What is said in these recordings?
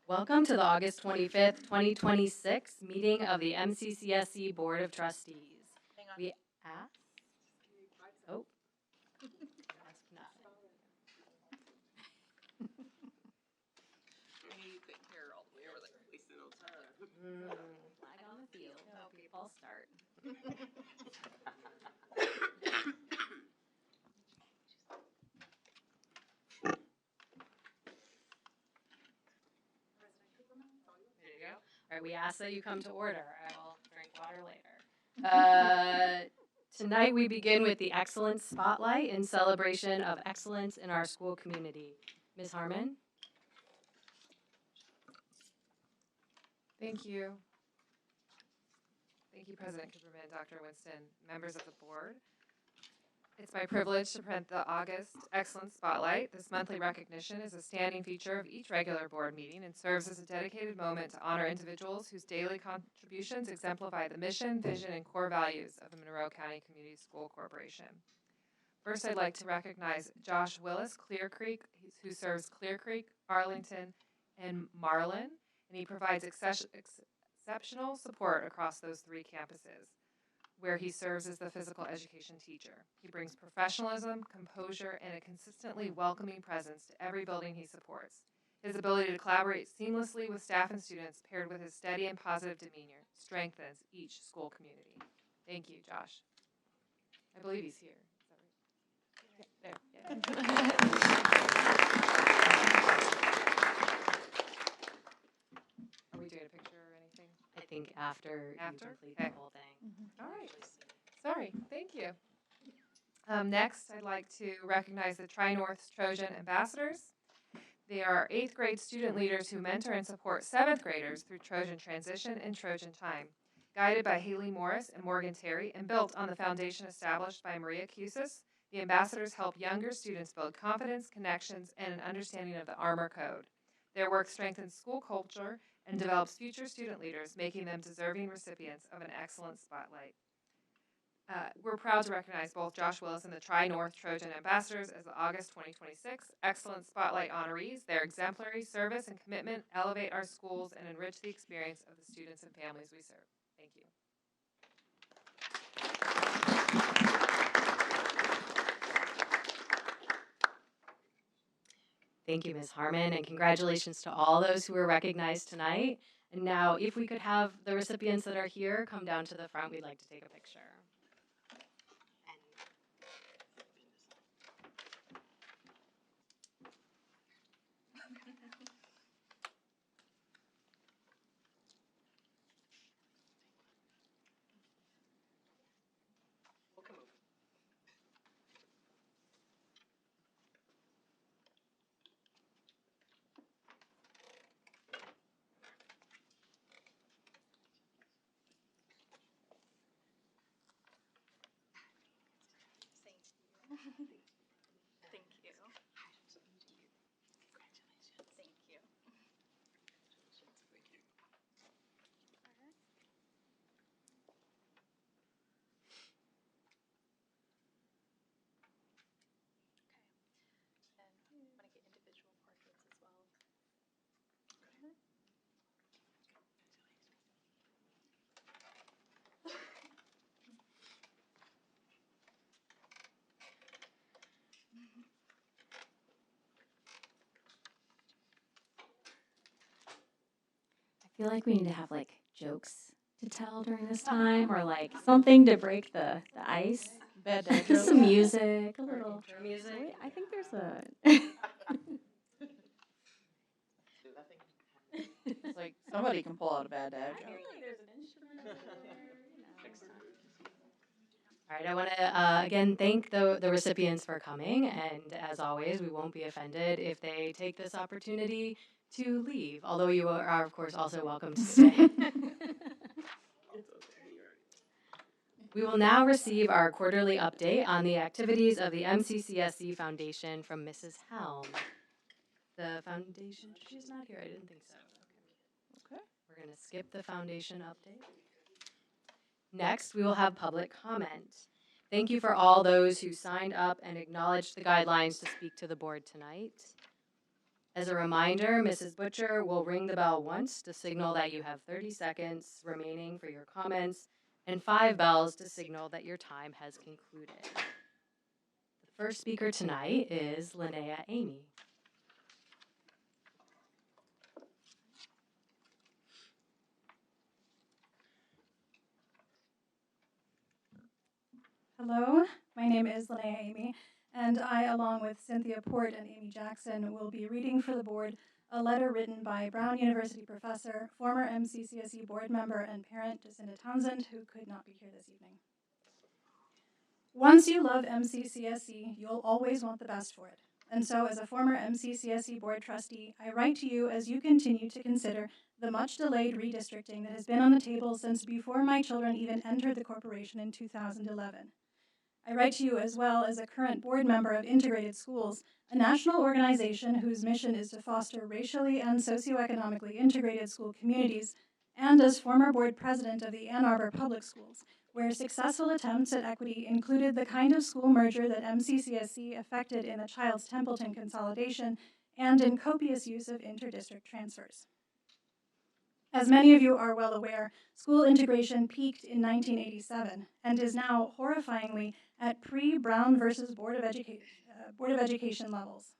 Welcome to the August 25th, 2026 meeting of the MCCSC Board of Trustees. We ask, oh, ask nothing. I knew you couldn't hear all the way over there, wasting no time. Flag on the field. Okay, I'll start. There you go. All right, we ask that you come to order. I will drink water later. Tonight we begin with the Excellence Spotlight in celebration of excellence in our school community. Ms. Harmon? Thank you. Thank you, President Cooperman, Dr. Winston, members of the board. It's my privilege to present the August Excellence Spotlight. This monthly recognition is a standing feature of each regular board meeting and serves as a dedicated moment to honor individuals whose daily contributions exemplify the mission, vision, and core values of the Monroe County Community School Corporation. First, I'd like to recognize Josh Willis, Clear Creek, who serves Clear Creek, Arlington, and Marlin, and he provides exceptional support across those three campuses, where he serves as the physical education teacher. He brings professionalism, composure, and a consistently welcoming presence to every building he supports. His ability to collaborate seamlessly with staff and students, paired with his steady and positive demeanor, strengthens each school community. Thank you, Josh. I believe he's here. Is that right? Yeah, there. Are we doing a picture or anything? I think after you After? complete Okay. the whole thing. All right. Sorry. Thank you. Next, I'd like to recognize the Tri-North Trojan Ambassadors. They are 8th grade student leaders who mentor and support 7th graders through Trojan Transition and Trojan Time. Guided by Haley Morris and Morgan Terry and built on the foundation established by Maria Cusis, the ambassadors help younger students build confidence, connections, and an understanding of the Armor Code. Their work strengthens school culture and develops future student leaders, making them deserving recipients of an excellent spotlight. We're proud to recognize both Josh Willis and the Tri-North Trojan Ambassadors as the August 2026 Excellent Spotlight honorees. Their exemplary service and commitment elevate our schools and enrich the experience of the students and families we serve. Thank you. Thank you, Ms. Harmon, and congratulations to all those who were recognized tonight. And now, if we could have the recipients that are here come down to the front, we'd like to take a picture. Thank you. Thank you. And I want to get individual portraits as well. I feel like we need to have like jokes to tell during this time, or like something to break the ice. Bad dad Just jokes. some music, a little music. Wait, I think there's a. It's like somebody can pull out a bad dad joke. There's an instrument over there. All right, I want to again thank the recipients for coming, and as always, we won't be offended if they take this opportunity to leave, although you are, of course, also welcome to stay. We will now receive our quarterly update on the activities of the MCCSC Foundation from Mrs. Helm. The foundation, she's not here, I didn't think so. Okay. We're going to skip the foundation update. Next, we will have public comment. Thank you for all those who signed up and acknowledged the guidelines to speak to the board tonight. As a reminder, Mrs. Butcher will ring the bell once to signal that you have 30 seconds remaining for your comments, and 5 bells to signal that your time has concluded. The first speaker tonight is Linnea Amy. Hello, my name is Linnea Amy, and I, along with Cynthia Port and Amy Jackson, will be reading for the board a letter written by Brown University professor, former MCCSC board member, and parent Jacinda Townsend, who could not be here this evening. Once you love MCCSC, you'll always want the best for it. And so, as a former MCCSC board trustee, I write to you as you continue to consider the much-delayed redistricting that has been on the table since before my children even entered the corporation in 2011. I write to you as well as a current board member of Integrated Schools, a national organization whose mission is to foster racially and socioeconomically integrated school communities, and as former board president of the Ann Arbor Public Schools, where successful attempts at equity included the kind of school merger that MCCSC effected in the Childs Templeton consolidation and in copious use of interdistrict transfers. As many of you are well aware, school integration peaked in 1987 and is now horrifyingly at pre-Brown versus Board of Education levels.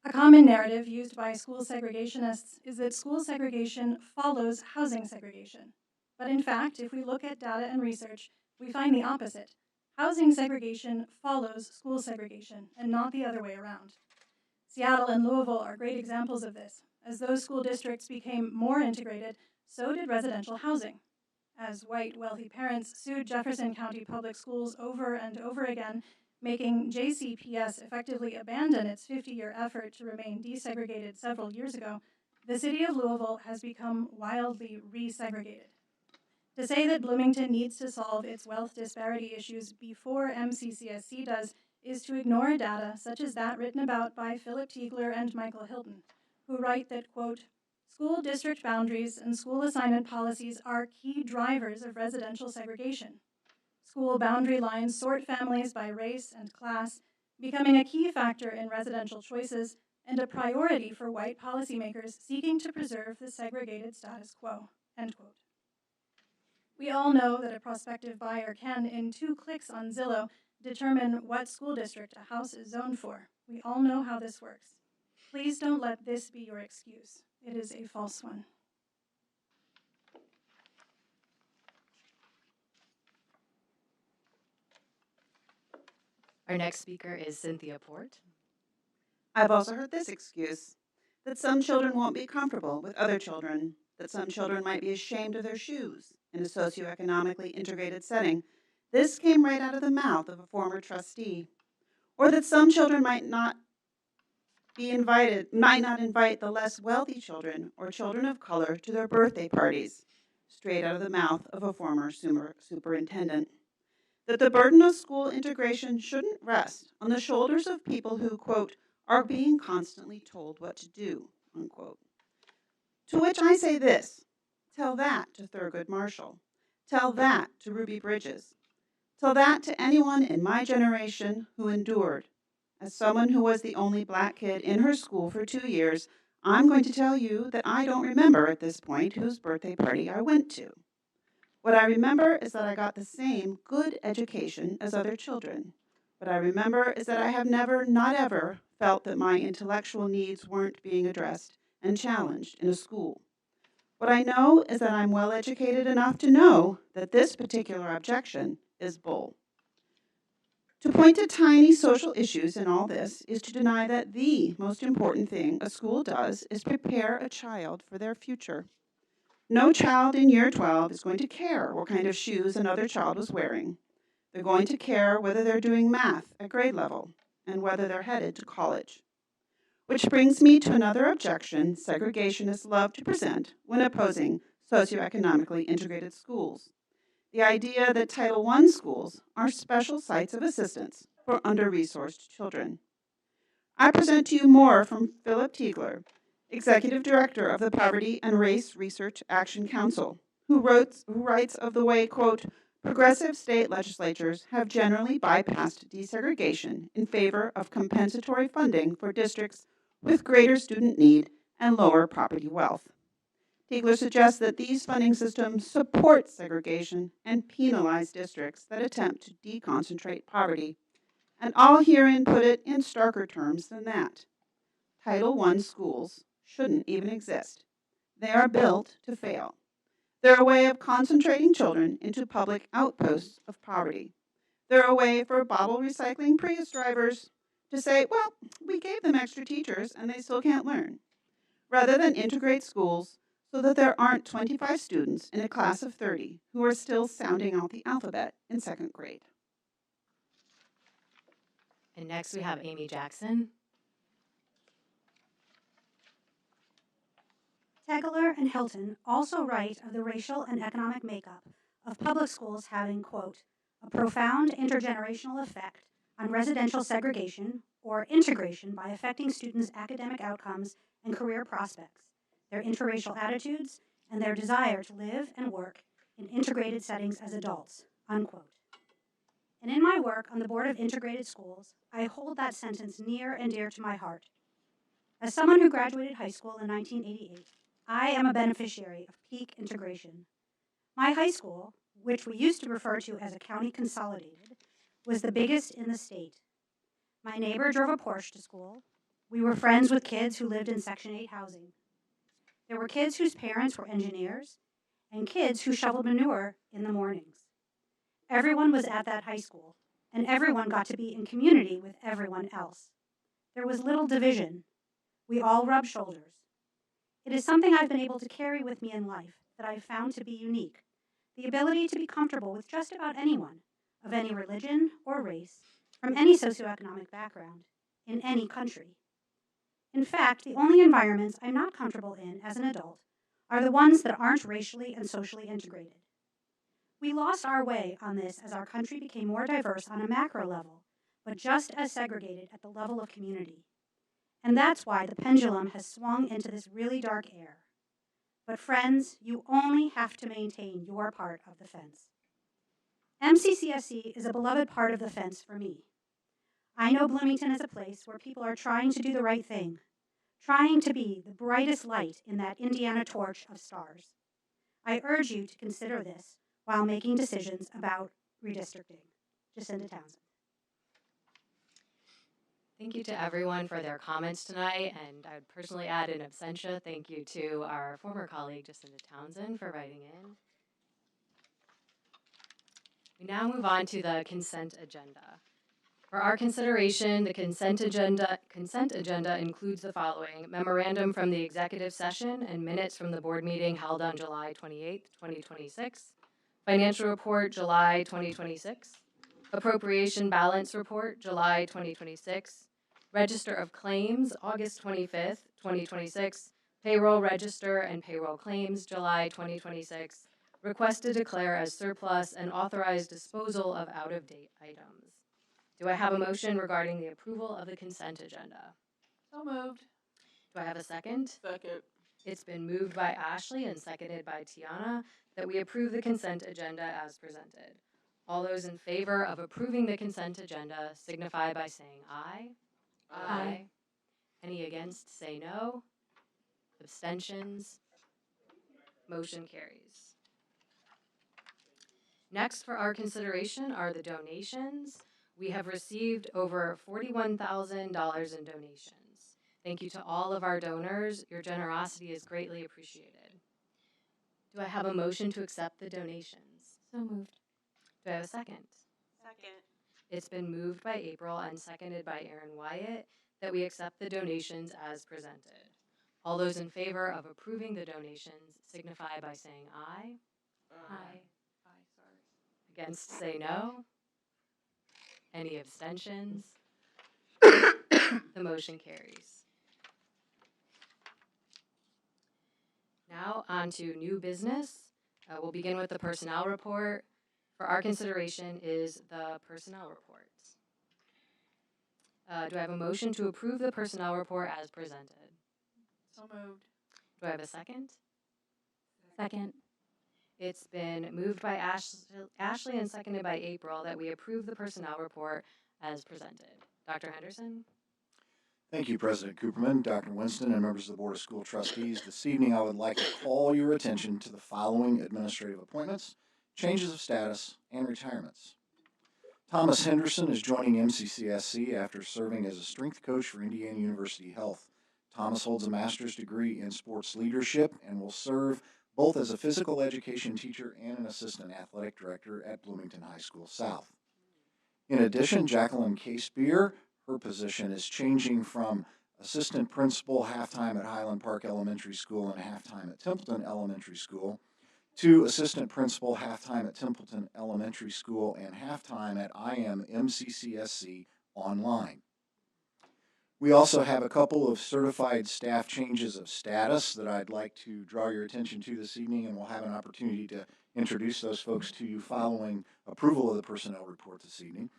A common narrative used by school segregationists is that school segregation follows housing segregation. But in fact, if we look at data and research, we find the opposite. Housing segregation follows school segregation, and not the other way around. Seattle and Louisville are great examples of this. As those school districts became more integrated, so did residential housing. As white, wealthy parents sued Jefferson County Public Schools over and over again, making JCPS effectively abandon its 50-year effort to remain desegregated several years ago, the city of Louisville has become wildly resegregated. To say that Bloomington needs to solve its wealth disparity issues before MCCSC does is to ignore data such as that written about by Philip Tiegler and Michael Hilton, who write that, quote, school district boundaries and school assignment policies are key drivers of residential segregation. School boundary lines sort families by race and class, becoming a key factor in residential choices and a priority for white policymakers seeking to preserve the segregated status quo, end quote. We all know that a prospective buyer can, in 2 clicks on Zillow, determine what school district a house is zoned for. We all know how this works. Please don't let this be your excuse. It is a false one. Our next speaker is Cynthia Port. I've also heard this excuse, that some children won't be comfortable with other children, that some children might be ashamed of their shoes in a socioeconomically integrated setting. This came right out of the mouth of a former trustee. Or that some children might not invite the less wealthy children or children of color to their birthday parties, straight out of the mouth of a former superintendent. That the burden of school integration shouldn't rest on the shoulders of people who, quote, are being constantly told what to do, unquote. To which I say this, tell that to Thurgood Marshall. Tell that to Ruby Bridges. Tell that to anyone in my generation who endured. As someone who was the only black kid in her school for 2 years, I'm going to tell you that I don't remember at this point whose birthday party I went to. What I remember is that I got the same good education as other children. What I remember is that I have never, not ever, felt that my intellectual needs weren't being addressed and challenged in a school. What I know is that I'm well educated enough to know that this particular objection is bull. To point to tiny social issues in all this is to deny that the most important thing a school does is prepare a child for their future. No child in year 12 is going to care what kind of shoes another child was wearing. They're going to care whether they're doing math at grade level and whether they're headed to college. Which brings me to another objection segregationists love to present when opposing socioeconomically integrated schools. The idea that Title I schools are special sites of assistance for under-resourced children. I present to you more from Philip Tiegler, Executive Director of the Poverty and Race Research Action Council, who writes of the way, quote, progressive state legislatures have generally bypassed desegregation in favor of compensatory funding for districts with greater student need and lower property wealth. Tiegler suggests that these funding systems support segregation and penalize districts that attempt to deconcentrate poverty. And I'll herein put it in starker terms than that. Title I schools shouldn't even exist. They are built to fail. They're a way of concentrating children into public outposts of poverty. They're a way for bottle recycling Prius drivers to say, well, we gave them extra teachers and they still can't learn, rather than integrate schools so that there aren't 25 students in a class of 30 who are still sounding out the alphabet in second grade. And next we have Amy Jackson. Tegeler and Hilton also write of the racial and economic makeup of public schools having, quote, a profound intergenerational effect on residential segregation or integration by affecting students' academic outcomes and career prospects, their interracial attitudes, and their desire to live and work in integrated settings as adults, unquote. And in my work on the Board of Integrated Schools, I hold that sentence near and dear to my heart. As someone who graduated high school in 1988, I am a beneficiary of peak integration. My high school, which we used to refer to as a county consolidated, was the biggest in the state. My neighbor drove a Porsche to school. We were friends with kids who lived in Section 8 housing. There were kids whose parents were engineers and kids who shoveled manure in the mornings. Everyone was at that high school, and everyone got to be in community with everyone else. There was little division. We all rubbed shoulders. It is something I've been able to carry with me in life that I've found to be unique. The ability to be comfortable with just about anyone, of any religion or race, from any socioeconomic background, in any country. In fact, the only environments I'm not comfortable in as an adult are the ones that aren't racially and socially integrated. We lost our way on this as our country became more diverse on a macro level, but just as segregated at the level of community. And that's why the pendulum has swung into this really dark air. But friends, you only have to maintain your part of the fence. MCCSC is a beloved part of the fence for me. I know Bloomington is a place where people are trying to do the right thing, trying to be the brightest light in that Indiana torch of stars. I urge you to consider this while making decisions about redistricting. Jacinda Townsend. Thank you to everyone for their comments tonight, and I would personally add in absentia, thank you to our former colleague Jacinda Townsend for writing in. We now move on to the consent agenda. For our consideration, the consent agenda includes the following: memorandum from the executive session and minutes from the board meeting held on July 28th, 2026, financial report July 2026, appropriation balance report July 2026, register of claims August 25th, 2026, payroll register and payroll claims July 2026, request to declare as surplus and authorize disposal of out-of-date items. Do I have a motion regarding the approval of the consent agenda? So moved. Do I have a second? Second. It's been moved by Ashley and seconded by Tiana that we approve the consent agenda as presented. All those in favor of approving the consent agenda signify by saying aye. Aye. Any against, say no. Abstentions? Motion carries. Next for our consideration are the donations. We have received over $41,000 in donations. Thank you to all of our donors. Your generosity is greatly appreciated. Do I have a motion to accept the donations? So moved. Do I have a second? Second. It's been moved by April and seconded by Aaron Wyatt that we accept the donations as presented. All those in favor of approving the donations signify by saying aye. Aye. Against, say no. Any abstentions? The motion carries. Now on to new business. We'll begin with the personnel report. For our consideration is the personnel report. Do I have a motion to approve the personnel report as presented? So moved. Do I have a second? Second. It's been moved by Ashley and seconded by April that we approve the personnel report as presented. Dr. Henderson? Thank you, President Cooperman, Dr. Winston, and members of the Board of School Trustees. This evening, I would like to call your attention to the following administrative appointments, changes of status, and retirements. Thomas Henderson is joining MCCSC after serving as a strength coach for Indiana University Health. Thomas holds a master's degree in sports leadership and will serve both as a physical education teacher and an assistant athletic director at Bloomington High School South. In addition, Jacqueline K. Spear, her position is changing from assistant principal halftime at Highland Park Elementary School and halftime at Templeton Elementary School to assistant principal halftime at Templeton Elementary School and halftime at IM MCCSC online. We also have a couple of certified staff changes of status that I'd like to draw your attention to this evening, and we'll have an opportunity to introduce those folks to you following approval of the personnel report this evening.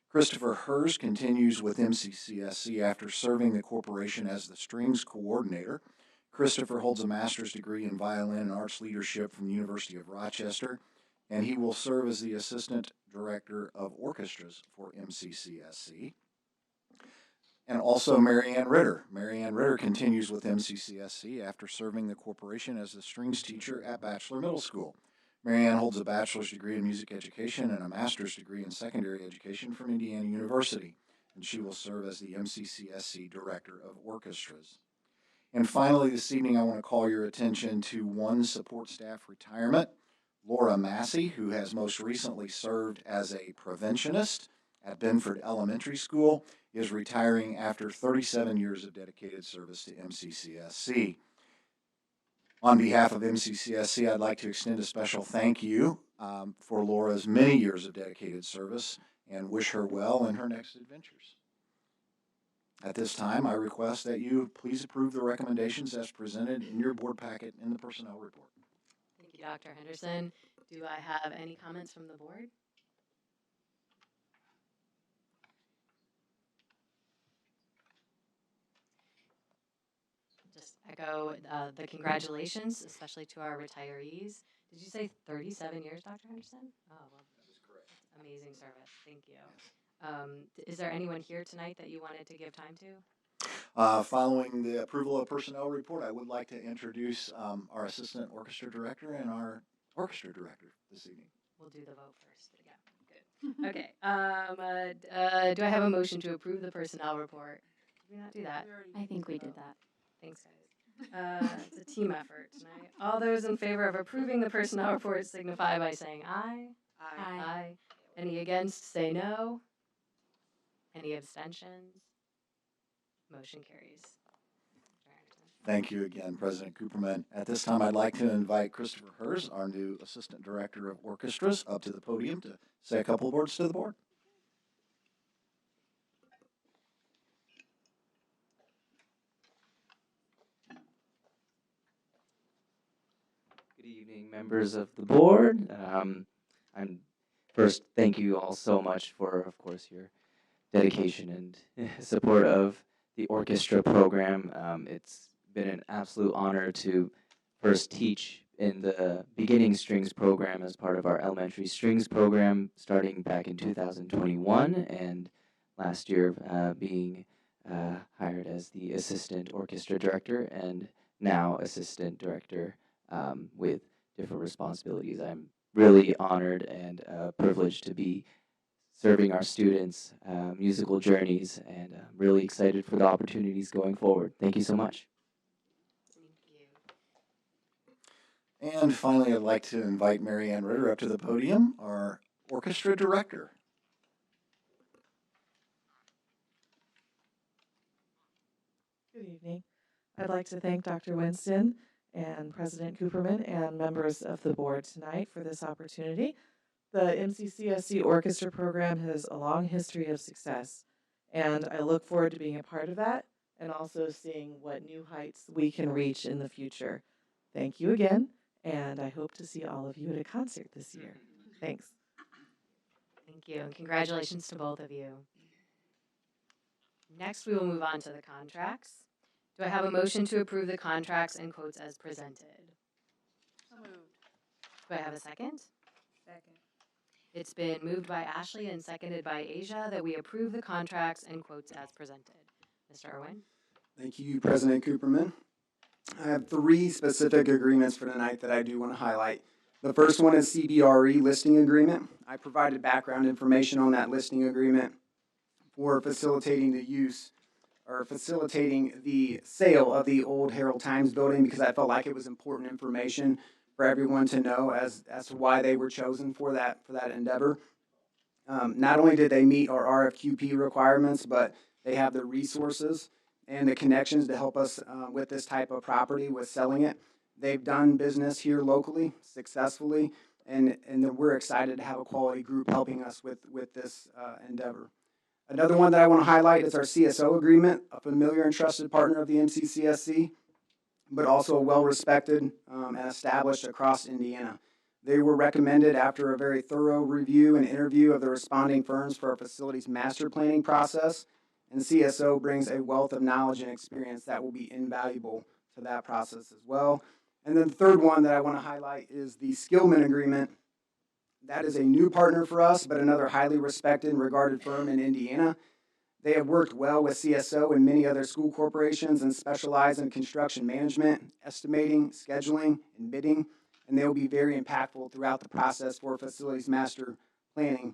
Christopher Hers continues with MCCSC after serving the corporation as the strings coordinator. Christopher holds a master's degree in violin and arts leadership from the University of Rochester, and he will serve as the assistant director of orchestras for MCCSC. And also Marianne Ritter. Marianne Ritter continues with MCCSC after serving the corporation as the strings teacher at Bachelor Middle School. Marianne holds a bachelor's degree in music education and a master's degree in secondary education from Indiana University, and she will serve as the MCCSC Director of Orchestras. And finally, this evening, I want to call your attention to one support staff retirement. Laura Massey, who has most recently served as a preventionist at Benford Elementary School, is retiring after 37 years of dedicated service to MCCSC. On behalf of MCCSC, I'd like to extend a special thank you for Laura's many years of dedicated service and wish her well in her next adventures. At this time, I request that you please approve the recommendations as presented in your board packet in the personnel report. Thank you, Dr. Henderson. Do I have any comments from the board? Just echo the congratulations, especially to our retirees. Did you say 37 years, Dr. Henderson? Oh, well, That is correct. amazing service. Thank you. Is there anyone here tonight that you wanted to give time to? Following the approval of personnel report, I would like to introduce our assistant orchestra director and our orchestra director this evening. We'll do the vote first. Yeah, good. Okay. Do I have a motion to approve the personnel report? Did we not do that? I think we did that. Thanks, guys. It's a team effort tonight. All those in favor of approving the personnel report signify by saying aye. Aye. Any against, say no. Any abstentions? Motion carries. Thank you again, President Cooperman. At this time, I'd like to invite Christopher Hers, our new Assistant Director of Orchestras, up to the podium to say a couple of words to the board. Good evening, members of the board. I'm first, thank you all so much for, of course, your dedication and support of the orchestra program. It's been an absolute honor to first teach in the beginning strings program as part of our elementary strings program starting back in 2021, and last year being hired as the assistant orchestra director and now assistant director with different responsibilities. I'm really honored and privileged to be serving our students' musical journeys, and really excited for the opportunities going forward. Thank you so much. Thank you. And finally, I'd like to invite Marianne Ritter up to the podium, our orchestra director. Good evening. I'd like to thank Dr. Winston and President Cooperman and members of the board tonight for this opportunity. The MCCSC Orchestra Program has a long history of success, and I look forward to being a part of that and also seeing what new heights we can reach in the future. Thank you again, and I hope to see all of you at a concert this year. Thanks. Thank you, and congratulations to both of you. Next, we will move on to the contracts. Do I have a motion to approve the contracts and quotes as presented? So moved. Do I have a second? Second. It's been moved by Ashley and seconded by Asia that we approve the contracts and quotes as presented. Mr. Irwin? Thank you, President Cooperman. I have 3 specific agreements for tonight that I do want to highlight. The first one is CBRE listing agreement. I provided background information on that listing agreement for facilitating the use or facilitating the sale of the old Herald Times building because I felt like it was important information for everyone to know as to why they were chosen for that endeavor. Not only did they meet our RFQP requirements, but they have the resources and the connections to help us with this type of property, with selling it. They've done business here locally successfully, and we're excited to have a quality group helping us with this endeavor. Another one that I want to highlight is our CSO agreement, a familiar and trusted partner of the MCCSC, but also well-respected and established across Indiana. They were recommended after a very thorough review and interview of the responding firms for our facilities master planning process, and CSO brings a wealth of knowledge and experience that will be invaluable to that process as well. And then the third one that I want to highlight is the Skillman agreement. That is a new partner for us, but another highly respected and regarded firm in Indiana. They have worked well with CSO and many other school corporations and specialize in construction management, estimating, scheduling, and bidding, and they will be very impactful throughout the process for facilities master planning,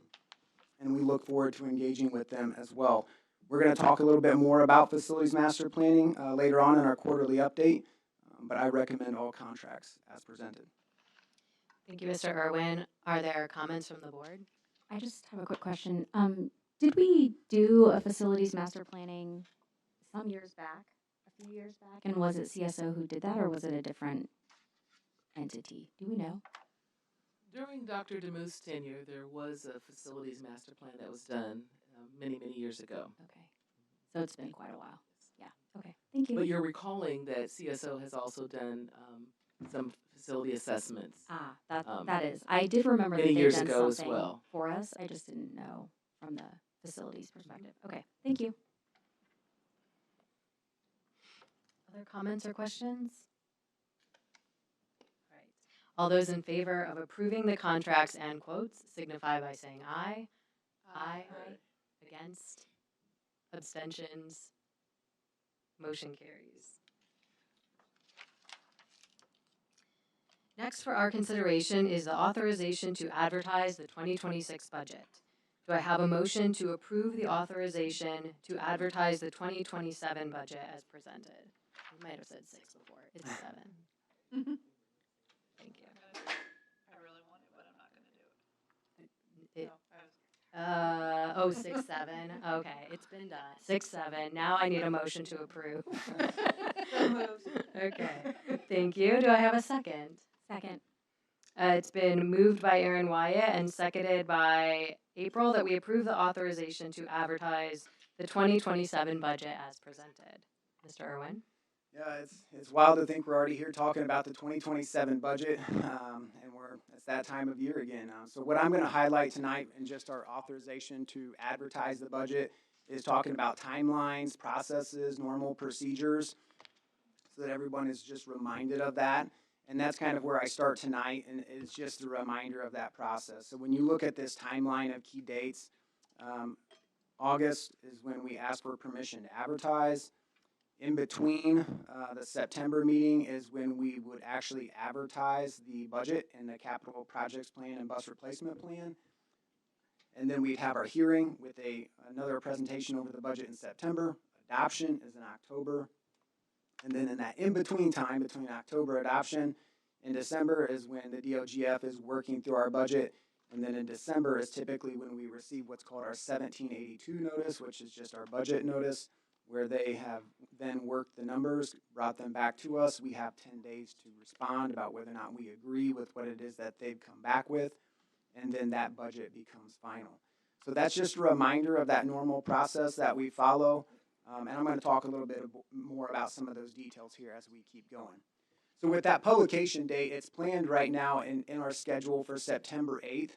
and we look forward to engaging with them as well. We're going to talk a little bit more about facilities master planning later on in our quarterly update, but I recommend all contracts as presented. Thank you, Mr. Irwin. Are there comments from the board? I just have a quick question. Did we do a facilities master planning some years back, a few years back? And was it CSO who did that, or was it a different entity? Do we know? During Dr. DeMuth's tenure, there was a facilities master plan that was done many years ago. Okay. So it's been quite a while. Yeah. Okay. Thank you. But you're recalling that CSO has also done some facility assessments. That is. I did remember that Many they've years done ago as something well. for us. I just didn't know from the facilities perspective. Okay. Thank you. Other comments or questions? All right. All those in favor of approving the contracts and quotes signify by saying aye. Aye. Against? Abstentions? Motion carries. Next for our consideration is the authorization to advertise the 2026 budget. Do I have a motion to approve the authorization to advertise the 2027 budget as presented? You might have said 6 before. It's 7. Thank you. I really want it, but I'm not going to do it. 6, 7. Okay, it's been done. 6, 7. Now I need a motion to approve. So moved. Okay, thank you. Do I have a second? Second. It's been moved by Aaron Wyatt and seconded by April that we approve the authorization to advertise the 2027 budget as presented. Mr. Irwin? Yeah, it's wild to think we're already here talking about the 2027 budget, and it's that time of year again. So what I'm going to highlight tonight in just our authorization to advertise the budget is talking about timelines, processes, normal procedures, so that everyone is just reminded of that. And that's kind of where I start tonight, and it's just a reminder of that process. So when you look at this timeline of key dates, August is when we ask for permission to advertise. In between the September meeting is when we would actually advertise the budget and the capital projects plan and bus replacement plan. And then we'd have our hearing with another presentation over the budget in September. Adoption is in October. And then in that in-between time, between October adoption and December is when the DOGF is working through our budget. And then in December is typically when we receive what's called our 1782 notice, which is just our budget notice, where they have then worked the numbers, brought them back to us. We have 10 days to respond about whether or not we agree with what it is that they've come back with, and then that budget becomes final. So that's just a reminder of that normal process that we follow, and I'm going to talk a little bit more about some of those details here as we keep going. So with that publication date, it's planned right now in our schedule for September 8th.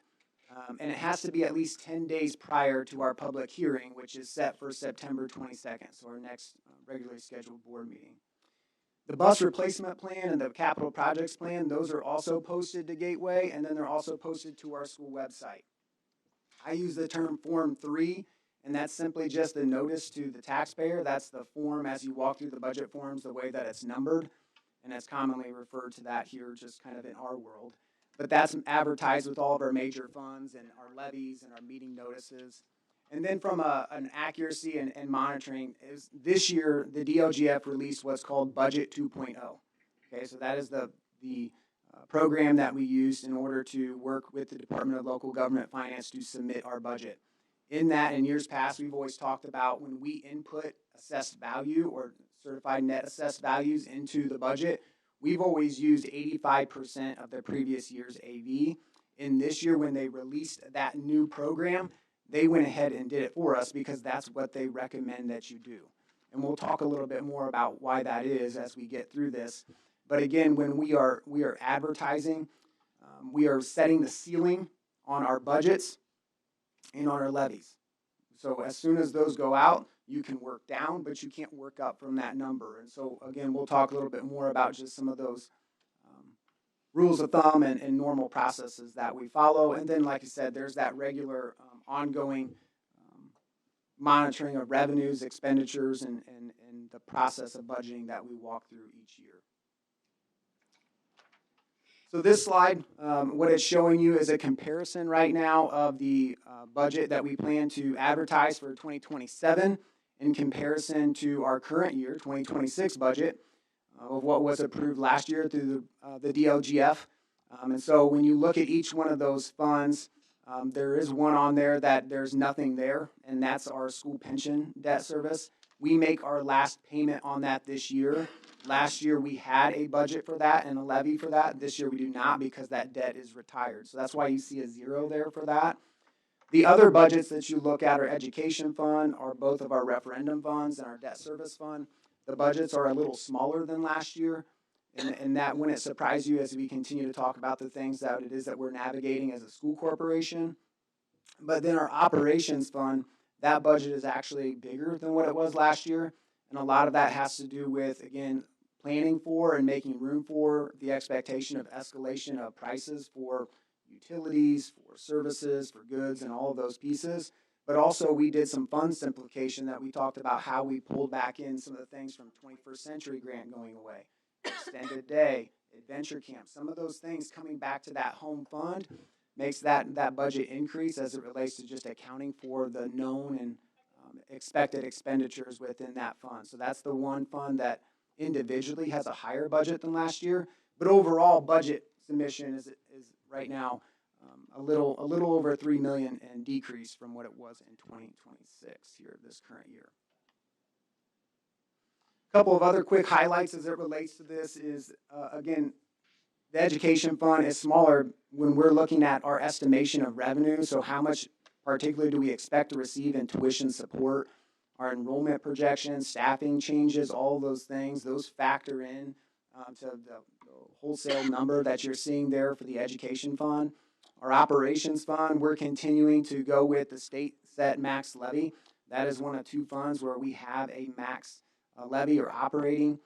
And it has to be at least 10 days prior to our public hearing, which is set for September 22nd, so our next regularly scheduled board meeting. The bus replacement plan and the capital projects plan, those are also posted to Gateway, and then they're also posted to our school website. I use the term Form 3, and that's simply just a notice to the taxpayer. That's the form as you walk through the budget forms, the way that it's numbered, and it's commonly referred to that here just kind of in our world. But that's advertised with all of our major funds and our levies and our meeting notices. And then from an accuracy and monitoring, is this year the DLGF released what's called Budget 2.0. Okay, so that is the program that we used in order to work with the Department of Local Government Finance to submit our budget. In that, in years past, we've always talked about when we input assessed value or certified net assessed values into the budget, we've always used 85% of the previous year's AV. In this year, when they released that new program, they went ahead and did it for us because that's what they recommend that you do. And we'll talk a little bit more about why that is as we get through this. But again, when we are advertising, we are setting the ceiling on our budgets and on our levies. So as soon as those go out, you can work down, but you can't work up from that number. And so again, we'll talk a little bit more about just some of those rules of thumb and normal processes that we follow. And then, like I said, there's that regular ongoing monitoring of revenues, expenditures, and the process of budgeting that we walk through each year. So this slide, what it's showing you is a comparison right now of the budget that we plan to advertise for 2027 in comparison to our current year, 2026 budget of what was approved last year through the DLGF. And so when you look at each one of those funds, there is one on there that there's nothing there, and that's our school pension debt service. We make our last payment on that this year. Last year, we had a budget for that and a levy for that. This year, we do not because that debt is retired. So that's why you see a zero there for that. The other budgets that you look at, our education fund, are both of our referendum funds and our debt service fund. The budgets are a little smaller than last year. And that wouldn't surprise you as we continue to talk about the things that it is that we're navigating as a school corporation. But then our operations fund, that budget is actually bigger than what it was last year. And a lot of that has to do with, again, planning for and making room for the expectation of escalation of prices for utilities, for services, for goods, and all of those pieces. But also we did some fund simplification that we talked about how we pulled back in some of the things from 21st Century Grant going away, extended day, adventure camp, some of those things coming back to that home fund makes that budget increase as it relates to just accounting for the known and expected expenditures within that fund. So that's the one fund that individually has a higher budget than last year, but overall budget submission is right now a little over $3 million and decrease from what it was in 2026 here this current year. A couple of other quick highlights as it relates to this is again, the education fund is smaller when we're looking at our estimation of revenue. So how much particularly do we expect to receive in tuition support, our enrollment projections, staffing changes, all those things, those factor in to the wholesale number that you're seeing there for the education fund. Our operations fund, we're continuing to go with the state set max levy. That is one of two funds where we have a max levy or operating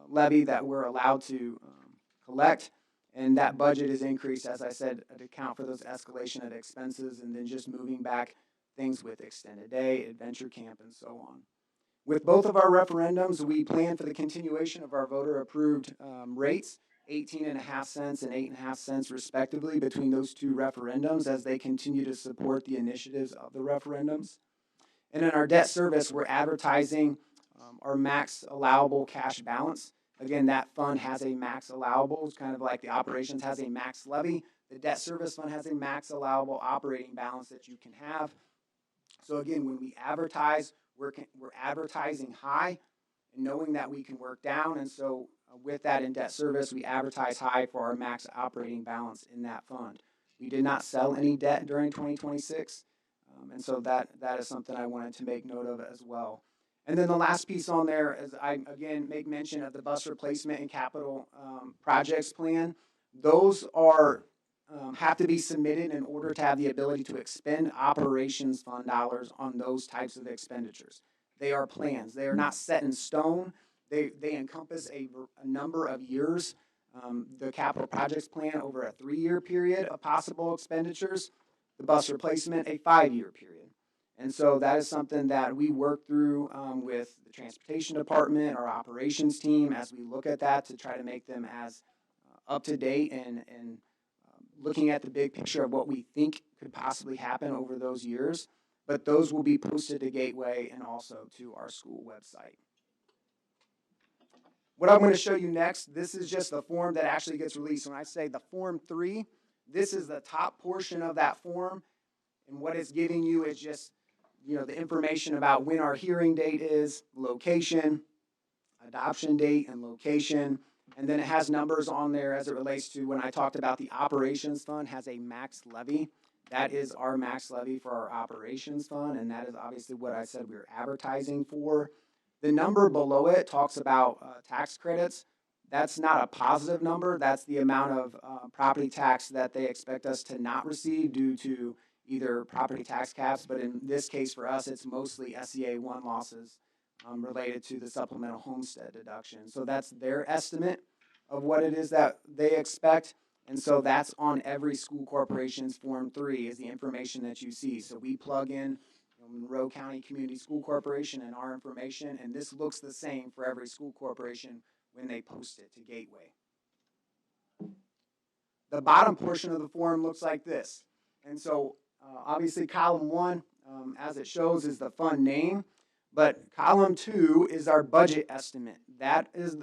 levy that we're allowed to collect. And that budget is increased, as I said, to account for those escalation of expenses and then just moving back things with extended day, adventure camp, and so on. With both of our referendums, we plan for the continuation of our voter-approved rates, 18.5 cents and 8.5 cents respectively between those two referendums as they continue to support the initiatives of the referendums. And in our debt service, we're advertising our max allowable cash balance. Again, that fund has a max allowable. It's kind of like the operations has a max levy. The debt service fund has a max allowable operating balance that you can have. So again, when we advertise, we're advertising high and knowing that we can work down. And so with that in debt service, we advertise high for our max operating balance in that fund. We did not sell any debt during 2026. And so that is something I wanted to make note of as well. And then the last piece on there is I, again, make mention of the bus replacement and capital projects plan. Those are have to be submitted in order to have the ability to expend operations fund dollars on those types of expenditures. They are plans. They are not set in stone. They encompass a number of years. The capital projects plan over a 3-year period of possible expenditures. The bus replacement, a 5-year period. And so that is something that we work through with the transportation department, our operations team, as we look at that to try to make them as up to date and looking at the big picture of what we think could possibly happen over those years. But those will be posted to Gateway and also to our school website. What I'm going to show you next, this is just the form that actually gets released. When I say the Form 3, this is the top portion of that form. And what it's giving you is just, the information about when our hearing date is, location, adoption date and location. And then it has numbers on there as it relates to when I talked about the operations fund has a max levy. That is our max levy for our operations fund. And that is obviously what I said we were advertising for. The number below it talks about tax credits. That's not a positive number. That's the amount of property tax that they expect us to not receive due to either property tax caps, but in this case for us, it's mostly SEA 1 losses related to the supplemental homestead deduction. So that's their estimate of what it is that they expect. And so that's on every school corporation's Form 3 is the information that you see. So we plug in Monroe County Community School Corporation and our information, and this looks the same for every school corporation when they post it to Gateway. The bottom portion of the form looks like this. And so obviously column 1, as it shows, is the fund name, but column 2 is our budget estimate.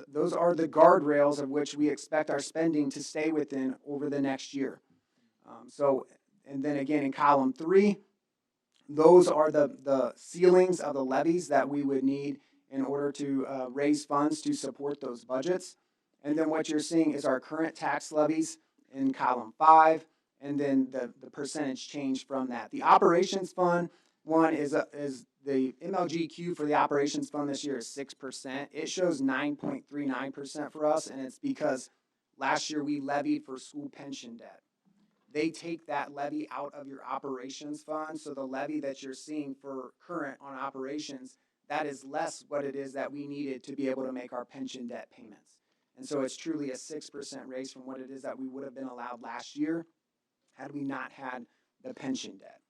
Those are the guardrails of which we expect our spending to stay within over the next year. And then again in column 3, those are the ceilings of the levies that we would need in order to raise funds to support those budgets. And then what you're seeing is our current tax levies in column 5, and then the percentage change from that. The operations fund one is the MLGQ for the operations fund this year is 6%. It shows 9.39% for us, and it's because last year we levied for school pension debt. They take that levy out of your operations fund. So the levy that you're seeing for current on operations, that is less what it is that we needed to be able to make our pension debt payments. And so it's truly a 6% raise from what it is that we would have been allowed last year had we not had the pension debt.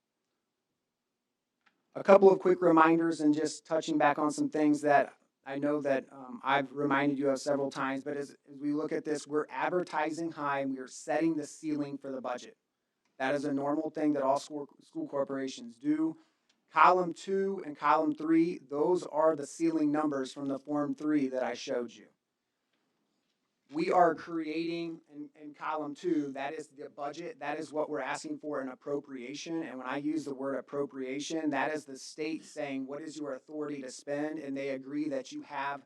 A couple of quick reminders and just touching back on some things that I know that I've reminded you of several times, but as we look at this, we're advertising high and we are setting the ceiling for the budget. That is a normal thing that all school corporations do. Column 2 and column 3, those are the ceiling numbers from the Form 3 that I showed you. We are creating in column 2, that is the budget. That is what we're asking for in appropriation. And when I use the word appropriation, that is the state saying, what is your authority to spend? And they agree that you have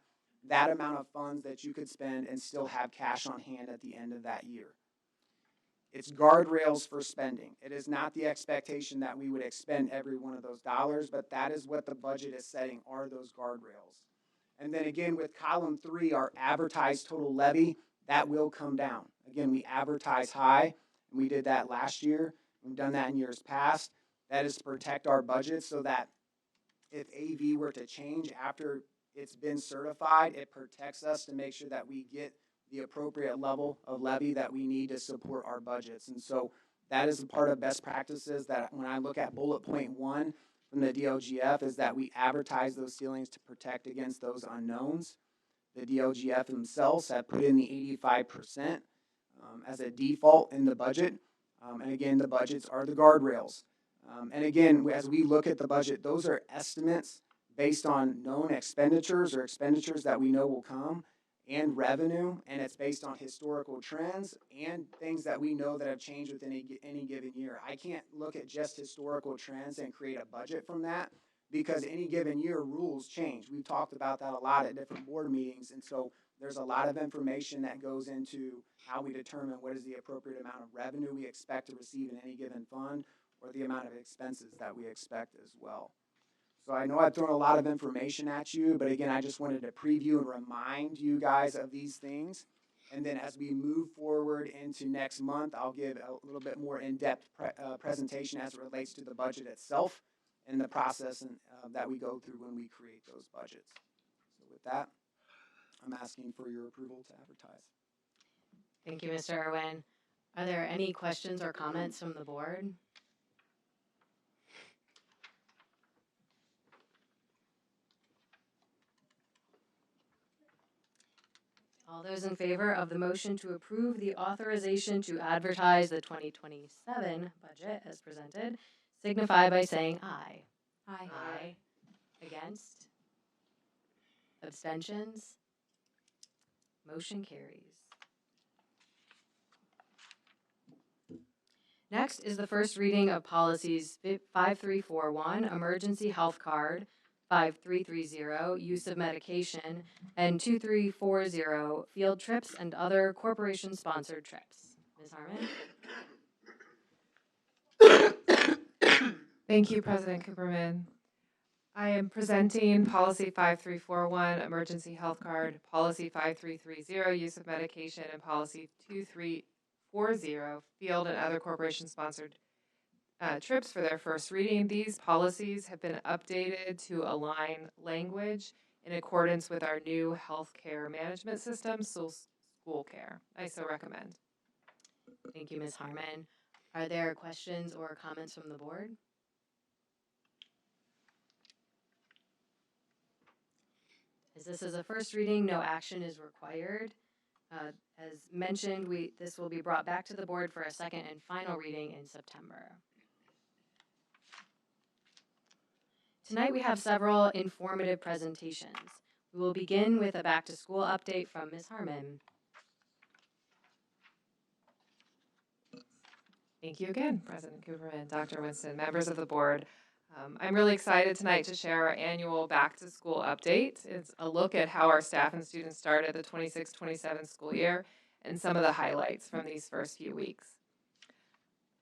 that amount of funds that you could spend and still have cash on hand at the end of that year. It's guardrails for spending. It is not the expectation that we would expend every one of those dollars, but that is what the budget is setting, are those guardrails. And then again, with column 3, our advertised total levy, that will come down. Again, we advertise high, and we did that last year. We've done that in years past. That is to protect our budget so that if AV were to change after it's been certified, it protects us to make sure that we get the appropriate level of levy that we need to support our budgets. And so that is a part of best practices that when I look at bullet point 1, from the DLGF is that we advertise those ceilings to protect against those unknowns. The DLGF themselves have put in the 85% as a default in the budget. And again, the budgets are the guardrails. And again, as we look at the budget, those are estimates based on known expenditures or expenditures that we know will come and revenue, and it's based on historical trends and things that we know that have changed within any given year. I can't look at just historical trends and create a budget from that because any given year rules change. We've talked about that a lot at different board meetings, and so there's a lot of information that goes into how we determine what is the appropriate amount of revenue we expect to receive in any given fund or the amount of expenses that we expect as well. So I know I've thrown a lot of information at you, but again, I just wanted to preview and remind you guys of these things. And then as we move forward into next month, I'll give a little bit more in-depth presentation as it relates to the budget itself and the process that we go through when we create those budgets. So with that, I'm asking for your approval to advertise. Thank you, Mr. Irwin. Are there any questions or comments from the board? All those in favor of the motion to approve the authorization to advertise the 2027 budget as presented, signify by saying aye. Aye. Aye. Against? Abstentions? Motion carries. Next is the first reading of policies 5341, emergency health card, 5330, use of medication, and 2340, field trips and other corporation-sponsored trips. Ms. Harmon? Thank you, President Cooperman. I am presenting Policy 5341, Emergency Health Card, Policy 5330, Use of Medication, and Policy 2340, Field and Other Corporation-Sponsored Trips for their first reading. These policies have been updated to align language in accordance with our new healthcare management system, School Care. I so recommend. Thank you, Ms. Harmon. Are there questions or comments from the board? As this is a first reading, no action is required. As mentioned, this will be brought back to the board for a second and final reading in September. Tonight we have several informative presentations. We will begin with a back-to-school update from Ms. Harmon. Thank you again, President Cooper and Dr. Winston, members of the board. I'm really excited tonight to share our annual back-to-school update. It's a look at how our staff and students started the 26-27 school year and some of the highlights from these first few weeks.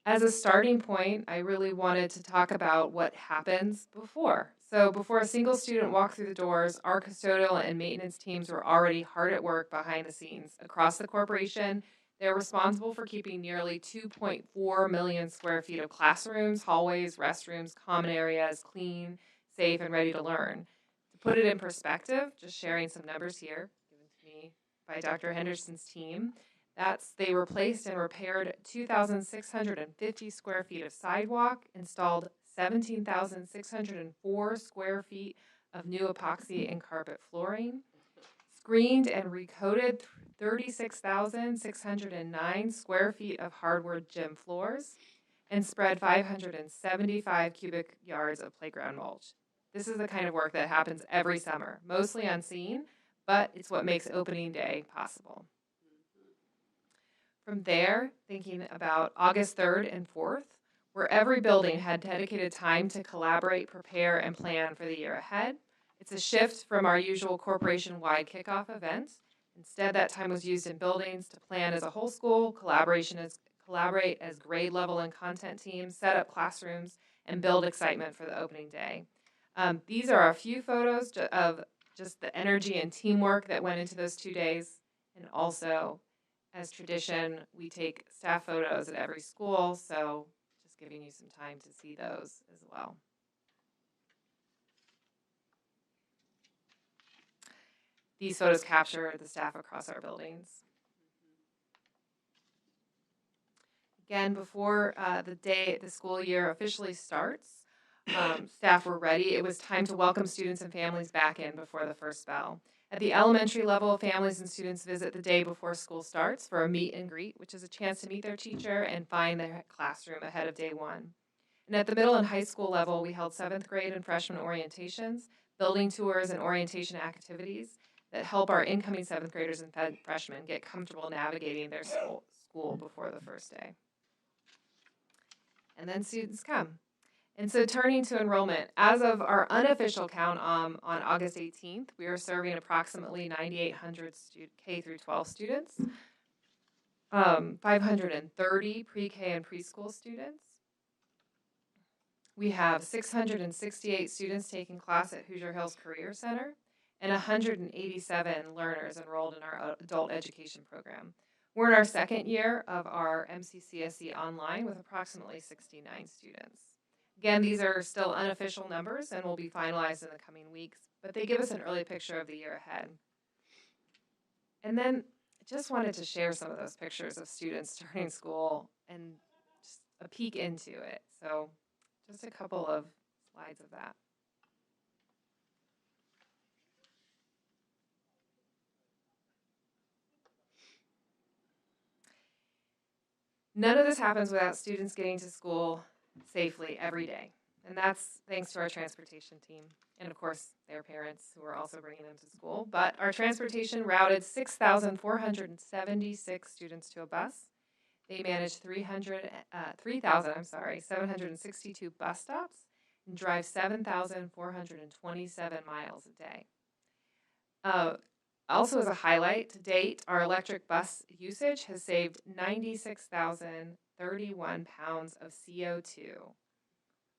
As a starting point, I really wanted to talk about what happens before. So before a single student walked through the doors, our custodial and maintenance teams were already hard at work behind the scenes. Across the corporation, they're responsible for keeping nearly 2.4 million square feet of classrooms, hallways, restrooms, common areas clean, safe, and ready to learn. To put it in perspective, just sharing some numbers here, given to me by Dr. Henderson's team, they replaced and repaired 2,650 square feet of sidewalk, installed 17,604 square feet of new epoxy and carpet flooring, screened and recoated 36,609 square feet of hardwood gym floors, and spread 575 cubic yards of playground mulch. This is the kind of work that happens every summer, mostly unseen, but it's what makes opening day possible. From there, thinking about August 3rd and 4th, where every building had dedicated time to collaborate, prepare, and plan for the year ahead. It's a shift from our usual corporation-wide kickoff event. Instead, that time was used in buildings to plan as a whole school, collaborate as grade level and content teams, set up classrooms, and build excitement for the opening day. These are a few photos of just the energy and teamwork that went into those 2 days, and also, as tradition, we take staff photos at every school, so just giving you some time to see those as well. These photos capture the staff across our buildings. Again, before the school year officially starts, staff were ready. It was time to welcome students and families back in before the first bell. At the elementary level, families and students visit the day before school starts for a meet and greet, which is a chance to meet their teacher and find their classroom ahead of day one. And at the middle and high school level, we held 7th grade and freshman orientations, building tours, and orientation activities that help our incoming 7th graders and freshmen get comfortable navigating their school before the first day. And then students come. And so turning to enrollment, as of our unofficial count on August 18th, we are serving approximately 9,800 K through 12 students, 530 pre-K and preschool students. We have 668 students taking class at Hoosier Hills Career Center and 187 learners enrolled in our adult education program. We're in our second year of our MCCSC online with approximately 69 students. Again, these are still unofficial numbers and will be finalized in the coming weeks, but they give us an early picture of the year ahead. And then I just wanted to share some of those pictures of students starting school and just a peek into it. So just a couple of slides of that. None of this happens without students getting to school safely every day. And that's thanks to our transportation team. And of course, their parents who are also bringing them to school. But our transportation routed 6,476 students to a bus. They managed 3,762 bus stops and drive 7,427 miles a day. Also, as a highlight, to date, our electric bus usage has saved 96,031 pounds of CO2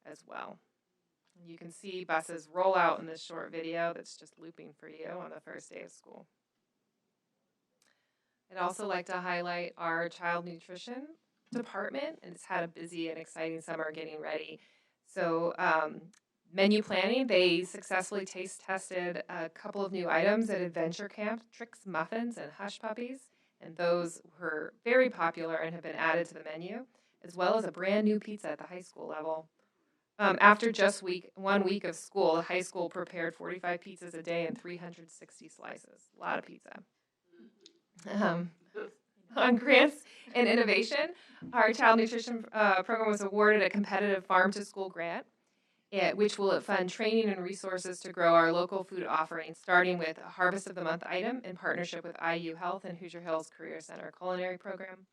as well. You can see buses roll out in this short video that's just looping for you on the first day of school. I'd also like to highlight our child nutrition department, and it's had a busy and exciting summer getting ready. So menu planning, they successfully taste tested a couple of new items at Adventure Camp, Trix Muffins and Hush Puppies, and those were very popular and have been added to the menu, as well as a brand new pizza at the high school level. After just 1 week of school, the high school prepared 45 pizzas a day and 360 slices. A lot of pizza. On grants and innovation, our child nutrition program was awarded a competitive farm-to-school grant, which will fund training and resources to grow our local food offerings, starting with a Harvest of the Month item in partnership with IU Health and Hoosier Hills Career Center Culinary Program.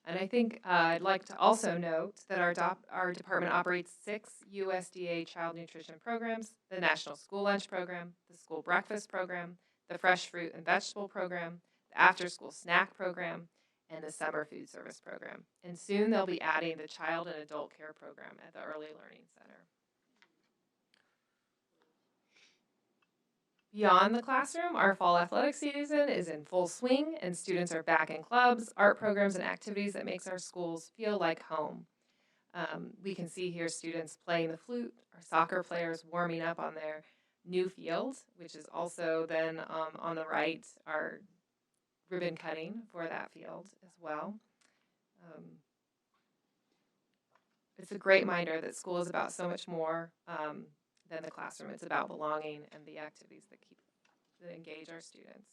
And I think I'd like to also note that our department operates 6 USDA child nutrition programs: the National School Lunch Program, the School Breakfast Program, the Fresh Fruit and Vegetable Program, the After-School Snack Program, and the Summer Food Service Program. And soon they'll be adding the Child and Adult Care Program at the Early Learning Center. Beyond the classroom, our fall athletic season is in full swing, and students are back in clubs, art programs, and activities that makes our schools feel like home. We can see here students playing the flute, our soccer players warming up on their new field, which is also then on the right, our ribbon cutting for that field as well. It's a great reminder that school is about so much more than the classroom. It's about belonging and the activities that engage our students.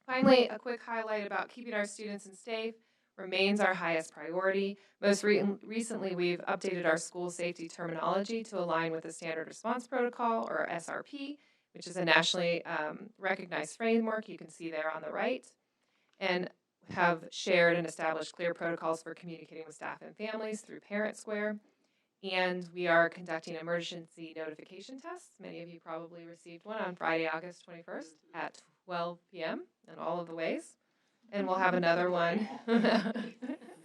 Finally, a quick highlight about keeping our students safe remains our highest priority. Most recently, we've updated our school safety terminology to align with the Standard Response Protocol, or SRP, which is a nationally recognized framework you can see there on the right, and have shared and established clear protocols for communicating with staff and families through Parent Square. And we are conducting emergency notification tests. Many of you probably received one on Friday, August 21st at 12 p.m. in all of the ways. And we'll have another one.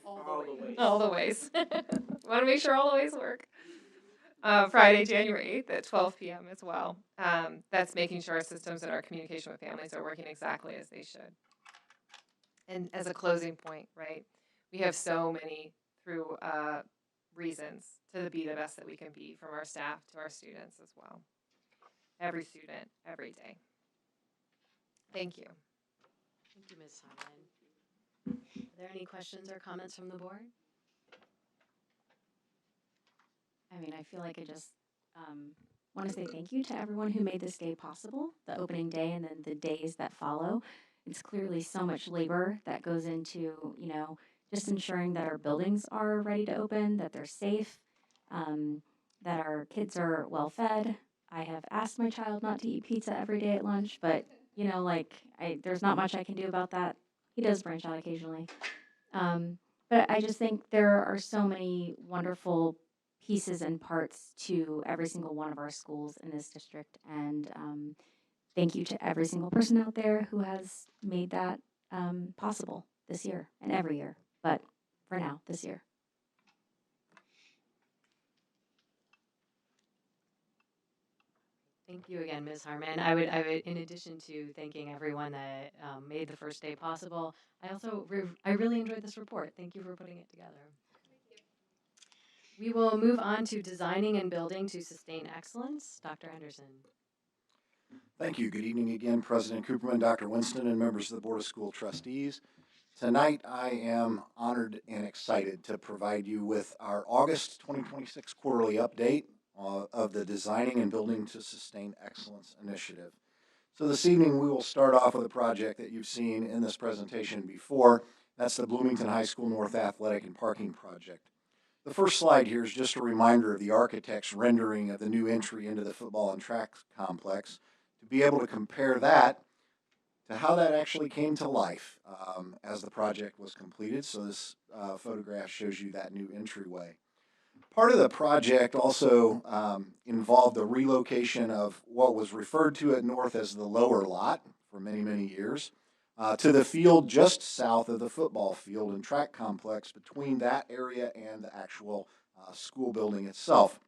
All the ways. Want to make sure all the ways work. Friday, January 8th at 12 p.m. as well. That's making sure our systems and our communication with families are working exactly as they should. And as a closing point, right, we have so many through reasons to be the best that we can be, from our staff to our students as well. Every student, every day. Thank you. Thank you, Ms. Simon. Are there any questions or comments from the board? I mean, I feel like I just want to say thank you to everyone who made this day possible, the opening day and then the days that follow. It's clearly so much labor that goes into, you know, just ensuring that our buildings are ready to open, that they're safe, that our kids are well fed. I have asked my child not to eat pizza every day at lunch, but, you know, like, there's not much I can do about that. He does branch out occasionally. But I just think there are so many wonderful pieces and parts to every single one of our schools in this district. And thank you to every single person out there who has made that possible this year and every year. But for now, this year. Thank you again, Ms. Harmon. I would, in addition to thanking everyone that made the first day possible, I also, I really enjoyed this report. Thank you for putting it together. We will move on to designing and building to sustain excellence. Dr. Henderson. Thank you. Good evening again, President Cooperman, Dr. Winston, and members of the Board of School Trustees. Tonight, I am honored and excited to provide you with our August 2026 quarterly update of the Designing and Building to Sustain Excellence initiative. So this evening, we will start off with a project that you've seen in this presentation before. That's the Bloomington High School North Athletic and Parking Project. The first slide here is just a reminder of the architect's rendering of the new entry into the football and track complex to be able to compare that to how that actually came to life as the project was completed. So this photograph shows you that new entryway. Part of the project also involved the relocation of what was referred to at North as the lower lot for many, many years to the field just south of the football field and track complex between that area and the actual school building itself.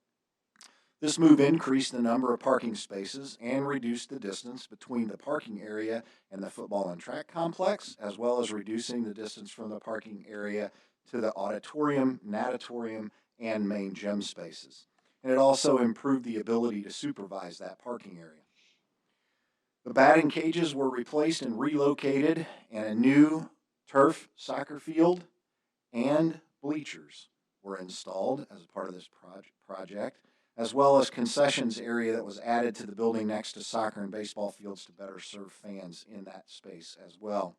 This move increased the number of parking spaces and reduced the distance between the parking area and the football and track complex, as well as reducing the distance from the parking area to the auditorium, natatorium, and main gym spaces. And it also improved the ability to supervise that parking area. The batting cages were replaced and relocated, and a new turf soccer field and bleachers were installed as a part of this project, as well as concessions area that was added to the building next to soccer and baseball fields to better serve fans in that space as well.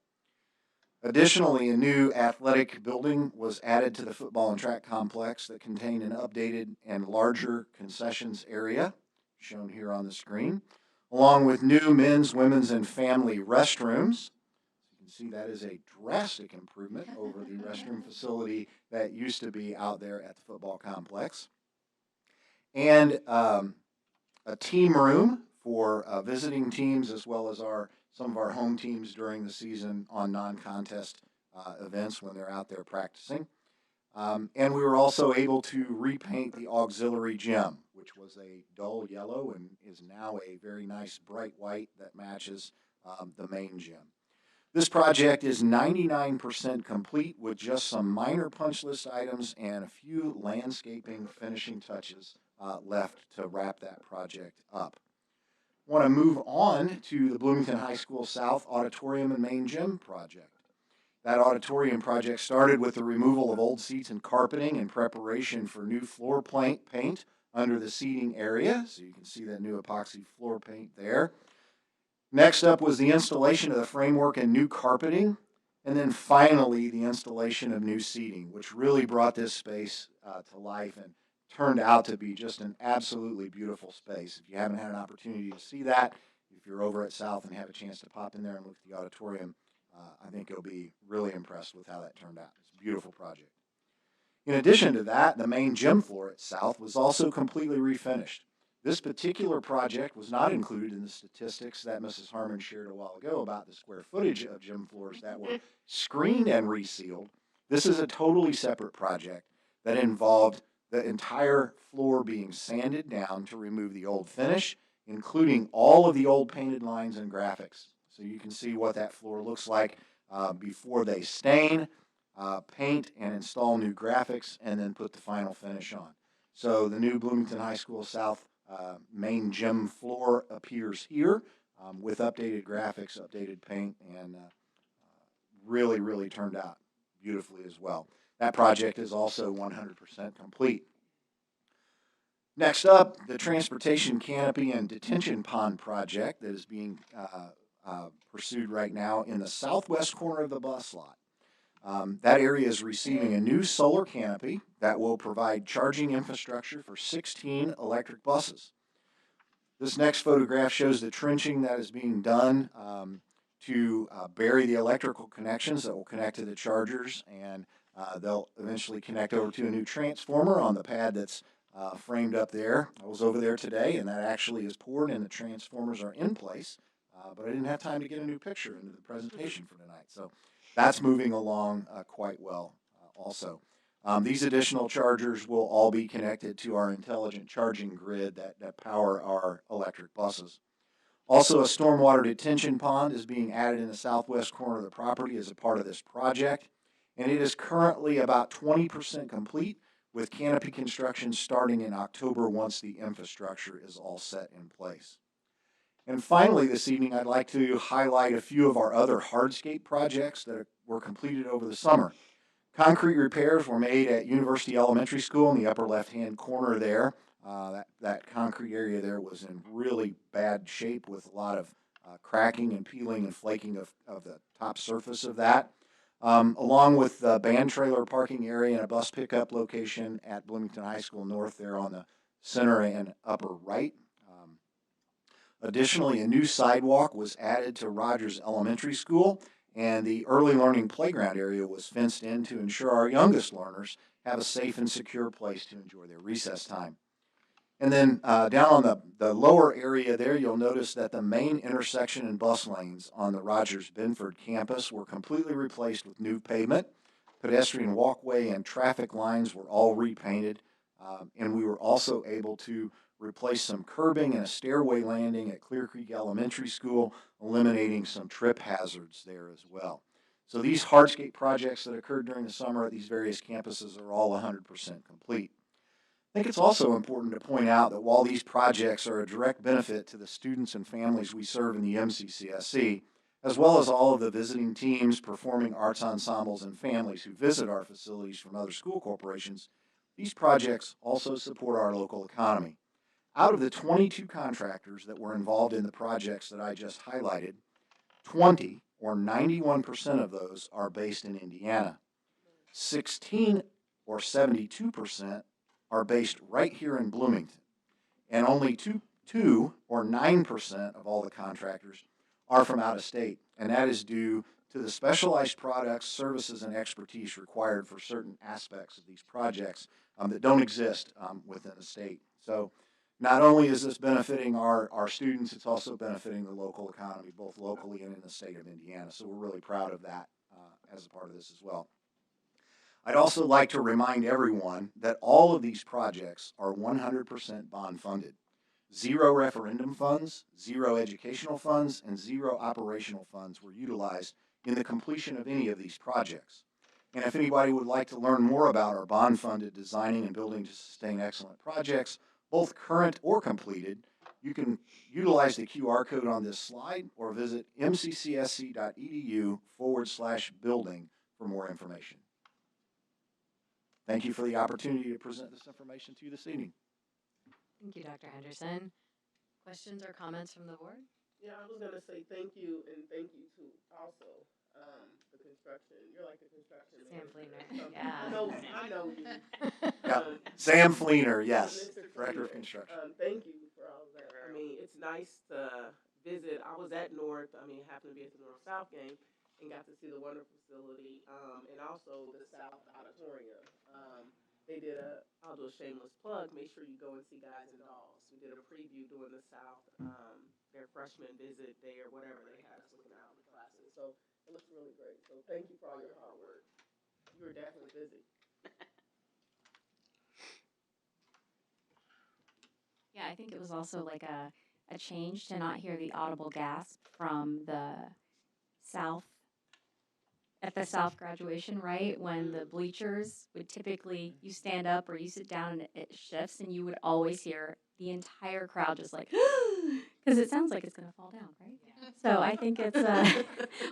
Additionally, a new athletic building was added to the football and track complex that contained an updated and larger concessions area, shown here on the screen, along with new men's, women's, and family restrooms. You can see that is a drastic improvement over the restroom facility that used to be out there at the football complex. And a team room for visiting teams as well as some of our home teams during the season on non-contest events when they're out there practicing. And we were also able to repaint the auxiliary gym, which was a dull yellow and is now a very nice bright white that matches the main gym. This project is 99% complete with just some minor punch list items and a few landscaping finishing touches left to wrap that project up. I want to move on to the Bloomington High School South Auditorium and Main Gym project. That auditorium project started with the removal of old seats and carpeting in preparation for new floor paint under the seating area. So you can see that new epoxy floor paint there. Next up was the installation of the framework and new carpeting. And then finally, the installation of new seating, which really brought this space to life and turned out to be just an absolutely beautiful space. If you haven't had an opportunity to see that, if you're over at South and have a chance to pop in there and look at the auditorium, I think you'll be really impressed with how that turned out. It's a beautiful project. In addition to that, the main gym floor at South was also completely refinished. This particular project was not included in the statistics that Mrs. Harmon shared a while ago about the square footage of gym floors that were screened and resealed. This is a totally separate project that involved the entire floor being sanded down to remove the old finish, including all of the old painted lines and graphics. So you can see what that floor looks like before they stain, paint, and install new graphics, and then put the final finish on. So the new Bloomington High School South main gym floor appears here with updated graphics, updated paint, and really, really turned out beautifully as well. That project is also 100% complete. Next up, the transportation canopy and detention pond project that is being pursued right now in the southwest corner of the bus lot. That area is receiving a new solar canopy that will provide charging infrastructure for 16 electric buses. This next photograph shows the trenching that is being done to bury the electrical connections that will connect to the chargers, and they'll eventually connect over to a new transformer on the pad that's framed up there. I was over there today, and that actually is poured, and the transformers are in place, but I didn't have time to get a new picture into the presentation for tonight. So that's moving along quite well also. These additional chargers will all be connected to our intelligent charging grid that power our electric buses. Also, a stormwater detention pond is being added in the southwest corner of the property as a part of this project, and it is currently about 20% complete, with canopy construction starting in October once the infrastructure is all set in place. And finally, this evening, I'd like to highlight a few of our other hardscape projects that were completed over the summer. Concrete repairs were made at University Elementary School in the upper left-hand corner there. That concrete area there was in really bad shape with a lot of cracking and peeling and flaking of the top surface of that. along with the band trailer parking area and a bus pickup location at Bloomington High School North there on the center and upper right. Additionally, a new sidewalk was added to Rogers Elementary School, and the early learning playground area was fenced in to ensure our youngest learners have a safe and secure place to enjoy their recess time. And then down on the lower area there, you'll notice that the main intersection and bus lanes on the Rogers Benford campus were completely replaced with new pavement. Pedestrian walkway and traffic lines were all repainted, and we were also able to replace some curbing and a stairway landing at Clear Creek Elementary School, eliminating some trip hazards there as well. So these hardscape projects that occurred during the summer at these various campuses are all 100% complete. I think it's also important to point out that while these projects are a direct benefit to the students and families we serve in the MCCSC, as well as all of the visiting teams, performing arts ensembles, and families who visit our facilities from other school corporations, these projects also support our local economy. Out of the 22 contractors that were involved in the projects that I just highlighted, 20 or 91% of those are based in Indiana. 16 or 72% are based right here in Bloomington. And only 2 or 9% of all the contractors are from out of state. And that is due to the specialized products, services, and expertise required for certain aspects of these projects that don't exist within the state. So not only is this benefiting our students, it's also benefiting the local economy, both locally and in the state of Indiana. So we're really proud of that as a part of this as well. I'd also like to remind everyone that all of these projects are 100% bond funded. 0 referendum funds, 0 educational funds, and 0 operational funds were utilized in the completion of any of these projects. And if anybody would like to learn more about our bond funded designing and building to sustain excellent projects, both current or completed, you can utilize the QR code on this slide or visit mccsc.edu/building for more information. Thank you for the opportunity to present this information to you this evening. Thank you, Dr. Henderson. Questions or comments from the board? Yeah, I was gonna say thank you and thank you to also the construction. You're like the construction Sam manager. Fleener, yeah. I know you. Yeah. Sam Fleener, yes, Mr. Director of Fleener, Construction. thank you for all of that. I mean, it's nice to visit. I was at North. I mean, happened to be at the North-South game and got to see the wonderful facility and also the South Auditorium. They did I'll do a shameless plug. Make sure you go and see Guys and Dolls. We did a preview doing the South, their freshman visit day or whatever they had us looking out in the classes. So it looks really great. So thank you for all your hard work. You were definitely busy. Yeah, I think it was also like a change to not hear the audible gasp from the South at the South graduation, right? When the bleachers would typically, you stand up or you sit down and it shifts and you would always hear the entire crowd just like, because it sounds like it's going to fall down, right? Yeah. So I think it's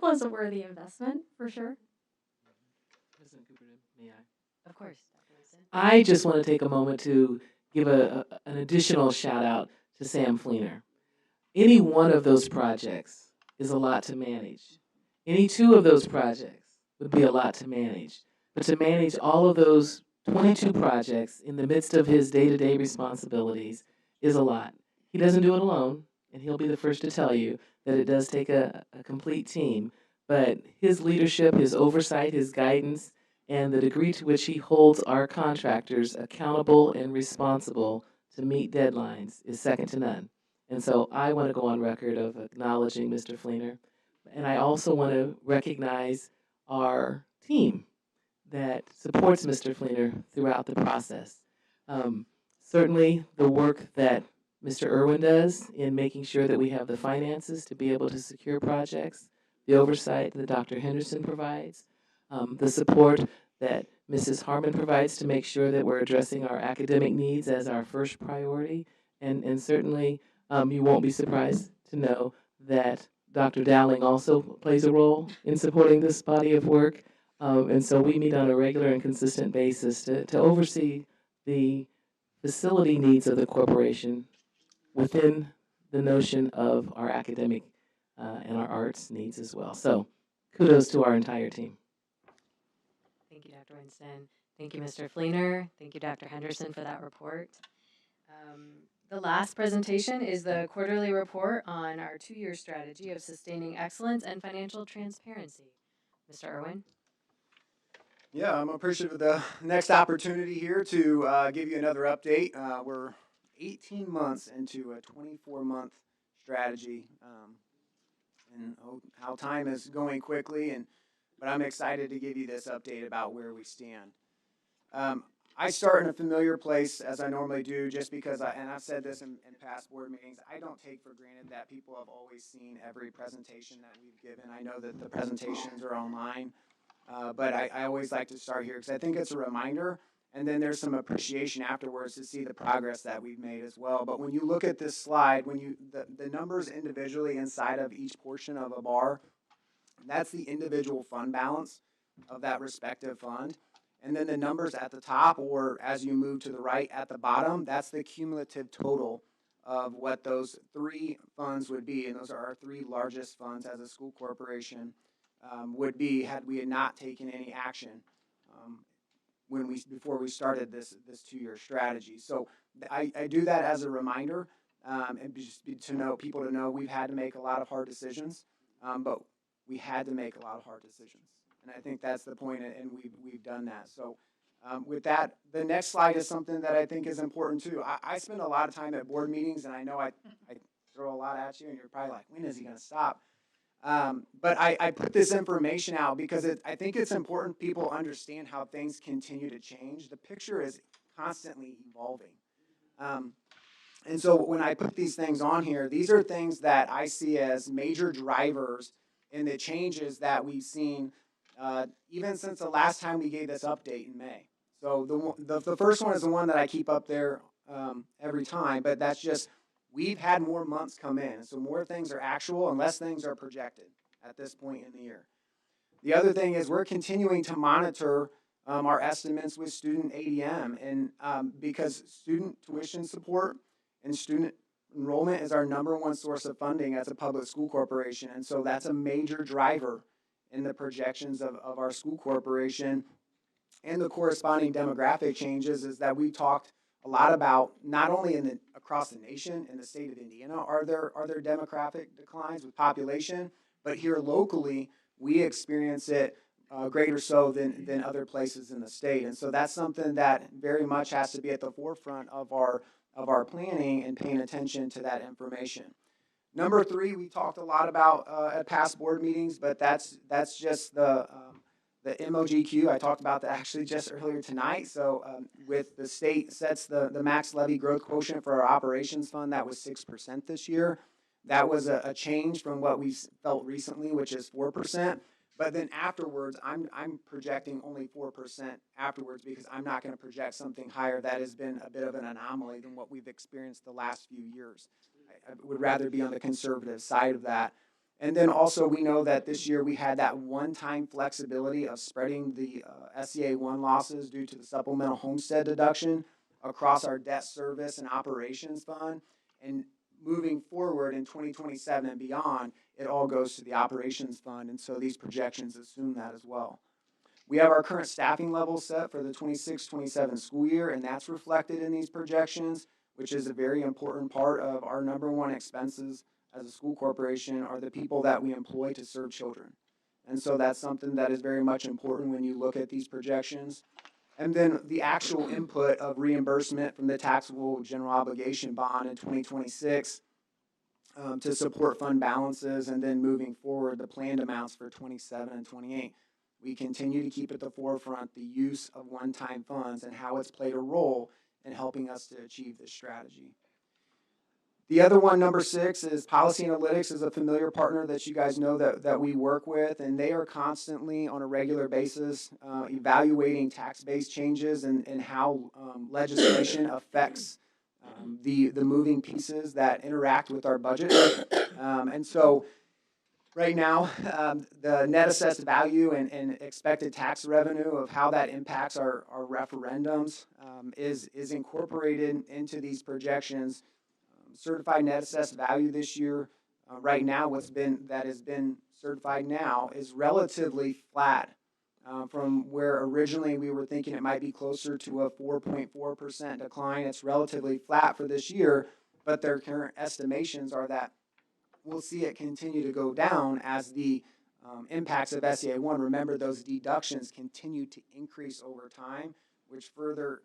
was a worthy investment for sure. President Cooperman, may I? Of course. I just want to take a moment to give an additional shout out to Sam Fleener. Any one of those projects is a lot to manage. Any 2 of those projects would be a lot to manage. But to manage all of those 22 projects in the midst of his day-to-day responsibilities is a lot. He doesn't do it alone, and he'll be the first to tell you that it does take a complete team. But his leadership, his oversight, his guidance, and the degree to which he holds our contractors accountable and responsible to meet deadlines is second to none. And so I want to go on record of acknowledging Mr. Fleener. And I also want to recognize our team that supports Mr. Fleener throughout the process. Certainly the work that Mr. Irwin does in making sure that we have the finances to be able to secure projects, the oversight that Dr. Henderson provides, the support that Mrs. Harmon provides to make sure that we're addressing our academic needs as our first priority. And certainly you won't be surprised to know that Dr. Dowling also plays a role in supporting this body of work. And so we meet on a regular and consistent basis to oversee the facility needs of the corporation within the notion of our academic and our arts needs as well. So kudos to our entire team. Thank you, Dr. Winston. Thank you, Mr. Fleener. Thank you, Dr. Henderson, for that report. The last presentation is the quarterly report on our 2-year strategy of sustaining excellence and financial transparency. Mr. Irwin? Yeah, I'm appreciative of the next opportunity here to give you another update. We're 18 months into a 24-month strategy, and how time is going quickly. But I'm excited to give you this update about where we stand. I start in a familiar place as I normally do, just because and I've said this in past board meetings, I don't take for granted that people have always seen every presentation that we've given. I know that the presentations are online. But I always like to start here because I think it's a reminder, and then there's some appreciation afterwards to see the progress that we've made as well. But when you look at this slide, the numbers individually inside of each portion of a bar, that's the individual fund balance of that respective fund. And then the numbers at the top, or as you move to the right at the bottom, that's the cumulative total of what those 3 funds would be. And those are our 3 largest funds as a school corporation. Would be had we had not taken any action before we started this 2-year strategy. So I do that as a reminder, and just to know people to know we've had to make a lot of hard decisions, but we had to make a lot of hard decisions, and I think that's the point, and we've done that. So with that, the next slide is something that I think is important too. I spend a lot of time at board meetings, and I know I throw a lot at you, and you're probably like, when is he going to stop? But I put this information out because I think it's important people understand how things continue to change. The picture is constantly evolving. And so when I put these things on here, these are things that I see as major drivers in the changes that we've seen even since the last time we gave this update in May. So the first one is the one that I keep up there every time, but that's just we've had more months come in, so more things are actual and less things are projected at this point in the year. The other thing is we're continuing to monitor our estimates with student ADM, and because student tuition support and student enrollment is our #1 source of funding as a public school corporation, and so that's a major driver in the projections of our school corporation. And the corresponding demographic changes is that we talked a lot about not only across the nation in the state of Indiana are there demographic declines with population, but here locally we experience it greater so than other places in the state. And so that's something that very much has to be at the forefront of our planning and paying attention to that information. Number 3, we talked a lot about at past board meetings, but that's just the MOGQ. I talked about that actually just earlier tonight. So with the state sets the max levy growth quotient for our operations fund, that was 6% this year. That was a change from what we felt recently, which is 4%. But then afterwards, I'm projecting only 4% afterwards because I'm not going to project something higher. That has been a bit of an anomaly than what we've experienced the last few years. I would rather be on the conservative side of that. And then also we know that this year we had that one-time flexibility of spreading the SCA 1 losses due to the supplemental homestead deduction across our debt service and operations fund. And moving forward in 2027 and beyond, it all goes to the operations fund. And so these projections assume that as well. We have our current staffing levels set for the 26-27 school year, and that's reflected in these projections, which is a very important part of our #1 expenses as a school corporation are the people that we employ to serve children. And so that's something that is very much important when you look at these projections. And then the actual input of reimbursement from the taxable general obligation bond in 2026 to support fund balances, and then moving forward the planned amounts for 27 and 28. We continue to keep at the forefront the use of one-time funds and how it's played a role in helping us to achieve this strategy. The other one, number 6, is Policy Analytics is a familiar partner that you guys know that we work with, and they are constantly on a regular basis evaluating tax-based changes and how legislation affects the moving pieces that interact with our budget. And so right now, the net assessed value and expected tax revenue of how that impacts our referendums is incorporated into these projections. Certified net assessed value this year, right now, that has been certified now is relatively flat from where originally we were thinking it might be closer to a 4.4% decline. It's relatively flat for this year, but their current estimations are that we'll see it continue to go down as the impacts of SEA 1. Remember, those deductions continue to increase over time, which further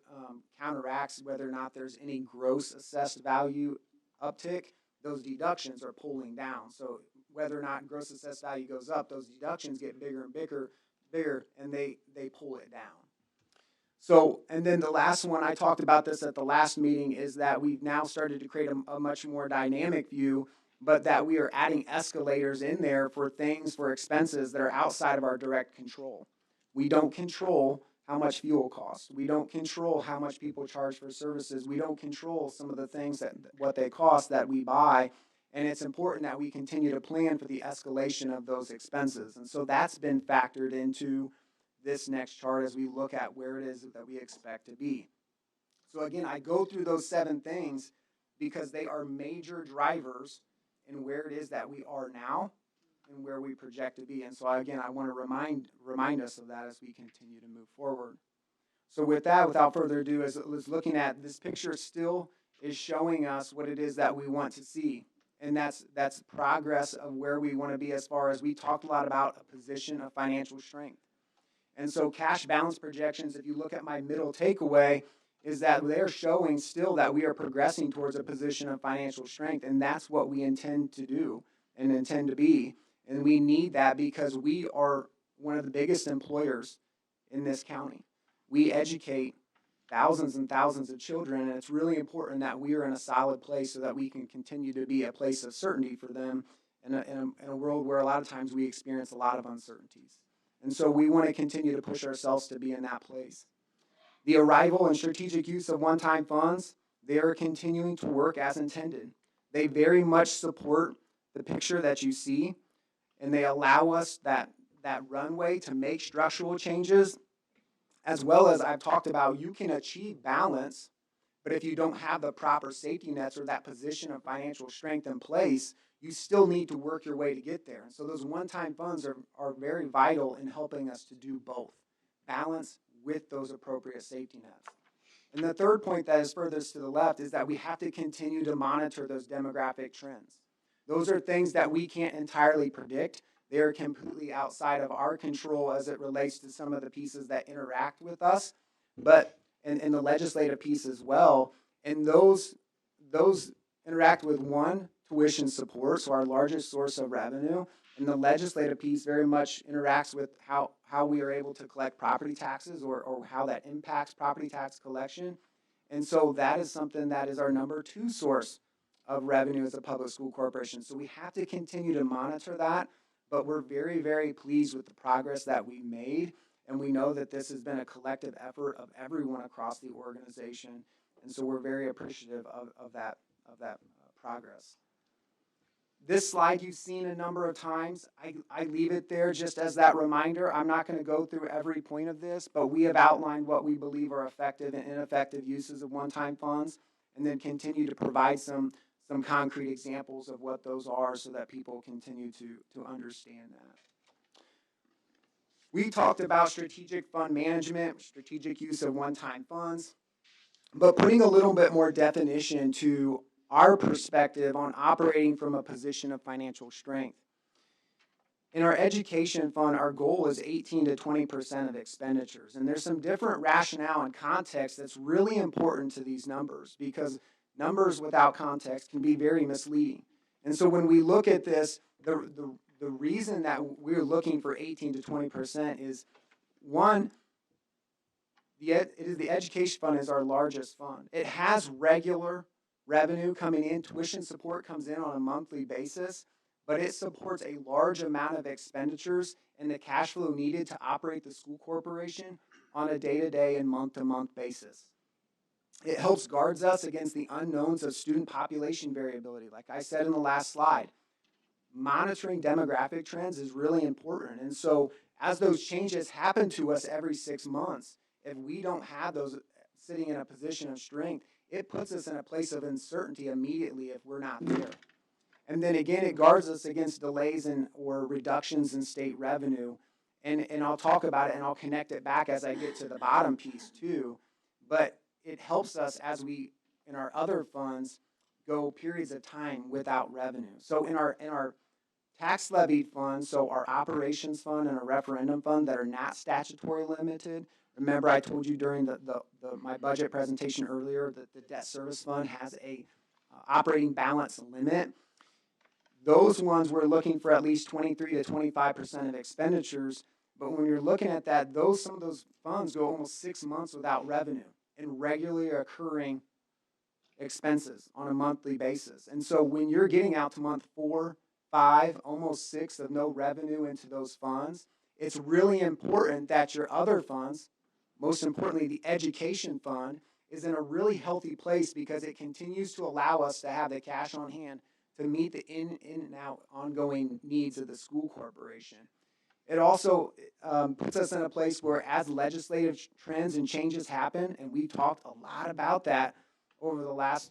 counteracts whether or not there's any gross assessed value uptick. Those deductions are pulling down. So whether or not gross assessed value goes up, those deductions get bigger and bigger, and they pull it down. So, and then the last one, I talked about this at the last meeting, is that we've now started to create a much more dynamic view, but that we are adding escalators in there for things, for expenses that are outside of our direct control. We don't control how much fuel costs. We don't control how much people charge for services. We don't control some of the things that what they cost that we buy. And it's important that we continue to plan for the escalation of those expenses. And so that's been factored into this next chart as we look at where it is that we expect to be. So again, I go through those 7 things because they are major drivers in where it is that we are now and where we project to be. And so again, I want to remind us of that as we continue to move forward. So with that, without further ado, as looking at this picture still is showing us what it is that we want to see. And that's progress of where we want to be, as far as we talked a lot about a position of financial strength. And so cash balance projections, if you look at my middle takeaway, is that they're showing still that we are progressing towards a position of financial strength. And that's what we intend to do and intend to be. And we need that because we are one of the biggest employers in this county. We educate thousands and thousands of children, and it's really important that we are in a solid place so that we can continue to be a place of certainty for them in a world where a lot of times we experience a lot of uncertainties. And so we want to continue to push ourselves to be in that place. The arrival and strategic use of one-time funds, they are continuing to work as intended. They very much support the picture that you see, and they allow us that runway to make structural changes, as well as I've talked about, you can achieve balance, but if you don't have the proper safety nets or that position of financial strength in place, you still need to work your way to get there. And so those one-time funds are very vital in helping us to do both, balance with those appropriate safety nets. And the third point that is furthest to the left is that we have to continue to monitor those demographic trends. Those are things that we can't entirely predict. They are completely outside of our control as it relates to some of the pieces that interact with us, but in the legislative piece as well. And those interact with one, tuition support, so our largest source of revenue. And the legislative piece very much interacts with how we are able to collect property taxes or how that impacts property tax collection. And so that is something that is our number 2 source of revenue as a public school corporation. So we have to continue to monitor that, but we're very, very pleased with the progress that we made. And we know that this has been a collective effort of everyone across the organization. And so we're very appreciative of that progress. This slide you've seen a number of times. I leave it there just as that reminder. I'm not going to go through every point of this, but we have outlined what we believe are effective and ineffective uses of one-time funds, and then continue to provide some concrete examples of what those are so that people continue to understand that. We talked about strategic fund management, strategic use of one-time funds, but putting a little bit more definition to our perspective on operating from a position of financial strength. In our education fund, our goal is 18 to 20% of expenditures. And there's some different rationale and context that's really important to these numbers, because numbers without context can be very misleading. And so when we look at this, the reason that we're looking for 18 to 20% is, one, the education fund is our largest fund. It has regular revenue coming in. Tuition support comes in on a monthly basis, but it supports a large amount of expenditures and the cash flow needed to operate the school corporation on a day-to-day and month-to-month basis. It helps guards us against the unknowns of student population variability. Like I said in the last slide, monitoring demographic trends is really important. And so as those changes happen to us every 6 months, if we don't have those sitting in a position of strength, it puts us in a place of uncertainty immediately if we're not there. And then again, it guards us against delays or reductions in state revenue. And I'll talk about it and I'll connect it back as I get to the bottom piece too. But it helps us as we, in our other funds, go periods of time without revenue. So in our tax levied funds, so our operations fund and a referendum fund that are not statutory limited. Remember, I told you during my budget presentation earlier that the debt service fund has a operating balance limit. Those ones we're looking for at least 23 to 25% of expenditures. But when you're looking at that, some of those funds go almost 6 months without revenue and regularly occurring expenses on a monthly basis. And so when you're getting out to month 4, 5, almost 6 of no revenue into those funds, it's really important that your other funds, most importantly the education fund, is in a really healthy place because it continues to allow us to have the cash on hand to meet the in and out ongoing needs of the school corporation. It also puts us in a place where as legislative trends and changes happen, and we've talked a lot about that over the last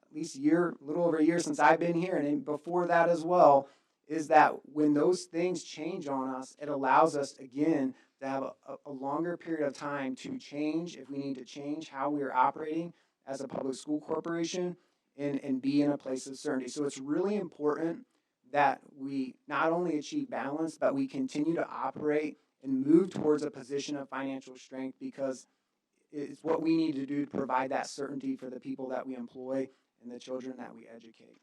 at least year, a little over a year since I've been here, and before that as well, is that when those things change on us, it allows us again to have a longer period of time to change if we need to change how we are operating as a public school corporation and be in a place of certainty. So it's really important that we not only achieve balance, but we continue to operate and move towards a position of financial strength because it's what we need to do to provide that certainty for the people that we employ and the children that we educate.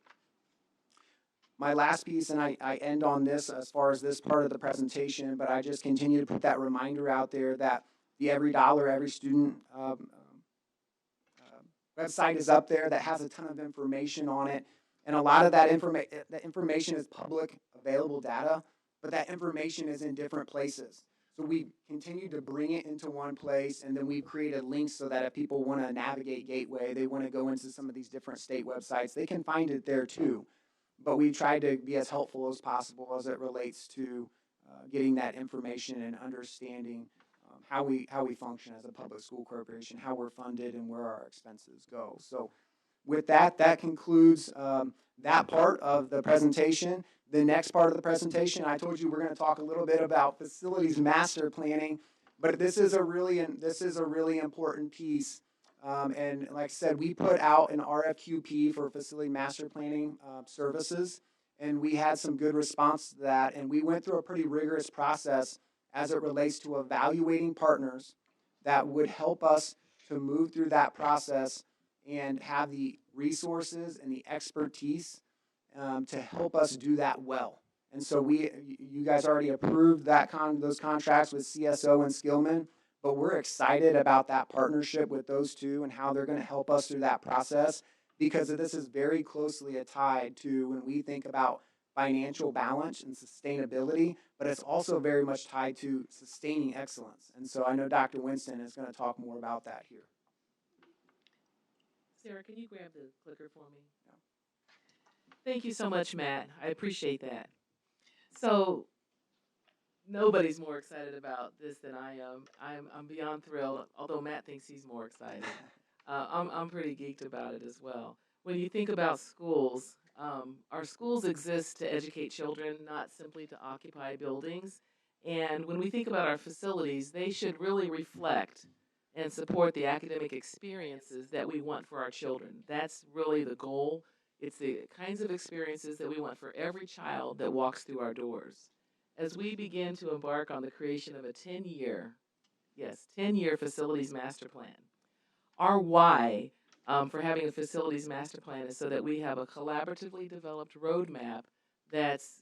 My last piece, and I end on this as far as this part of the presentation, but I just continue to put that reminder out there that the Every Dollar, Every Student website is up there that has a ton of information on it. And a lot of that information is public available data, but that information is in different places. So we continue to bring it into one place, and then we've created links so that if people want to navigate Gateway, they want to go into some of these different state websites, they can find it there too. But we try to be as helpful as possible as it relates to getting that information and understanding how we function as a public school corporation, how we're funded, and where our expenses go. So with that, that concludes that part of the presentation. The next part of the presentation, I told you we're going to talk a little bit about facilities master planning, but this is a really important piece. And like I said, we put out an RFQP for facility master planning services, and we had some good response to that. And we went through a pretty rigorous process as it relates to evaluating partners that would help us to move through that process and have the resources and the expertise to help us do that well. And so you guys already approved those contracts with CSO and Skillman, but we're excited about that partnership with those two and how they're going to help us through that process because this is very closely tied to when we think about financial balance and sustainability, but it's also very much tied to sustaining excellence. And so I know Dr. Winston is going to talk more about that here. Sarah, can you grab the clicker for me? Yeah. Thank you so much, Matt. I appreciate that. So nobody's more excited about this than I am. I'm beyond thrilled, although Matt thinks he's more excited. I'm pretty geeked about it as well. When you think about schools, our schools exist to educate children, not simply to occupy buildings. And when we think about our facilities, they should really reflect and support the academic experiences that we want for our children. That's really the goal. It's the kinds of experiences that we want for every child that walks through our doors. As we begin to embark on the creation of a 10-year facilities master plan, our why for having a facilities master plan is so that we have a collaboratively developed roadmap that's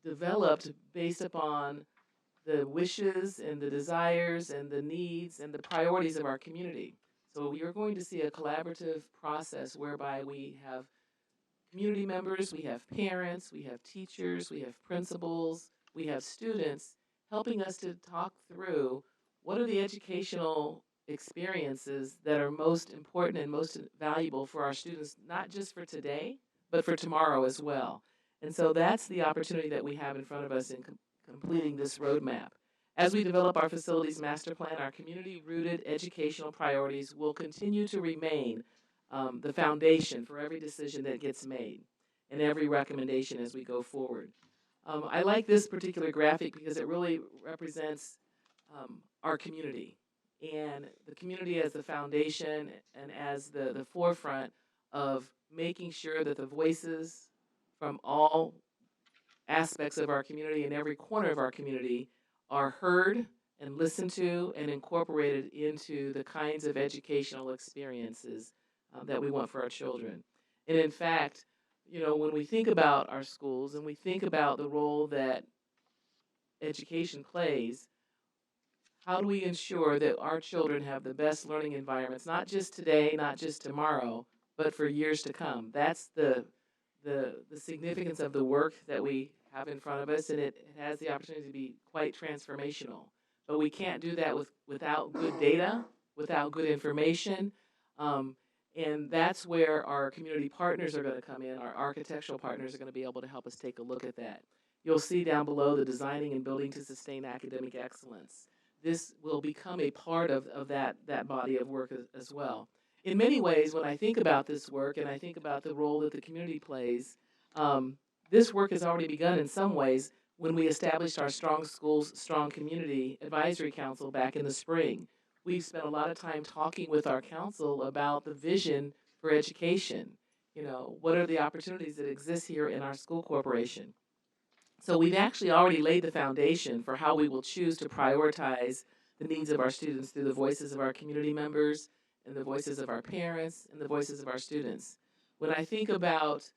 developed based upon the wishes and the desires and the needs and the priorities of our community. So you're going to see a collaborative process whereby we have community members, we have parents, we have teachers, we have principals, we have students helping us to talk through what are the educational experiences that are most important and most valuable for our students, not just for today, but for tomorrow as well. And so that's the opportunity that we have in front of us in completing this roadmap. As we develop our facilities master plan, our community-rooted educational priorities will continue to remain the foundation for every decision that gets made and every recommendation as we go forward. I like this particular graphic because it really represents our community and the community as the foundation and as the forefront of making sure that the voices from all aspects of our community and every corner of our community are heard and listened to and incorporated into the kinds of educational experiences that we want for our children. And in fact, you know, when we think about our schools and we think about the role that education plays, how do we ensure that our children have the best learning environments, not just today, not just tomorrow, but for years to come? That's the significance of the work that we have in front of us, and it has the opportunity to be quite transformational. But we can't do that without good data, without good information, and that's where our community partners are going to come in. Our architectural partners are going to be able to help us take a look at that. You'll see down below the designing and building to sustain academic excellence. This will become a part of that body of work as well. In many ways, when I think about this work and I think about the role that the community plays, this work has already begun in some ways when we established our Strong Schools, Strong Community Advisory Council back in the spring. We've spent a lot of time talking with our council about the vision for education. You know, what are the opportunities that exist here in our school corporation? So we've actually already laid the foundation for how we will choose to prioritize the needs of our students through the voices of our community members and the voices of our parents and the voices of our students. When I think about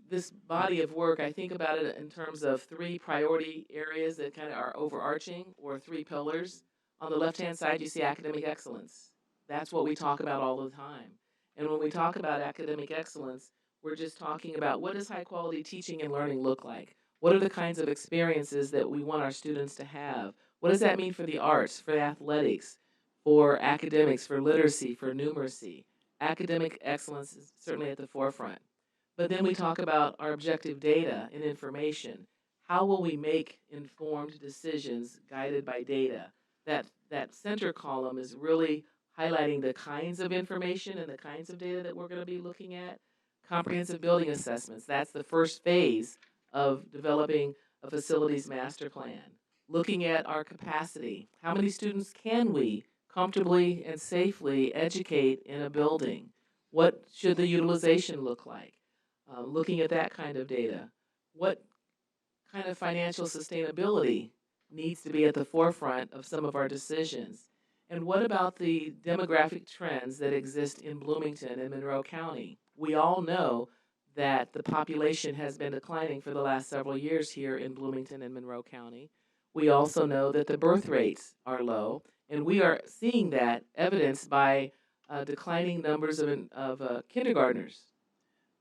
this body of work, I think about it in terms of three priority areas that kind of are overarching, or three pillars. On the left-hand side, you see academic excellence. That's what we talk about all the time. And when we talk about academic excellence, we're just talking about what does high-quality teaching and learning look like? What are the kinds of experiences that we want our students to have? What does that mean for the arts, for athletics, for academics, for literacy, for numeracy? Academic excellence is certainly at the forefront. But then we talk about our objective data and information. How will we make informed decisions guided by data? That center column is really highlighting the kinds of information and the kinds of data that we're going to be looking at. Comprehensive building assessments, that's the first phase of developing a facilities master plan. Looking at our capacity. How many students can we comfortably and safely educate in a building? What should the utilization look like? Looking at that kind of data. What kind of financial sustainability needs to be at the forefront of some of our decisions? And what about the demographic trends that exist in Bloomington and Monroe County? We all know that the population has been declining for the last several years here in Bloomington and Monroe County. We also know that the birth rates are low, and we are seeing that evidenced by declining numbers of kindergartners.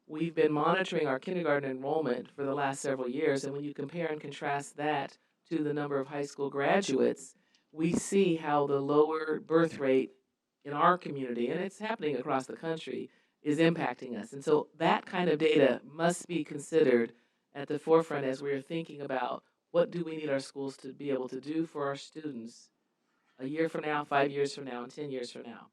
We've been monitoring our kindergarten enrollment for the last several years, and when you compare and contrast that to the number of high school graduates, we see how the lower birth rate in our community, and it's happening across the country, is impacting us. And so that kind of data must be considered at the forefront as we're thinking about what do we need our schools to be able to do for our students a year from now, 5 years from now, and 10 years from now.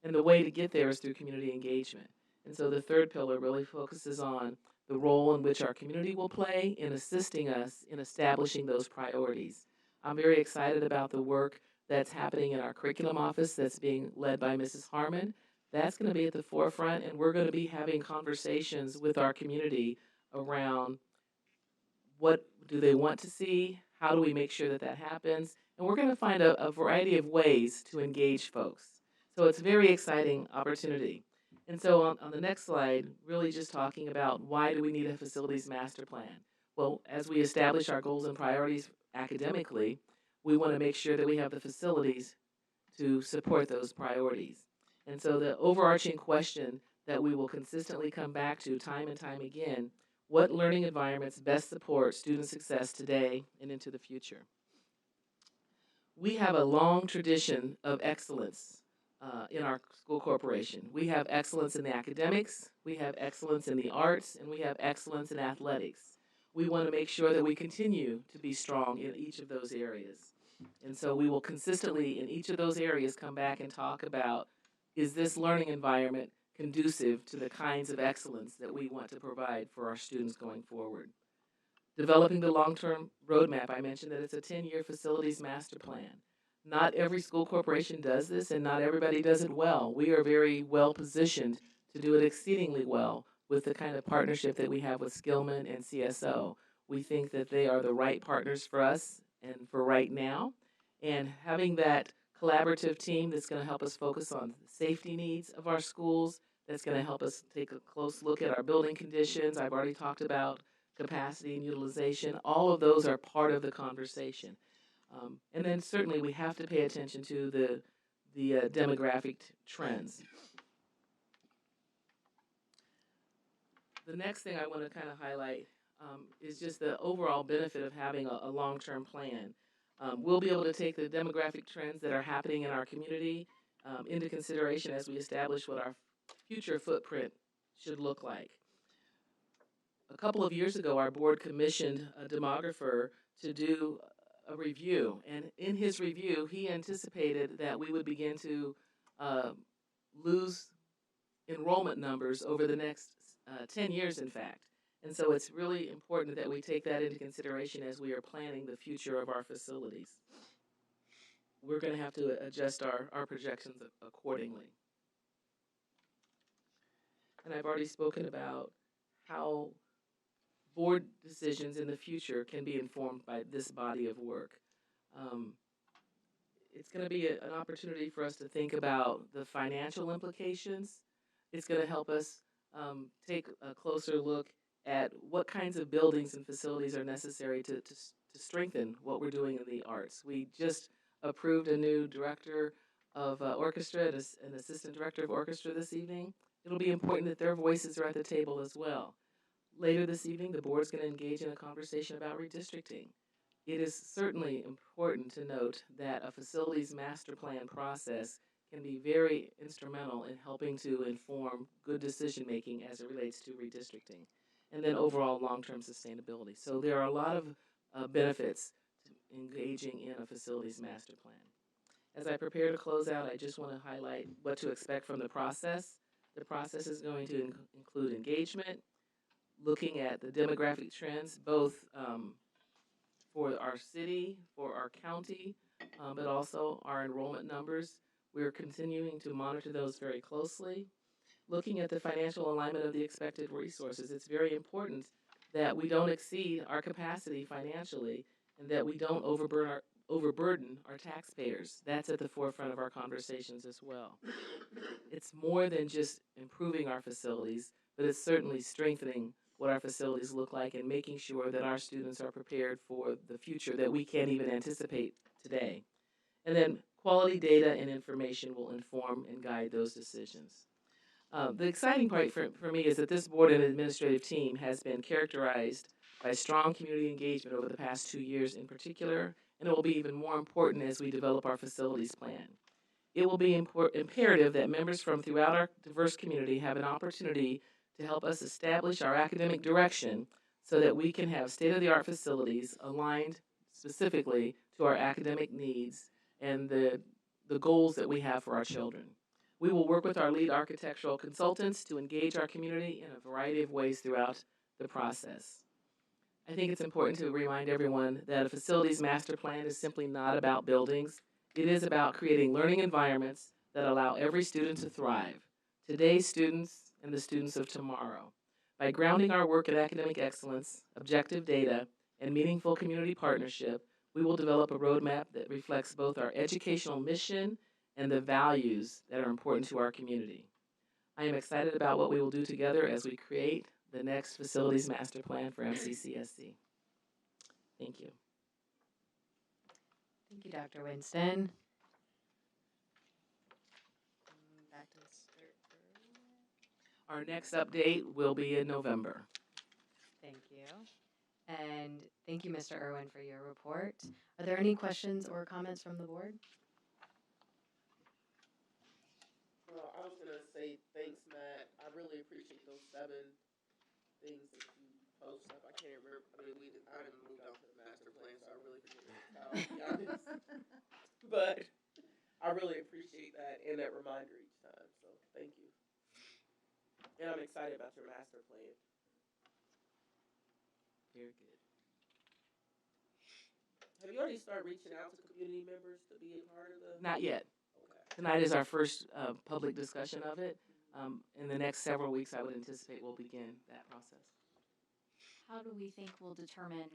And the way to get there is through community engagement. And so the third pillar really focuses on the role in which our community will play in assisting us in establishing those priorities. I'm very excited about the work that's happening in our curriculum office that's being led by Mrs. Harmon. That's going to be at the forefront, and we're going to be having conversations with our community around what do they want to see, how do we make sure that that happens, and we're going to find a variety of ways to engage folks. So it's a very exciting opportunity. And so on the next slide, really just talking about why do we need a facilities master plan? Well, as we establish our goals and priorities academically, we want to make sure that we have the facilities to support those priorities. And so the overarching question that we will consistently come back to time and time again, what learning environments best support student success today and into the future? We have a long tradition of excellence in our school corporation. We have excellence in the academics, we have excellence in the arts, and we have excellence in athletics. We want to make sure that we continue to be strong in each of those areas. And so we will consistently, in each of those areas, come back and talk about, is this learning environment conducive to the kinds of excellence that we want to provide for our students going forward? Developing the long-term roadmap, I mentioned that it's a 10-year facilities master plan. Not every school corporation does this, and not everybody does it well. We are very well positioned to do it exceedingly well with the kind of partnership that we have with Skillman and CSO. We think that they are the right partners for us and for right now. And having that collaborative team that's going to help us focus on the safety needs of our schools, that's going to help us take a close look at our building conditions. I've already talked about capacity and utilization. All of those are part of the conversation. And then certainly we have to pay attention to the demographic trends. The next thing I want to kind of highlight is just the overall benefit of having a long-term plan. We'll be able to take the demographic trends that are happening in our community into consideration as we establish what our future footprint should look like. A couple of years ago, our board commissioned a demographer to do a review, and in his review, he anticipated that we would begin to lose enrollment numbers over the next 10 years, in fact. And so it's really important that we take that into consideration as we are planning the future of our facilities. We're going to have to adjust our projections accordingly. And I've already spoken about how board decisions in the future can be informed by this body of work. It's going to be an opportunity for us to think about the financial implications. It's going to help us take a closer look at what kinds of buildings and facilities are necessary to strengthen what we're doing in the arts. We just approved a new director of orchestra and an assistant director of orchestra this evening. It'll be important that their voices are at the table as well. Later this evening, the board's going to engage in a conversation about redistricting. It is certainly important to note that a facilities master plan process can be very instrumental in helping to inform good decision making as it relates to redistricting, and then overall long-term sustainability. So there are a lot of benefits to engaging in a facilities master plan. As I prepare to close out, I just want to highlight what to expect from the process. The process is going to include engagement, looking at the demographic trends, both for our city, for our county, but also our enrollment numbers. We're continuing to monitor those very closely. Looking at the financial alignment of the expected resources, it's very important that we don't exceed our capacity financially and that we don't overburden our taxpayers. That's at the forefront of our conversations as well. It's more than just improving our facilities, but it's certainly strengthening what our facilities look like and making sure that our students are prepared for the future that we can't even anticipate today. And then quality data and information will inform and guide those decisions. The exciting part for me is that this board and administrative team has been characterized by strong community engagement over the past 2 years in particular, and it will be even more important as we develop our facilities plan. It will be imperative that members from throughout our diverse community have an opportunity to help us establish our academic direction so that we can have state-of-the-art facilities aligned specifically to our academic needs and the goals that we have for our children. We will work with our lead architectural consultants to engage our community in a variety of ways throughout the process. I think it's important to remind everyone that a facilities master plan is simply not about buildings. It is about creating learning environments that allow every student to thrive, today's students and the students of tomorrow. By grounding our work in academic excellence, objective data, and meaningful community partnership, we will develop a roadmap that reflects both our educational mission and the values that are important to our community. I am excited about what we will do together as we create the next facilities master plan for MCCSC. Thank you. Thank you, Dr. Winston. Back to Our next update will be in November. Thank you. And thank you, Mr. Irwin, for your report. Are there any questions or comments from the board? Well, I was gonna say thanks, Matt. I really appreciate those 7 things that you posted up. I can't remember. I mean, I haven't moved on to the master plan, so I really forget how, to be honest. But I really appreciate that and that reminder each time. So thank you. And I'm excited about your master plan. Very good. Have you already started reaching out to community members to be a part of the? Not yet. Okay. Tonight is our first public discussion of it. In the next several weeks, I would anticipate we'll begin that process. How do we think we'll determine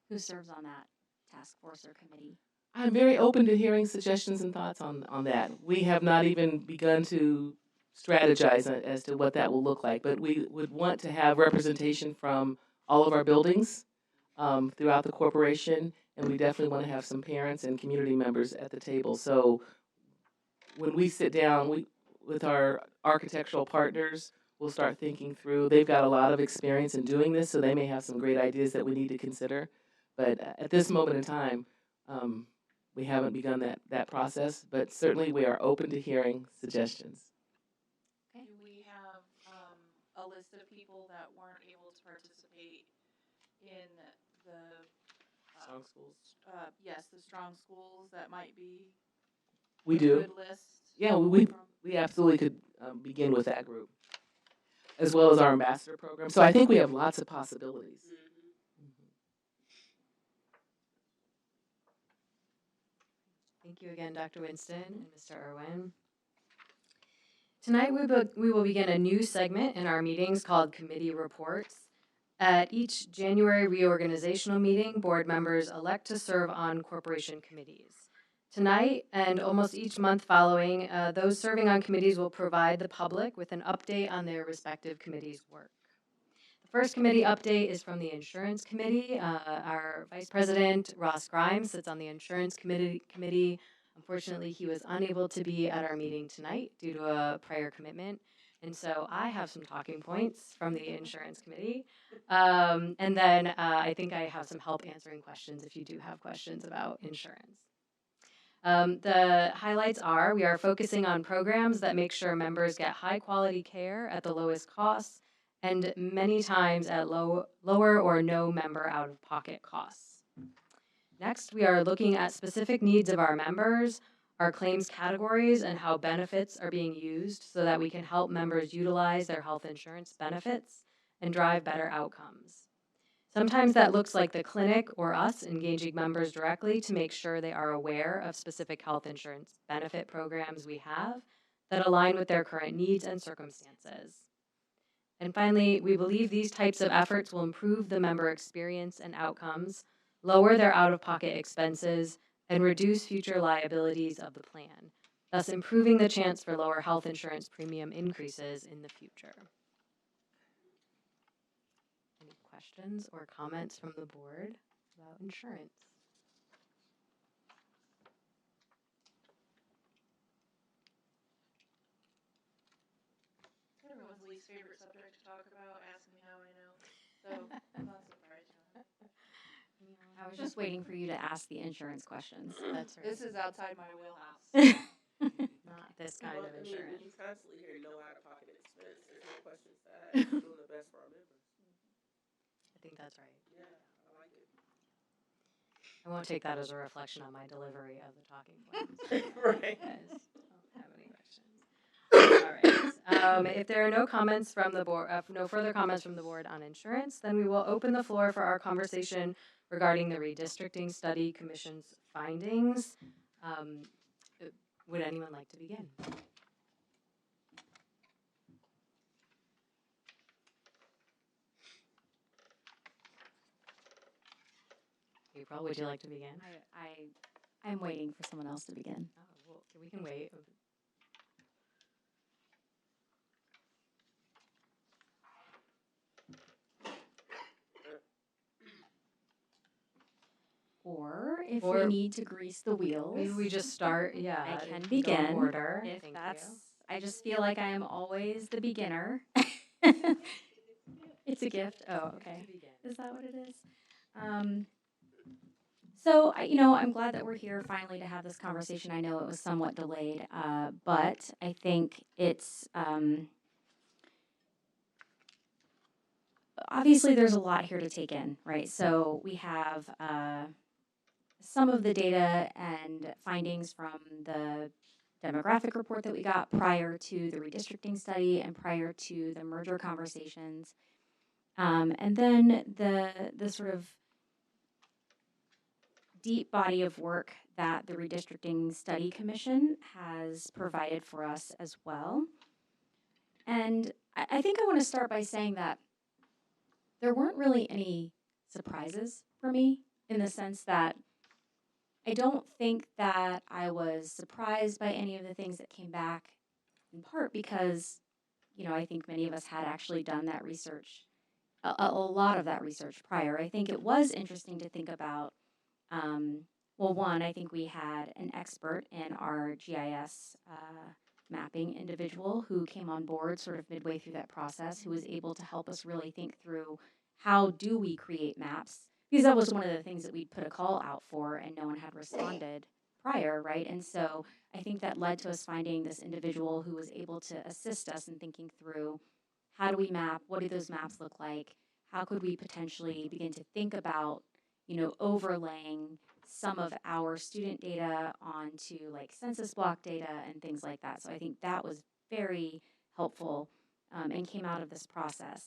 who serves on that task force or committee? I'm very open to hearing suggestions and thoughts on that. We have not even begun to strategize as to what that will look like, but we would want to have representation from all of our buildings throughout the corporation, and we definitely want to have some parents and community members at the table. So when we sit down with our architectural partners, we'll start thinking through. They've got a lot of experience in doing this, so they may have some great ideas that we need to consider. But at this moment in time, we haven't begun that process, but certainly we are open to hearing suggestions. Do we have a list of people that weren't able to participate in the Strong schools? yes, the strong schools that might be We a do. good list? Yeah, we absolutely could begin with that group, as well as our ambassador program. So I think we have lots of possibilities. Thank you again, Dr. Winston and Mr. Irwin. Tonight we will begin a new segment in our meetings called Committee Reports. At each January reorganizational meeting, board members elect to serve on corporation committees. Tonight and almost each month following, those serving on committees will provide the public with an update on their respective committees' work. The first committee update is from the Insurance Committee. Our Vice President, Ross Grimes, sits on the Insurance Committee. Unfortunately, he was unable to be at our meeting tonight due to a prior commitment. And so I have some talking points from the Insurance Committee. And then I think I have some help answering questions if you do have questions about insurance. The highlights are we are focusing on programs that make sure members get high quality care at the lowest costs and many times at lower or no member out of pocket costs. Next, we are looking at specific needs of our members, our claims categories, and how benefits are being used so that we can help members utilize their health insurance benefits and drive better outcomes. Sometimes that looks like the clinic or us engaging members directly to make sure they are aware of specific health insurance benefit programs we have that align with their current needs and circumstances. And finally, we believe these types of efforts will improve the member experience and outcomes, lower their out-of-pocket expenses, and reduce future liabilities of the plan, thus improving the chance for lower health insurance premium increases in the future. Any questions or comments from the board about insurance? Everyone's least favorite subject to talk about. Ask me how I know. So I'm not surprised. I was just waiting for you to ask the insurance questions. That's right. This is outside my wheelhouse. Not this kind of insurance. We constantly hear no out-of-pocket expense. There's no questions to ask. We're doing the best for our members. I think that's right. Yeah, I like it. I won't take that as a reflection on my delivery of the talking points. Right. Guys don't have any questions. All right. If there are no comments from the board, no further comments from the board on insurance, then we will open the floor for our conversation regarding the redistricting study commission's findings. Would anyone like to begin? April, would you like to begin? I'm waiting for someone else to begin. Oh, well, we can wait. Or if Or- we need to grease the wheels, Maybe we just start, yeah. I can in begin. order. If Thank that's, you. I just feel like I am always the beginner. It's a gift. Oh, okay. Is that what it is? So, I'm glad that we're here finally to have this conversation. I know it was somewhat delayed, but I think it's obviously there's a lot here to take in, right? So we have some of the data and findings from the demographic report that we got prior to the redistricting study and prior to the merger conversations. And then the sort of deep body of work that the Redistricting Study Commission has provided for us as well. And I think I want to start by saying that there weren't really any surprises for me, in the sense that I don't think that I was surprised by any of the things that came back, in part because, I think many of us had actually done that research, a lot of that research prior. I think it was interesting to think about, well, one, I think we had an expert in our GIS mapping individual who came on board sort of midway through that process, who was able to help us really think through how do we create maps, because that was one of the things that we'd put a call out for and no one had responded prior, right? And so I think that led to us finding this individual who was able to assist us in thinking through how do we map, what do those maps look like, how could we potentially begin to think about, overlaying some of our student data onto like census block data and things like that. So I think that was very helpful, and came out of this process.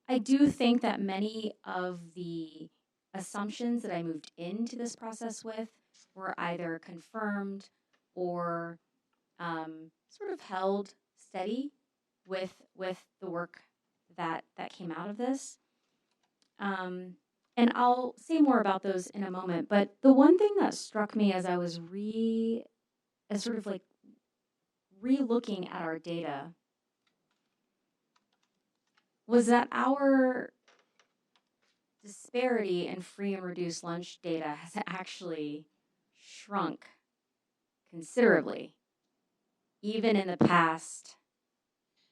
I do think that many of the assumptions that I moved into this process with were either confirmed or sort of held steady with the work that came out of this. And I'll say more about those in a moment. But the one thing that struck me as I was sort of like re-looking at our data was that our disparity in free and reduced lunch data has actually shrunk considerably, even in the past.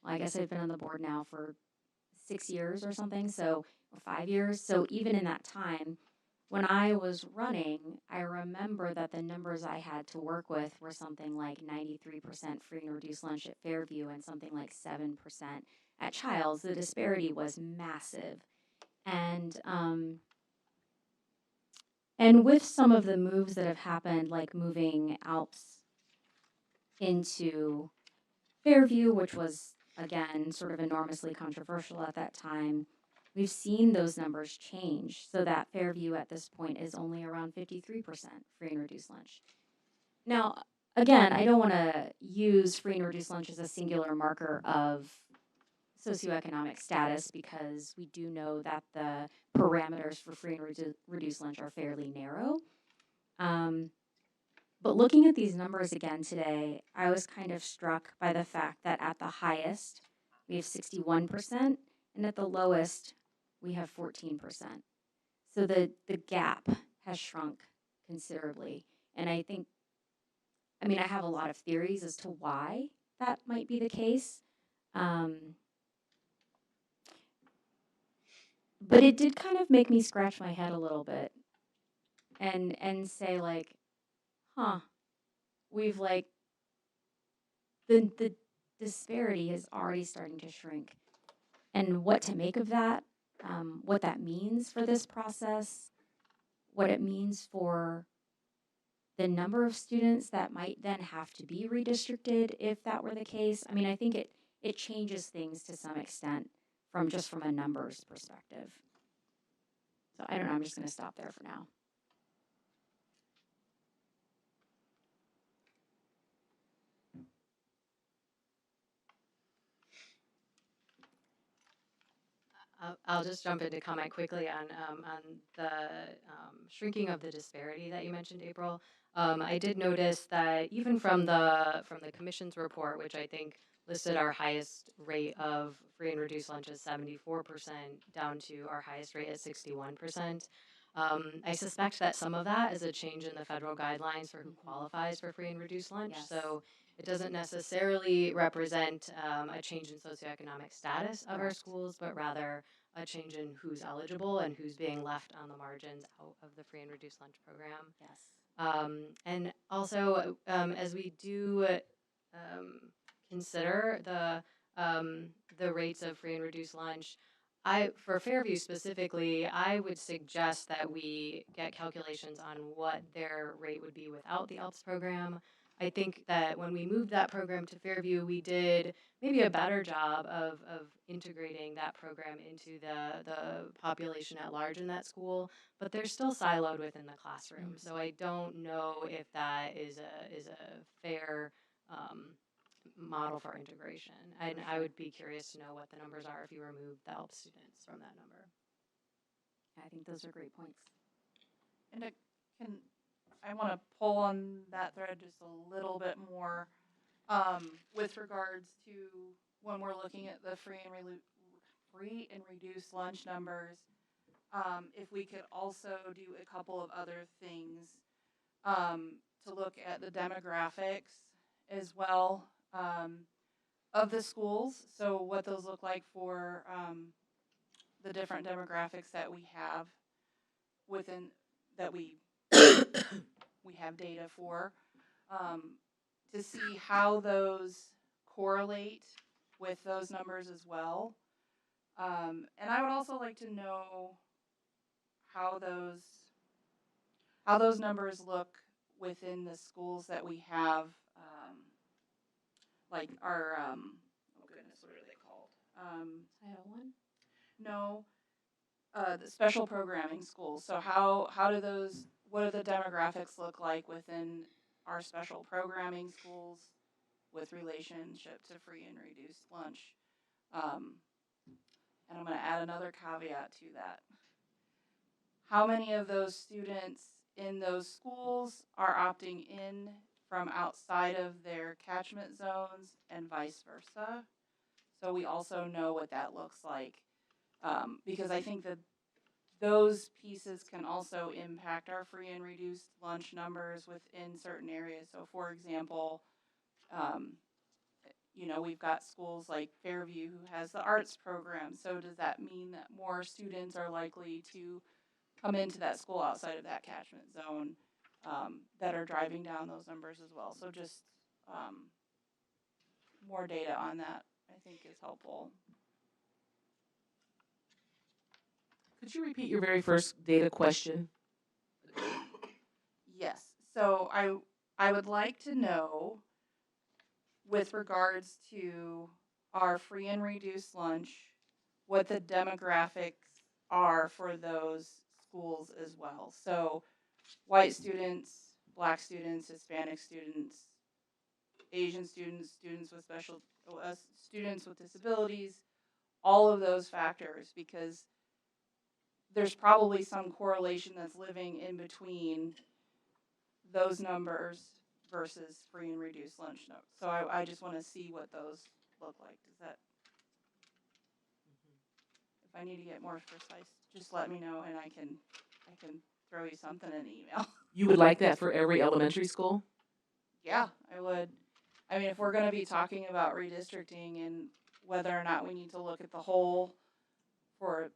Well, I guess I've been on the board now for 6 years or something, or 5 years. So even in that time, when I was running, I remember that the numbers I had to work with were something like 93% free and reduced lunch at Fairview and something like 7% at Childs. The disparity was massive. And with some of the moves that have happened, like moving Alps into Fairview, which was, again, sort of enormously controversial at that time, we've seen those numbers change so that Fairview at this point is only around 53% free and reduced lunch. Now, again, I don't want to use free and reduced lunch as a singular marker of socioeconomic status, because we do know that the parameters for free and reduced lunch are fairly narrow. But looking at these numbers again today, I was kind of struck by the fact that at the highest, we have 61%, and at the lowest, we have 14%. So the gap has shrunk considerably. And I have a lot of theories as to why that might be the case. But it did kind of make me scratch my head a little bit and say, like, we've like, the disparity is already starting to shrink. And what to make of that, what that means for this process, what it means for the number of students that might then have to be redistricted if that were the case. I think it changes things to some extent from a numbers perspective. So I don't know, I'm just going to stop there for now. I'll just jump in to comment quickly on the shrinking of the disparity that you mentioned, April. I did notice that even from the commission's report, which I think listed our highest rate of free and reduced lunch as 74% down to our highest rate at 61%. I suspect that some of that is a change in the federal guidelines for who qualifies for free and reduced lunch. Yes. So it doesn't necessarily represent a change in socioeconomic status of our schools, but rather a change in who's eligible and who's being left on the margins out of the free and reduced lunch program. Yes. And also, as we do consider the rates of free and reduced lunch, for Fairview specifically, I would suggest that we get calculations on what their rate would be without the ALPS program. I think that when we moved that program to Fairview, we did maybe a better job of integrating that program into the population at large in that school, but they're still siloed within the classroom. So I don't know if that is a fair model for integration. And I would be curious to know what the numbers are if you remove the help students from that number. I think those are great points. And I want to pull on that thread just a little bit more with regards to when we're looking at the free and reduced lunch numbers. If we could also do a couple of other things to look at the demographics as well of the schools. So what those look like for the different demographics that we have within that we have data for, to see how those correlate with those numbers as well. And I would also like to know how those numbers look within the schools that we have, like our oh goodness, what are they called? Title I? No, the special programming schools. So how do those, what do the demographics look like within our special programming schools with relationship to free and reduced lunch? And I'm going to add another caveat to that. How many of those students in those schools are opting in from outside of their catchment zones and vice versa? So we also know what that looks like. Because I think that those pieces can also impact our free and reduced lunch numbers within certain areas. So for example, we've got schools like Fairview who has the arts program. So does that mean that more students are likely to come into that school outside of that catchment zone that are driving down those numbers as well? So just more data on that, I think, is helpful. Could you repeat your very first data question? Yes. So I would like to know, with regards to our free and reduced lunch, what the demographics are for those schools as well. So white students, black students, Hispanic students, Asian students, students with disabilities, all of those factors, because there's probably some correlation that's living in between those numbers versus free and reduced lunch notes. So I just want to see what those look like. Does that, if I need to get more precise, just let me know and I can throw you something in an email. You would like that for every elementary school? Yeah, I would. I mean, if we're going to be talking about redistricting and whether or not we need to look at the whole for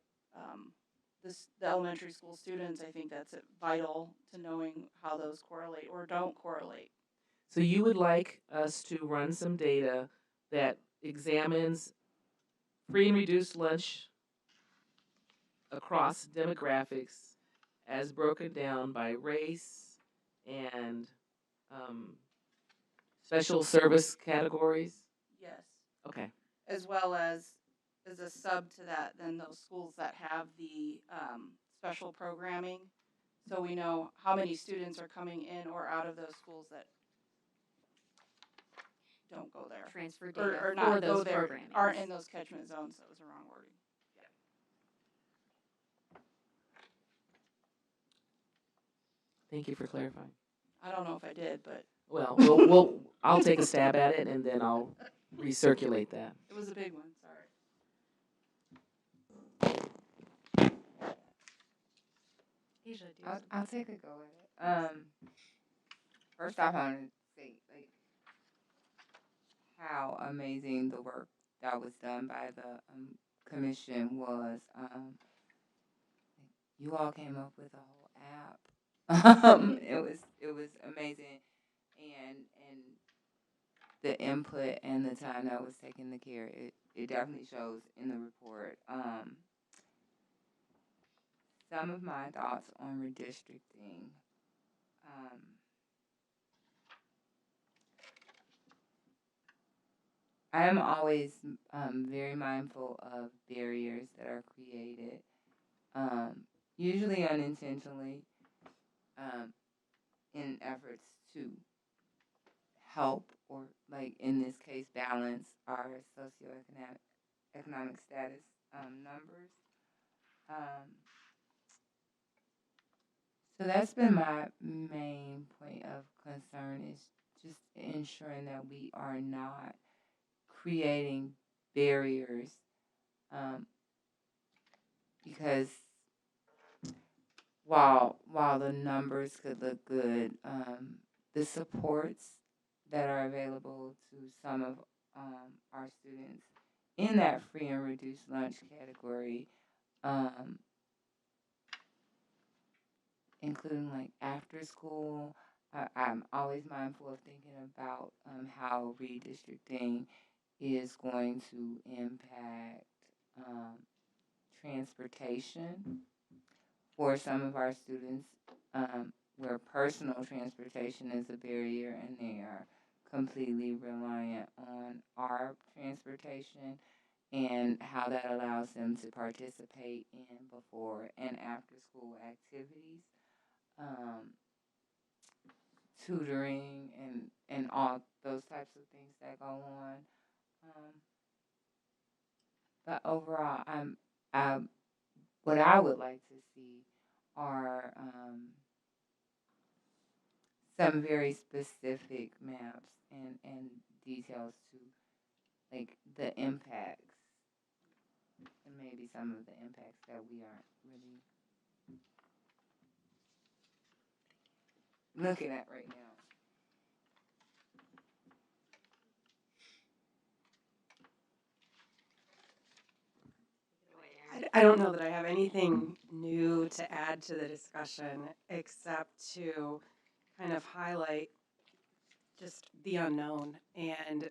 the elementary school students, I think that's vital to knowing how those correlate or don't correlate. So you would like us to run some data that examines free and reduced lunch across demographics as broken down by race and special service categories? Yes. Okay. As well as a sub to that, then those schools that have the special programming. So we know how many students are coming in or out of those schools that don't go there. Transfer data or for not those go there, programmings. aren't in those catchment zones. That was the wrong wording. Thank you for clarifying. I don't know if I did, but Well, I'll take a stab at it and then I'll recirculate that. it was a big one. Sorry. Asia, do you I'll take a go at it. First off, I want to say how amazing the work that was done by the commission was. You all came up with a whole app. It was amazing, and the input and the time that was taken to care. It definitely shows in the report. Some of my thoughts on redistricting. I am always very mindful of barriers that are created, usually unintentionally, in efforts to help or, like in this case, balance our economic status numbers. Um, so that's been my main point of concern is just ensuring that we are not creating barriers because while the numbers could look good, the supports that are available to some of our students in that free and reduced lunch category, including like after school. I'm always mindful of thinking about how redistricting is going to impact transportation for some of our students, where personal transportation is a barrier and they are completely reliant on our transportation, and how that allows them to participate in before and after school activities, um, tutoring, and all those types of things that go on. Um, but overall, I what I would like to see are some very specific maps and details to like the impacts and maybe some of the impacts that we aren't really looking at right now. I don't know that I have anything new to add to the discussion except to kind of highlight just the unknown. And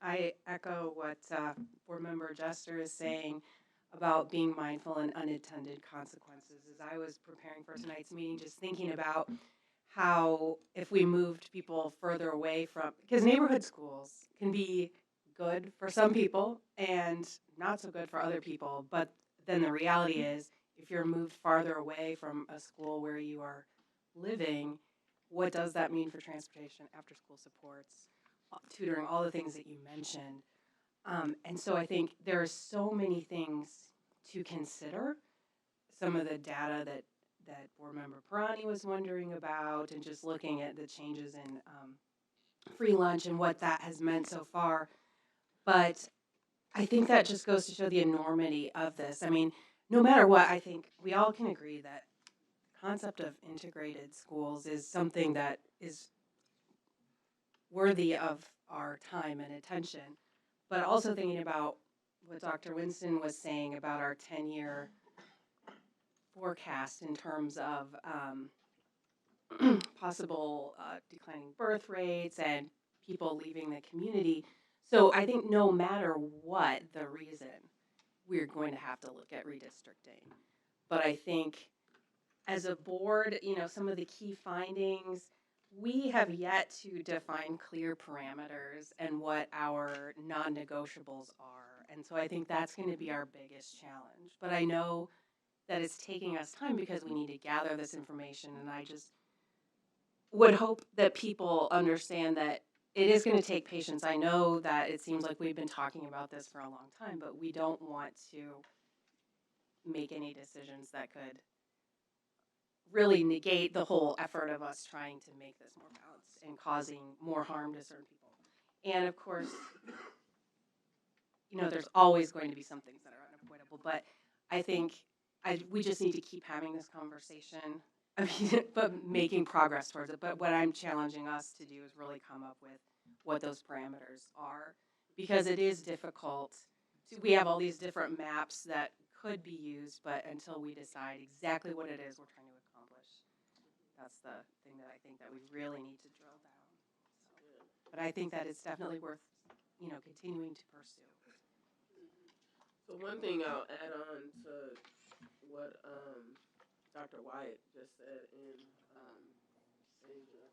I echo what Board Member Jester is saying about being mindful and unintended consequences. As I was preparing for tonight's meeting, just thinking about how if we moved people further away from, because neighborhood schools can be good for some people and not so good for other people, but then the reality is if you're moved farther away from a school where you are living, what does that mean for transportation, after school supports, tutoring, all the things that you mentioned? And so I think there are so many things to consider. Some of the data that Board Member Pirani was wondering about, and just looking at the changes in free lunch and what that has meant so far. But I think that just goes to show the enormity of this. I mean, no matter what, I think we all can agree that the concept of integrated schools is something that is worthy of our time and attention. But also thinking about what Dr. Winston was saying about our 10-year forecast in terms of possible declining birth rates and people leaving the community. So I think no matter what the reason, we're going to have to look at redistricting. But I think as a board, some of the key findings, we have yet to define clear parameters and what our non-negotiables are. And so I think that's going to be our biggest challenge. But I know that it's taking us time because we need to gather this information, and I just would hope that people understand that it is going to take patience. I know that it seems like we've been talking about this for a long time, but we don't want to make any decisions that could really negate the whole effort of us trying to make this more balanced and causing more harm to certain people. And of course, there's always going to be some things that are unavoidable, but I think we just need to keep having this conversation. I mean, but making progress towards it. But what I'm challenging us to do is really come up with what those parameters are, because it is difficult. We have all these different maps that could be used, but until we decide exactly what it is we're trying to accomplish, that's the thing that I think that we really need to drill down. So, but I think that it's definitely worth, continuing to pursue. So one thing I'll add on to what Dr. Wyatt just said in Asia.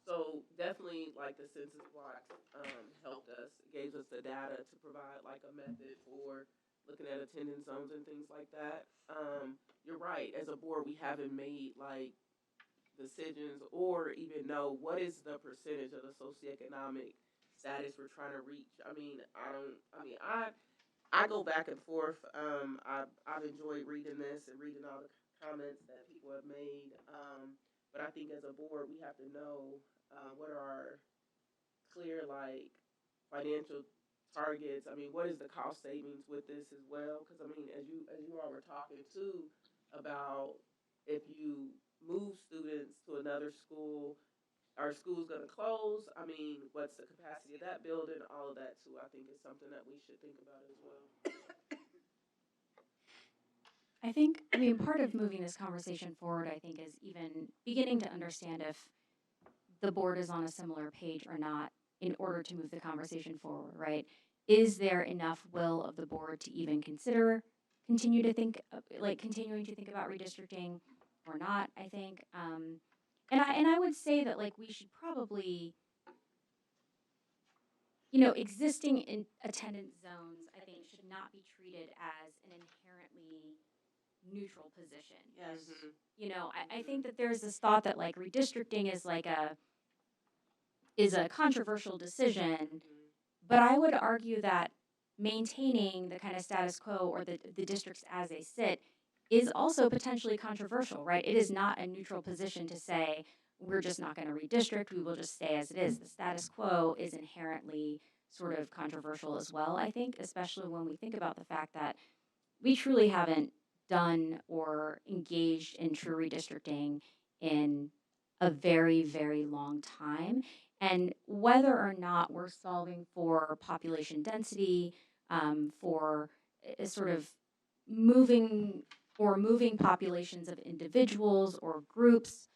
So definitely, like the census blocks helped us, gave us the data to provide like a method for looking at attendance zones and things like that. You're right. As a board, we haven't made like decisions or even know what is the percentage of the socioeconomic status we're trying to reach. I mean, I don't. I mean, I go back and forth. I've enjoyed reading this and reading all the comments that people have made. But I think as a board, we have to know what are our clear like financial targets. I mean, what is the cost savings with this as well? Because I mean, as you all were talking too about if you move students to another school, are schools going to close? I mean, what's the capacity of that building? All of that too. I think is something that we should think about as well. I mean, part of moving this conversation forward, I think, is even beginning to understand if the board is on a similar page or not in order to move the conversation forward, right? Is there enough will of the board to even consider continuing to think about redistricting or not? I think, and I would say that like we should probably, existing in attendance zones, I think, should not be treated as an inherently neutral position. Yes. I think that there's this thought that like redistricting is a controversial decision, but I would argue that maintaining the kind of status quo or the districts as they sit is also potentially controversial, right? It is not a neutral position to say we're just not going to redistrict, we will just stay as it is. The status quo is inherently sort of controversial as well, I think, especially when we think about the fact that we truly haven't done or engaged in true redistricting in a very, very long time. And whether or not we're solving for population density, for sort of moving populations of individuals or groups,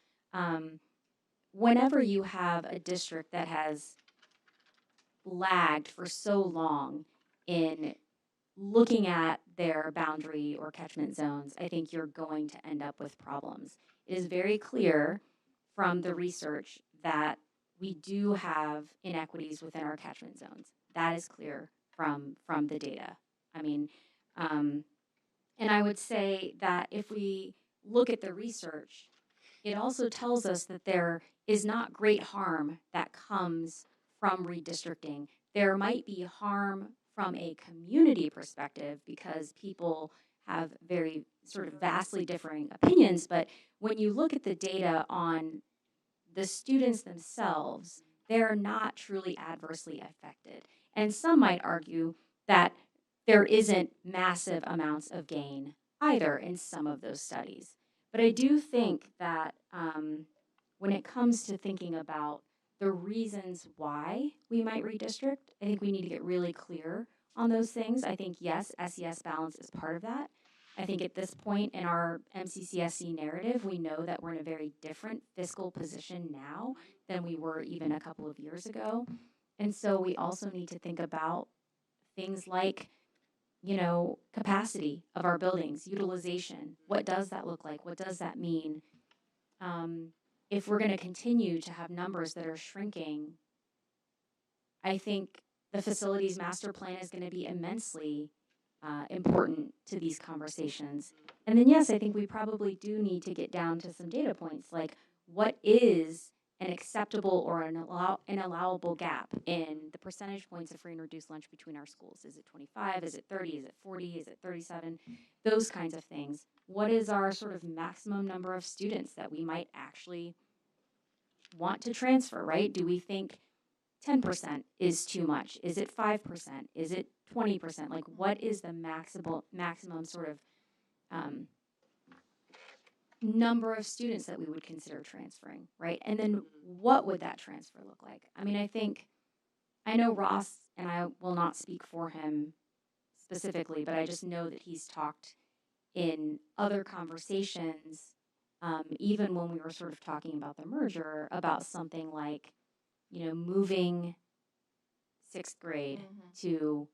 whenever you have a district that has lagged for so long in looking at their boundary or catchment zones, I think you're going to end up with problems. It is very clear from the research that we do have inequities within our catchment zones. That is clear from the data. I mean, and I would say that if we look at the research, it also tells us that there is not great harm that comes from redistricting. There might be harm from a community perspective because people have very sort of vastly differing opinions. But when you look at the data on the students themselves, they're not truly adversely affected. And some might argue that there isn't massive amounts of gain either in some of those studies. But I do think that when it comes to thinking about the reasons why we might redistrict, I think we need to get really clear on those things. I think, yes, SES balance is part of that. I think at this point in our MCCSC narrative, we know that we're in a very different fiscal position now than we were even a couple of years ago. And so we also need to think about things like, capacity of our buildings, utilization. What does that look like? What does that mean? If we're going to continue to have numbers that are shrinking, I think the facilities master plan is going to be immensely important to these conversations. And then, yes, I think we probably do need to get down to some data points, like what is an acceptable or an allowable gap in the percentage points of free and reduced lunch between our schools? Is it 25? Is it 30? Is it 40? Is it 37? Those kinds of things. What is our sort of maximum number of students that we might actually want to transfer, right? Do we think 10% is too much? Is it 5%? Is it 20%? Like, what is the maximum sort of number of students that we would consider transferring, right? And then what would that transfer look like? I mean, I know Ross, and I will not speak for him specifically, but I just know that he's talked in other conversations, even when we were sort of talking about the merger, about something like, moving sixth grade to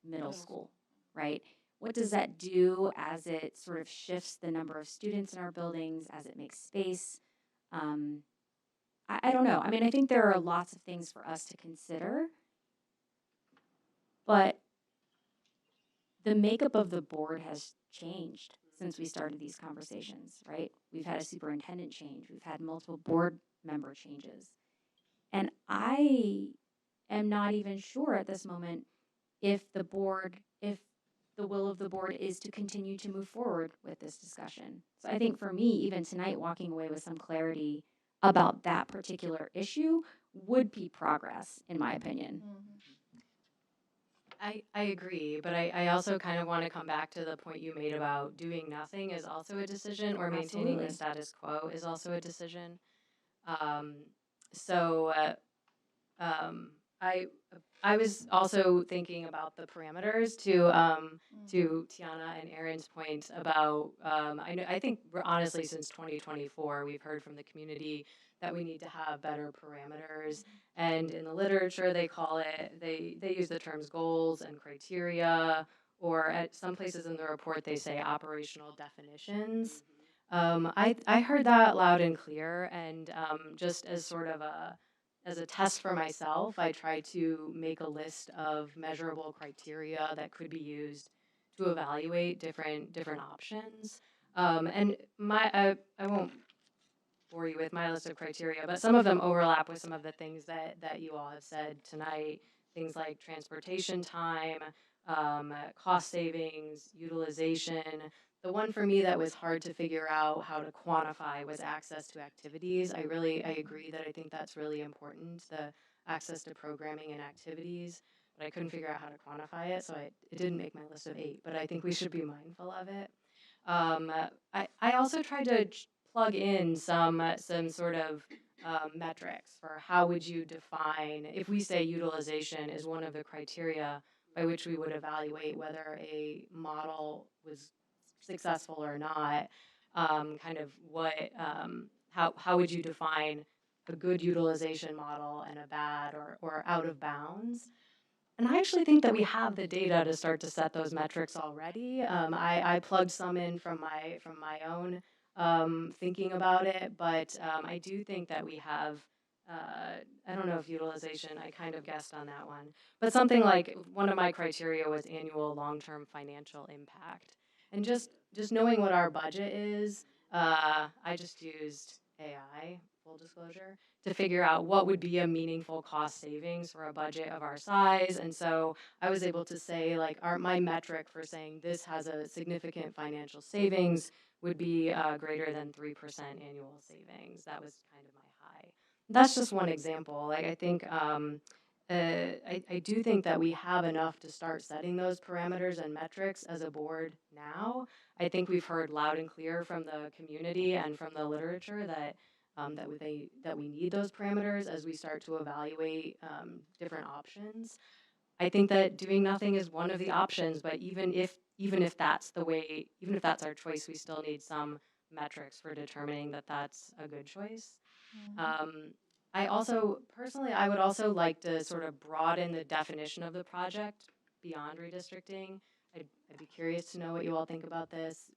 middle school, right? What does that do as it sort of shifts the number of students in our buildings, as it makes space? I don't know. I mean, I think there are lots of things for us to consider, but the makeup of the board has changed since we started these conversations, right? We've had a superintendent change, we've had multiple board member changes. And I am not even sure at this moment if the will of the board is to continue to move forward with this discussion. So I think for me, even tonight, walking away with some clarity about that particular issue would be progress, in my opinion. I agree, but I also kind of want to come back to the point you made about doing nothing is also a decision, or maintaining the Absolutely. status quo is also a decision. Um, so um, I I was also thinking about the parameters to Tiana and Aaron's point about I think we're honestly since 2024 we've heard from the community that we need to have better parameters, and in the literature they use the terms goals and criteria, or at some places in the report they say operational definitions. I heard that loud and clear, and just as sort of as a test for myself, I try to make a list of measurable criteria that could be used to evaluate different options. And I won't bore you with my list of criteria, but some of them overlap with some of the things that you all have said tonight. Things like transportation time, cost savings, utilization. The one for me that was hard to figure out how to quantify was access to activities. I agree that I think that's really important, the access to programming and activities, but I couldn't figure out how to quantify it, so it didn't make my list of 8, but I think we should be mindful of it. Um, I also tried to plug in some sort of metrics for how would you define, if we say utilization is one of the criteria by which we would evaluate whether a model was successful or not. Kind of how would you define a good utilization model and a bad or out of bounds? And I actually think that we have the data to start to set those metrics already. I plugged some in from my own thinking about it, but I do think that we have. I don't know if utilization. I kind of guessed on that one, but something like one of my criteria was annual long-term financial impact, and just knowing what our budget is. I just used AI, full disclosure, to figure out what would be a meaningful cost savings for a budget of our size. And so I was able to say, like, my metric for saying this has a significant financial savings would be greater than 3% annual savings. That was kind of my high. That's just one example. Like, I think. I do think that we have enough to start setting those parameters and metrics as a board now. I think we've heard loud and clear from the community and from the literature that that we need those parameters as we start to evaluate different options. I think that doing nothing is one of the options, but even if that's the way, even if that's our choice, we still need some metrics for determining that that's a good choice. Um, I also personally, I would also like to sort of broaden the definition of the project beyond redistricting. I'd be curious to know what you all think about this.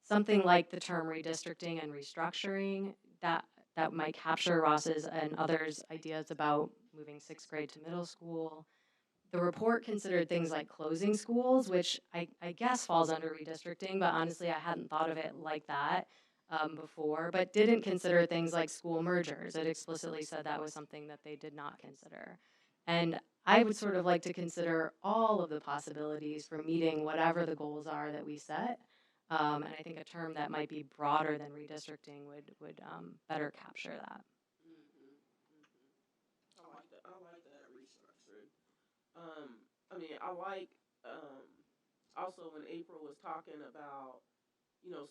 Something like the term redistricting and restructuring that that might capture Ross's and others' ideas about moving sixth grade to middle school. The report considered things like closing schools, which I guess falls under redistricting, but honestly, I hadn't thought of it like that before, but didn't consider things like school mergers. It explicitly said that was something that they did not consider. And I would sort of like to consider all of the possibilities for meeting whatever the goals are that we set. And I think a term that might be broader than redistricting would better capture that. I like that restructuring. I mean, I like also when April was talking about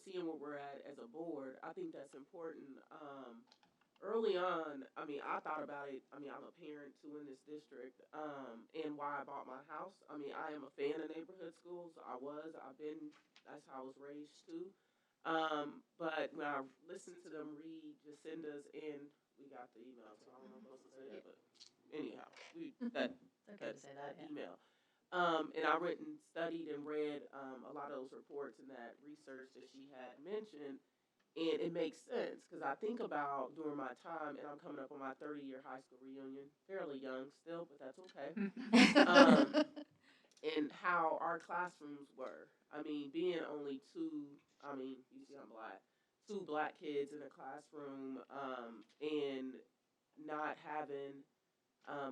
seeing where we're at as a board. I think that's important. Early on, I mean, I thought about it. I mean, I'm a parent too in this district, and why I bought my house. I mean, I am a fan of neighborhood schools. I've been. That's how I was raised too. But when I listened to them read Jacinda's, and we got the email, so I don't know if I'm supposed to say that, but anyhow, Okay to say that, yeah. email. And I went and studied and read a lot of those reports and that research that she had mentioned. And it makes sense because I think about during my time, and I'm coming up on my 30-year high school reunion, fairly young still, but that's okay. And how our classrooms were. I mean, being only two, I mean, you see I'm black, two black kids in a classroom, and not having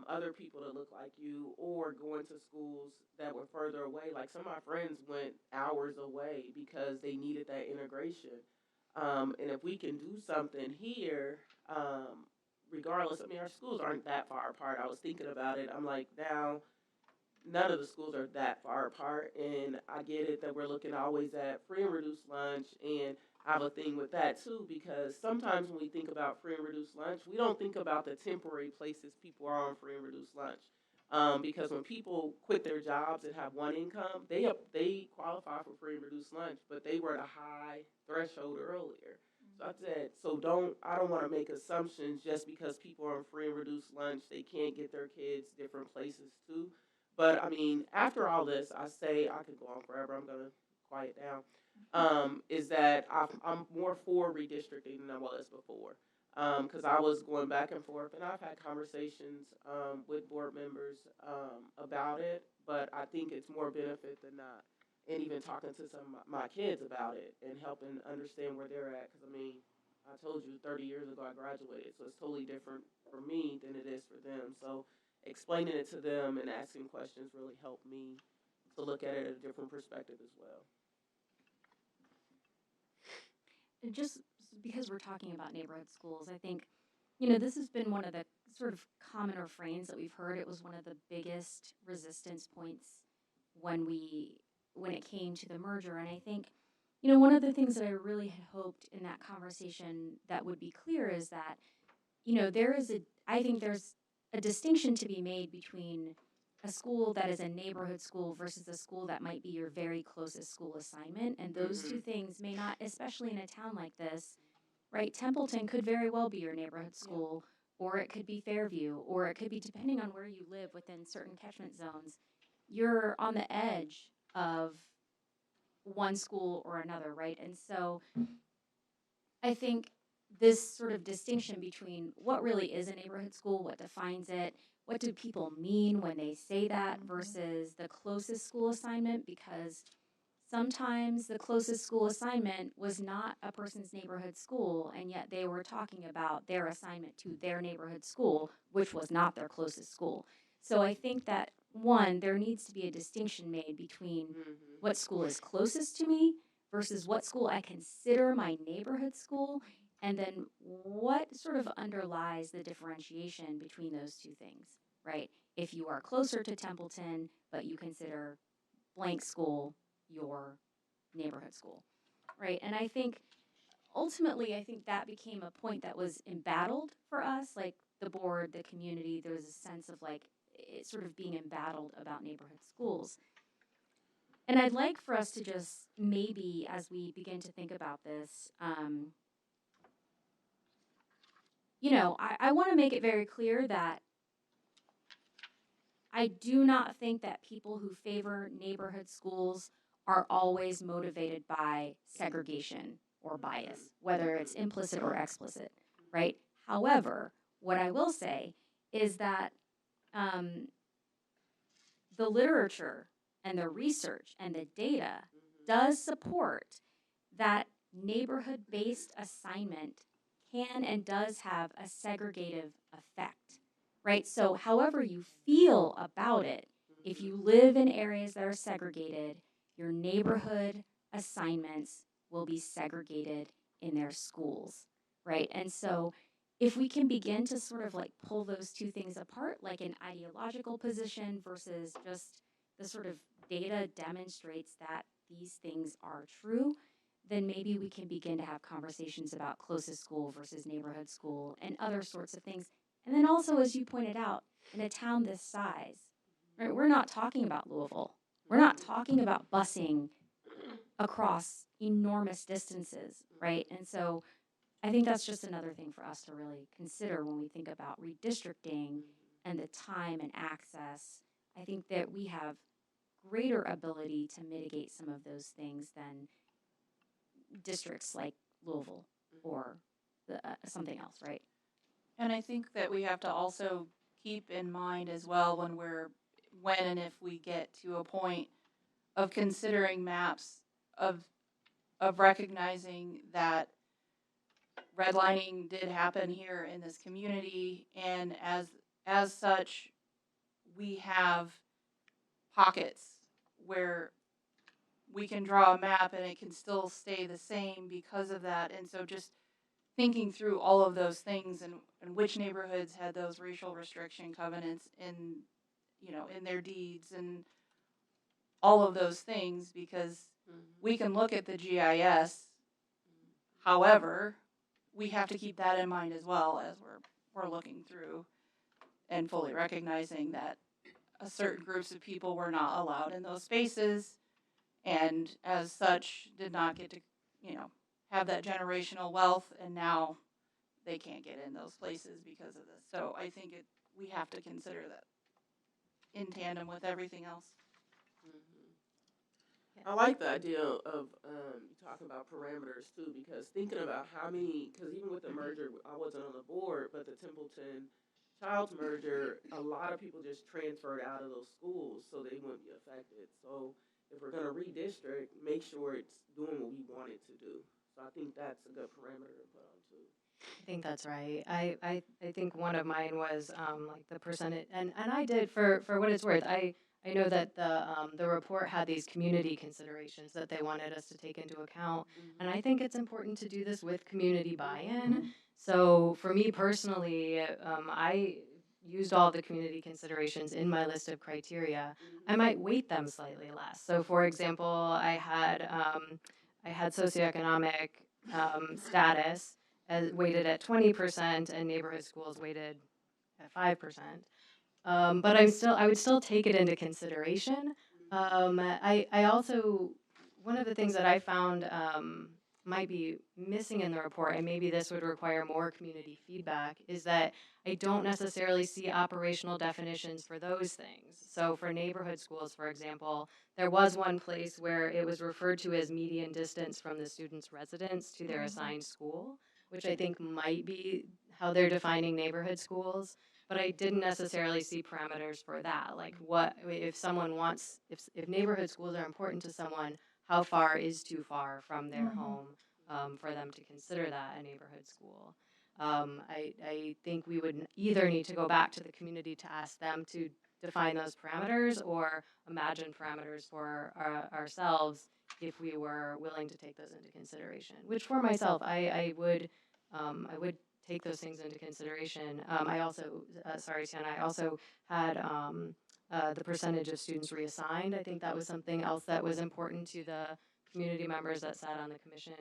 other people that look like you or going to schools that were further away. Like some of my friends went hours away because they needed that integration. And if we can do something here, regardless, I mean, our schools aren't that far apart. I was thinking about it. I'm like, now none of the schools are that far apart, and I get it that we're looking always at free and reduced lunch, and I have a thing with that too, because sometimes when we think about free and reduced lunch, we don't think about the temporary places people are on free and reduced lunch. Because when people quit their jobs and have one income, they qualify for free and reduced lunch, but they were at a high threshold earlier. So I said, I don't want to make assumptions just because people are on free and reduced lunch, they can't get their kids different places too. But I mean, after all this, I say I could go on forever. I'm gonna quiet down. Is that I'm more for redistricting than I was before. Because I was going back and forth, and I've had conversations with board members about it. But I think it's more benefit than not. And even talking to some of my kids about it and helping understand where they're at. Because I mean, I told you 30 years ago I graduated, so it's totally different for me than it is for them. So explaining it to them and asking questions really helped me to look at it at a different perspective as well. And just because we're talking about neighborhood schools, I think, this has been one of the sort of common refrains that we've heard. It was one of the biggest resistance points when when it came to the merger. And I think, one of the things that I really had hoped in that conversation that would be clear is that, I think there's a distinction to be made between a school that is a neighborhood school versus a school that might be your very closest school assignment. And those two things may not, especially in a town like this, right? Templeton could very well be your neighborhood school, or it could be Fairview, or it could be, depending on where you live within certain catchment zones, you're on the edge of one school or another, right? And so I think this sort of distinction between what really is a neighborhood school, what defines it, what do people mean when they say that versus the closest school assignment, because sometimes the closest school assignment was not a person's neighborhood school, and yet they were talking about their assignment to their neighborhood school, which was not their closest school. So I think that, one, there needs to be a distinction made between what school is closest to me versus what school I consider my neighborhood school, and then what sort of underlies the differentiation between those two things, right? If you are closer to Templeton, but you consider blank school your neighborhood school, right? And I think ultimately, I think that became a point that was embattled for us, like the board, the community. There was a sense of like it sort of being embattled about neighborhood schools. And I'd like for us to just maybe, as we begin to think about this, I want to make it very clear that I do not think that people who favor neighborhood schools are always motivated by segregation or bias, whether it's implicit or explicit, right? However, what I will say is that the literature and the research and the data does support that neighborhood-based assignment can and does have a segregative effect, right? So however you feel about it, if you live in areas that are segregated, your neighborhood assignments will be segregated in their schools, right? And so if we can begin to sort of like pull those two things apart, like an ideological position versus just the sort of data demonstrates that these things are true, then maybe we can begin to have conversations about closest school versus neighborhood school and other sorts of things. And then also, as you pointed out, in a town this size, right, we're not talking about Louisville. We're not talking about busing across enormous distances, right? And so I think that's just another thing for us to really consider when we think about redistricting and the time and access. I think that we have greater ability to mitigate some of those things than districts like Louisville or something else, right? And I think that we have to also keep in mind as well when and if we get to a point of considering maps of recognizing that redlining did happen here in this community, and as such, we have pockets where we can draw a map and it can still stay the same because of that. And so just thinking through all of those things and which neighborhoods had those racial restriction covenants in, in their deeds and all of those things, because we can look at the GIS. However, we have to keep that in mind as well as we're looking through and fully recognizing that a certain groups of people were not allowed in those spaces, and as such did not get to, have that generational wealth, and now they can't get in those places because of this. So I think we have to consider that in tandem with everything else. I like the idea of you talking about parameters too, because thinking about because even with the merger, I wasn't on the board, but the Templeton Child's merger, a lot of people just transferred out of those schools, so they wouldn't be affected. So if we're going to redistrict, make sure it's doing what we want it to do. So I think that's a good parameter to put on too. I think that's right. I think one of mine was like the percentage, and I did for what it's worth. I know that the report had these community considerations that they wanted us to take into account, and I think it's important to do this with community buy-in. So for me personally, I used all the community considerations in my list of criteria. I might weight them slightly less. So for example, I had socioeconomic status weighted at 20%, and neighborhood schools weighted at 5%. But I would still take it into consideration. I also, one of the things that I found might be missing in the report, and maybe this would require more community feedback, is that I don't necessarily see operational definitions for those things. So for neighborhood schools, for example, there was one place where it was referred to as median distance from the student's residence to their assigned school, which I think might be how they're defining neighborhood schools. But I didn't necessarily see parameters for that. Like what, if someone wants, if neighborhood schools are important to someone, how far is too far from their home for them to consider that a neighborhood school? I think we would either need to go back to the community to ask them to define those parameters, or imagine parameters for ourselves if we were willing to take those into consideration. Which for myself, I would take those things into consideration. I also, sorry, Tiana, I also had the percentage of students reassigned. I think that was something else that was important to the community members that sat on the commission.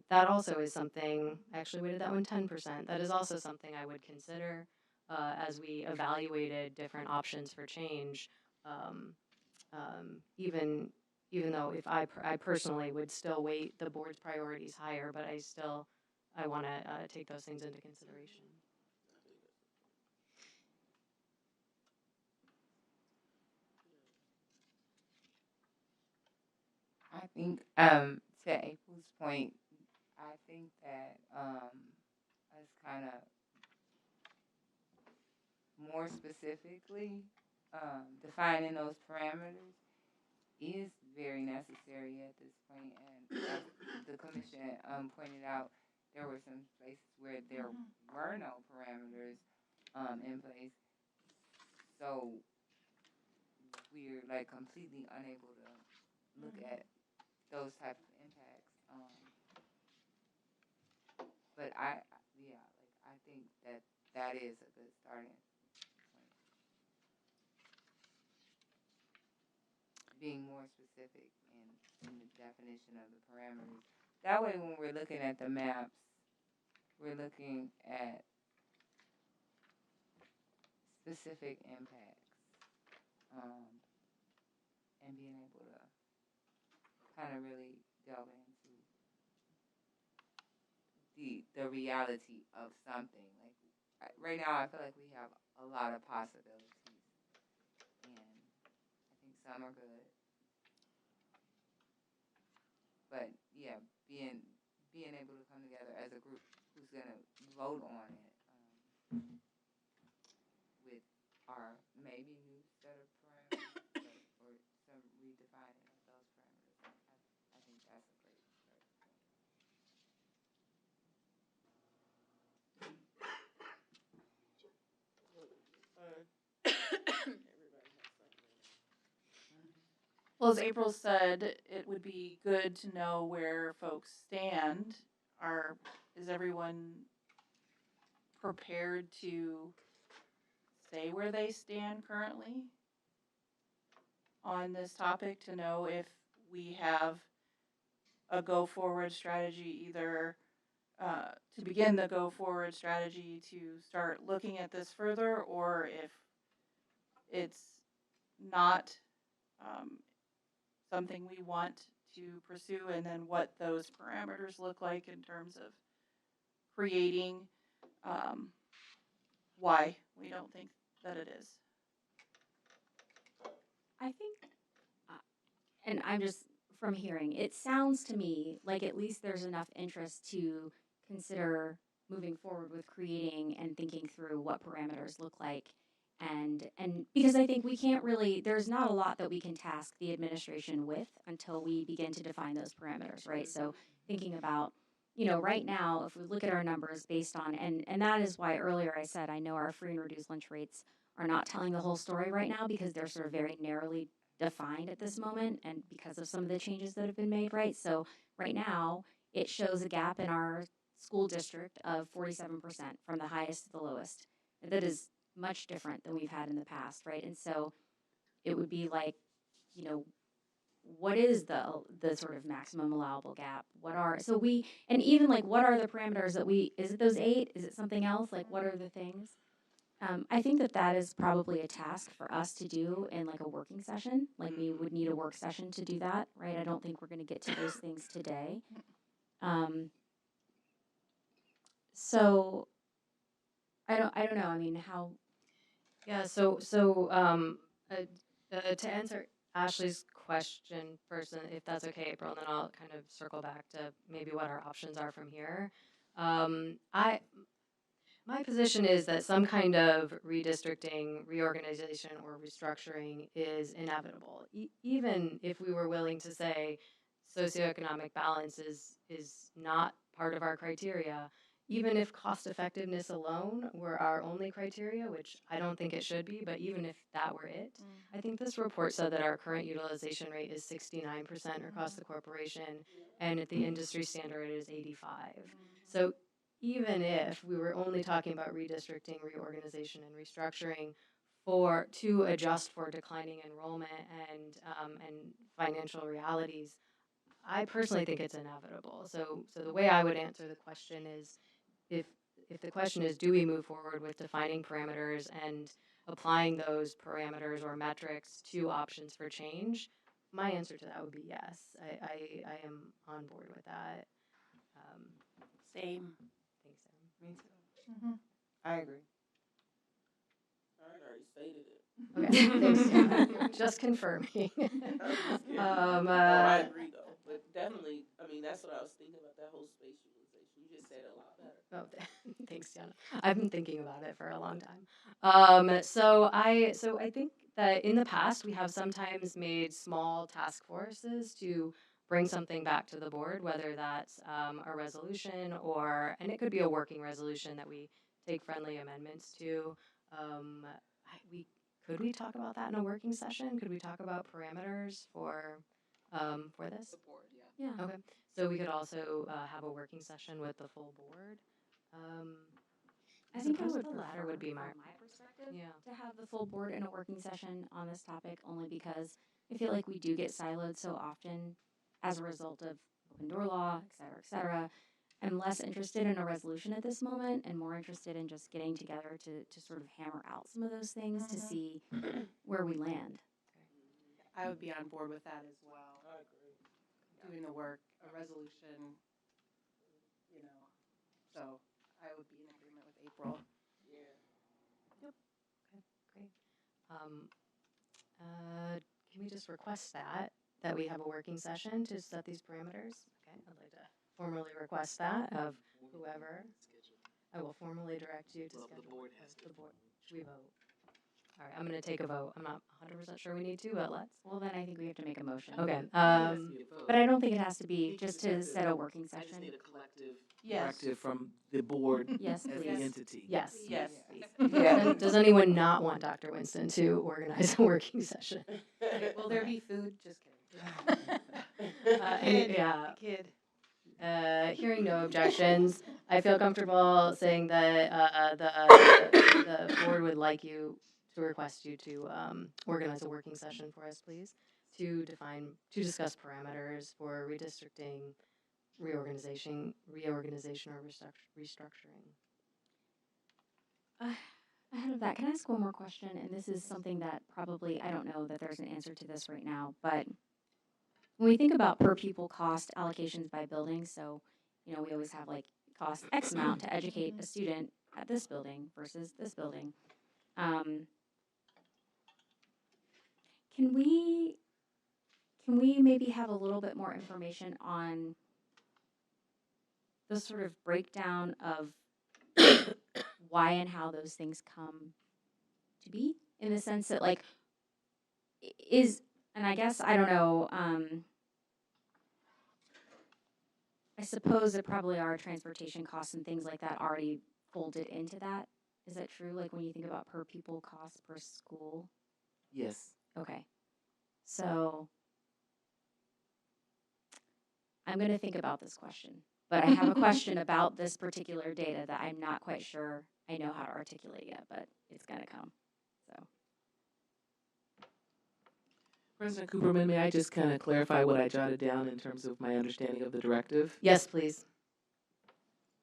That also is something, I actually weighted that one 10%. That is also something I would consider as we evaluated different options for change. Even though if I personally would still weight the board's priorities higher, but I want to take those things into consideration. I think, to April's point, I think that us kind of more specifically defining those parameters is very necessary at this point. And as the commission pointed out, there were some places where there were no parameters in place. So we're like completely unable to look at those types of impacts. But I think that is a good starting point. Being more specific in the definition of the parameters. That way, when we're looking at the maps, we're looking at specific impacts, and being able to kind of really delve into the reality of something. Like right now, I feel like we have a lot of possibilities, and I think some are good. But yeah, being able to come together as a group who's gonna vote on it with our maybe new set of parameters or some redefining of those parameters. I think that's a great starting point. Well, as April said, it would be good to know where folks stand. Is everyone prepared to say where they stand currently on this topic, to know if we have a go forward strategy, either to begin the go forward strategy to start looking at this further, or if it's not something we want to pursue, and then what those parameters look like in terms of creating why we don't think that it is. I think, and I'm just from hearing, it sounds to me like at least there's enough interest to consider moving forward with creating and thinking through what parameters look like. And because I think we can't really, there's not a lot that we can task the administration with until we begin to define those parameters, right? So thinking about, right now, if we look at our numbers based on, and that is why earlier I said, I know our free and reduced lunch rates are not telling the whole story right now because they're sort of very narrowly defined at this moment and because of some of the changes that have been made, right? So right now, it shows a gap in our school district of 47% from the highest to the lowest. That is much different than we've had in the past, right? And so it would be like, what is the sort of maximum allowable gap? And even like, what are the parameters that is it those 8? Is it something else? Like, what are the things? I think that is probably a task for us to do in like a working session. Like we would need a work session to do that, right? I don't think we're going to get to those things today. So I don't know. I mean, how? Yeah. To answer Ashley's question first, and if that's okay, April, and then I'll kind of circle back to maybe what our options are from here. My position is that some kind of redistricting, reorganization, or restructuring is inevitable. Even if we were willing to say socioeconomic balance is not part of our criteria, even if cost effectiveness alone were our only criteria, which I don't think it should be, but even if that were it, I think this report said that our current utilization rate is 69% across the corporation, and at the industry standard it is 85. So even if we were only talking about redistricting, reorganization, and restructuring to adjust for declining enrollment and financial realities, I personally think it's inevitable. So the way I would answer the question is, if the question is, do we move forward with defining parameters and applying those parameters or metrics to options for change, my answer to that would be yes. I am on board with that. Same. Thanks, Sam. Me too. I agree. I already stated it. Okay, thanks, Sam. Just confirming. I agree though, but definitely, I mean, that's what I was thinking about, that whole space utilization. You just said it a lot better. Oh, thanks, Jana. I've been thinking about it for a long time. So I think that in the past we have sometimes made small task forces to bring something back to the board, whether that's a resolution and it could be a working resolution that we take friendly amendments to. Could we talk about that in a working session? Could we talk about parameters for this? The board, yeah. Yeah. Okay. So we could also have a working session with the full board. I think I suppose would the latter would be from my perspective yeah. to have the full board in a working session on this topic, only because I feel like we do get siloed so often as a result of open door law, et cetera, et cetera. I'm less interested in a resolution at this moment and more interested in just getting together to sort of hammer out some of those things to see where we land. I would be on board with that as well. I agree. Doing the work, a resolution, so I would be in agreement with April. Yeah. Yep. Okay, great. Can we just request that we have a working session to set these parameters? Okay, I'd like to formally request that of whoever. I will formally direct you to schedule. The board. Should we vote? All right, I'm going to take a vote. I'm not 100% sure we need to, but let's. Well, then I think we have to make a motion. Okay. But I don't think it has to be just to set a working I just session. need a collective Yes. directive from the board Yes, as the please. entity. Yes. Yes. Yeah. Does anyone not want Dr. Winston to organize a working session? Will there be food? Just kidding. Kid. Hearing no objections, I feel comfortable saying that the board would like you to request you to organize a working session for us, please, to discuss parameters for redistricting, reorganization or restructuring. Ahead of that, can I ask one more question? And this is something that probably, I don't know that there's an answer to this right now, but when we think about per pupil cost allocations by building, so, we always have like cost X amount to educate a student at this building versus this building. Can we maybe have a little bit more information on the sort of breakdown of why and how those things come to be, in the sense that, like, and I guess, I don't know, I suppose that probably are transportation costs and things like that already folded into that. Is that true? Like, when you think about per pupil costs per school? Yes. Okay. So I'm going to think about this question, but I have a question about this particular data that I'm not quite sure I know how to articulate yet, but it's going to come. So. President Cooperman, may I just kind of clarify what I jotted down in terms of my understanding of the directive? Yes, please.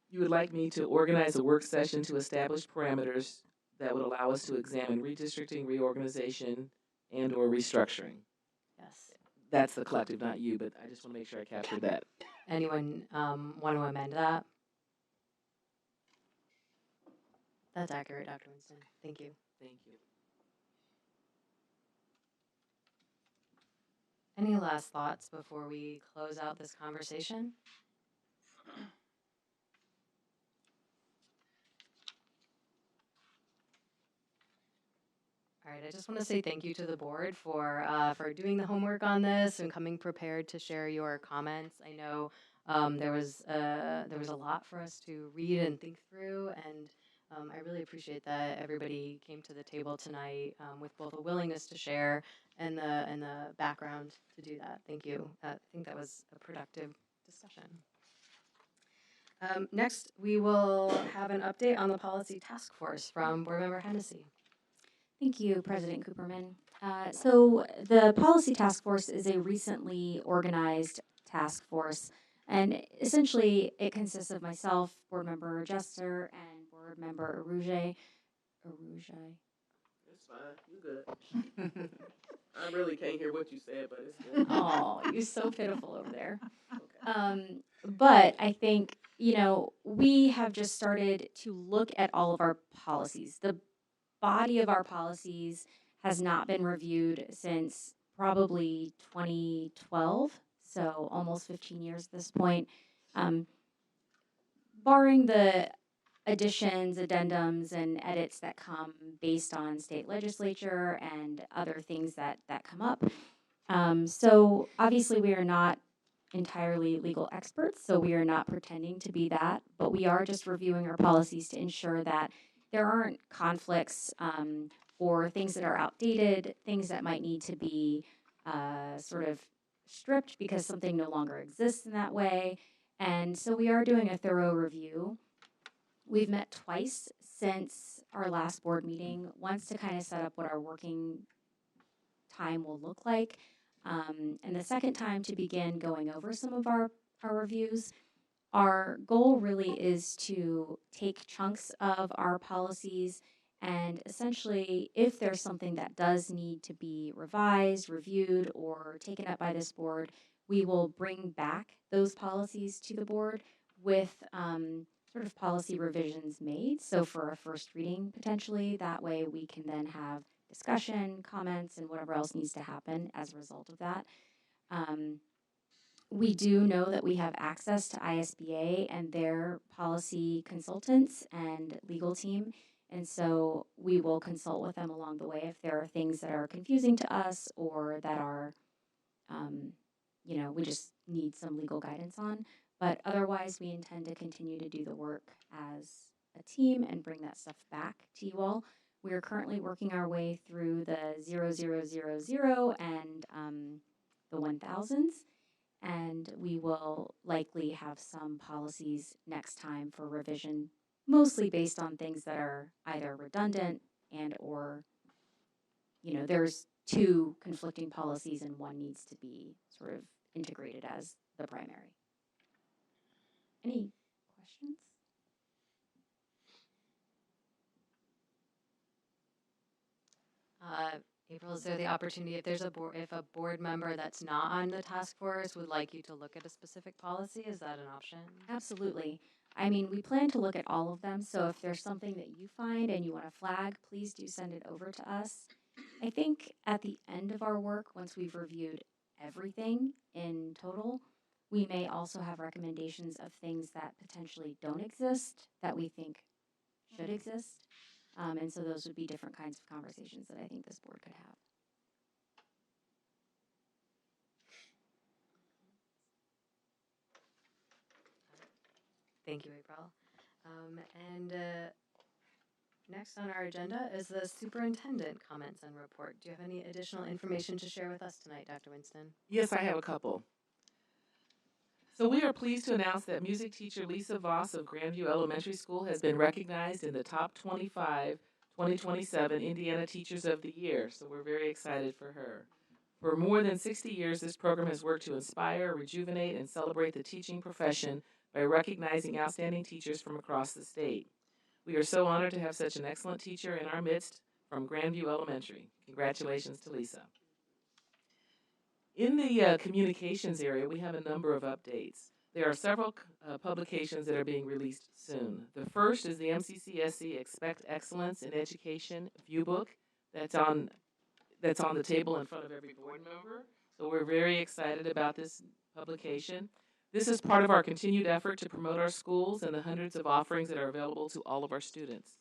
You would like me to organize a work session to establish parameters that would allow us to examine redistricting, reorganization, and or restructuring. Yes. That's the collective, not you, but I just want to make sure I captured that. Anyone want to amend that? That's accurate, Dr. Winston. Thank you. Thank you. Any last thoughts before we close out this conversation? All right, I just want to say thank you to the board for doing the homework on this and coming prepared to share your comments. I know there was a lot for us to read and think through, and I really appreciate that everybody came to the table tonight with both a willingness to share and the background to do that. Thank you. I think that was a productive discussion. Next, we will have an update on the policy task force from Board Member Hennessy. Thank you, President Cooperman. So the Policy Task Force is a recently organized task force, and essentially it consists of myself, Board Member Jester, and Board Member Arouge. It's fine. You good. I really can't hear what you said, but it's good. Oh, you're so pitiful over there. Okay. But I think, we have just started to look at all of our policies. The body of our policies has not been reviewed since probably 2012, so almost 15 years at this point. Barring the additions, addendums, and edits that come based on state legislature and other things that come up. So obviously we are not entirely legal experts, so we are not pretending to be that, but we are just reviewing our policies to ensure that there aren't conflicts or things that are outdated, things that might need to be sort of stripped because something no longer exists in that way. And so we are doing a thorough review. We've met twice since our last board meeting, once to kind of set up what our working time will look like, and the second time to begin going over some of our reviews. Our goal really is to take chunks of our policies and essentially, if there's something that does need to be revised, reviewed, or taken up by this board, we will bring back those policies to the board with sort of policy revisions made. So for a first reading, potentially, that way we can then have discussion, comments, and whatever else needs to happen as a result of that. We do know that we have access to ISBA and their policy consultants and legal team. And so we will consult with them along the way if there are things that are confusing to us or that are, we just need some legal guidance on. But otherwise, we intend to continue to do the work as a team and bring that stuff back to you all. We are currently working our way through the 0000 and the 1000s, and we will likely have some policies next time for revision, mostly based on things that are either redundant and or, there's two conflicting policies and one needs to be sort of integrated as the primary. Any questions? April, is there the opportunity, if a board member that's not on the task force would like you to look at a specific policy, is that an option? Absolutely. I mean, we plan to look at all of them, so if there's something that you find and you want to flag, please do send it over to us. I think at the end of our work, once we've reviewed everything in total, we may also have recommendations of things that potentially don't exist that we think should exist. And so those would be different kinds of conversations that I think this board could have. Thank you, April. And next on our agenda is the superintendent comments and report. Do you have any additional information to share with us tonight, Dr. Winston? Yes, I have a couple. So we are pleased to announce that music teacher Lisa Voss of Grandview Elementary School has been recognized in the top 25 2027 Indiana Teachers of the Year. So we're very excited for her. For more than 60 years, this program has worked to inspire, rejuvenate, and celebrate the teaching profession by recognizing outstanding teachers from across the state. We are so honored to have such an excellent teacher in our midst from Grandview Elementary. Congratulations to Lisa. In the communications area, we have a number of updates. There are several publications that are being released soon. The first is the MCCSC Expect Excellence in Education Viewbook that's on the table in front of every board member. So we're very excited about this publication. This is part of our continued effort to promote our schools and the hundreds of offerings that are available to all of our students.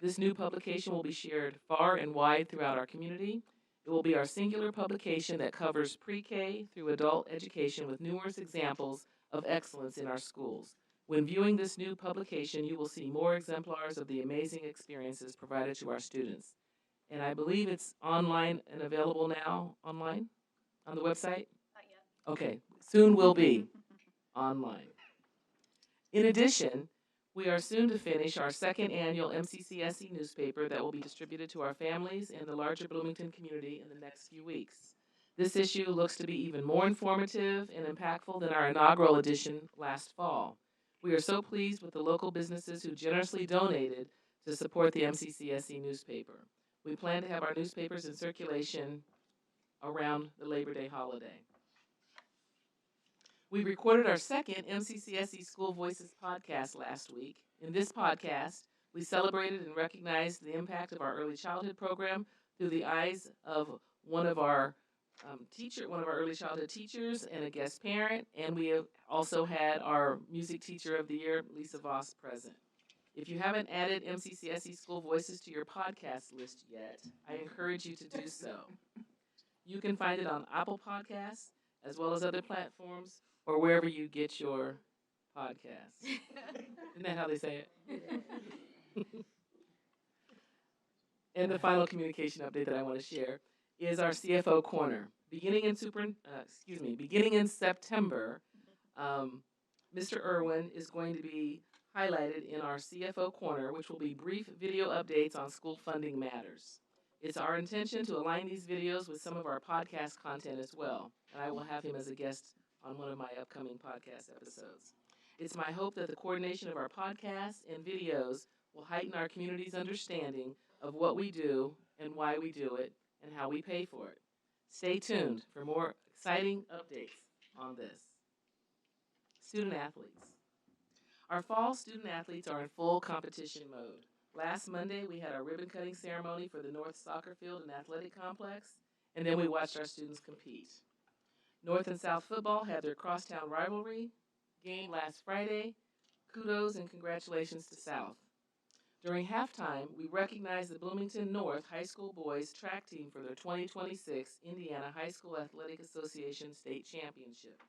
This new publication will be shared far and wide throughout our community. It will be our singular publication that covers pre-K through adult education with numerous examples of excellence in our schools. When viewing this new publication, you will see more exemplars of the amazing experiences provided to our students. And I believe it's online and available now online on the website? Not yet. Okay, soon will be online. In addition, we are soon to finish our second annual MCCSC newspaper that will be distributed to our families and the larger Bloomington community in the next few weeks. This issue looks to be even more informative and impactful than our inaugural edition last fall. We are so pleased with the local businesses who generously donated to support the MCCSC newspaper. We plan to have our newspapers in circulation around the Labor Day holiday. We recorded our second MCCSC School Voices podcast last week. In this podcast, we celebrated and recognized the impact of our early childhood program through the eyes of one of our early childhood teachers and a guest parent, and we have also had our music teacher of the year, Lisa Voss, present. If you haven't added MCCSC School Voices to your podcast list yet, I encourage you to do so. You can find it on Apple Podcasts, as well as other platforms, or wherever you get your podcasts. Isn't that how they say it? And the final communication update that I want to share is our CFO Corner. Beginning in September, Mr. Irwin is going to be highlighted in our CFO Corner, which will be brief video updates on school funding matters. It's our intention to align these videos with some of our podcast content as well, and I will have him as a guest on one of my upcoming podcast episodes. It's my hope that the coordination of our podcasts and videos will heighten our community's understanding of what we do and why we do it and how we pay for it. Stay tuned for more exciting updates on this. Student athletes. Our fall student athletes are in full competition mode. Last Monday, we had our ribbon cutting ceremony for the North Soccer Field and Athletic Complex, and then we watched our students compete. North and South football had their crosstown rivalry game last Friday. Kudos and congratulations to South. During halftime, we recognized the Bloomington North High School boys track team for their 2026 Indiana High School Athletic Association State Championship.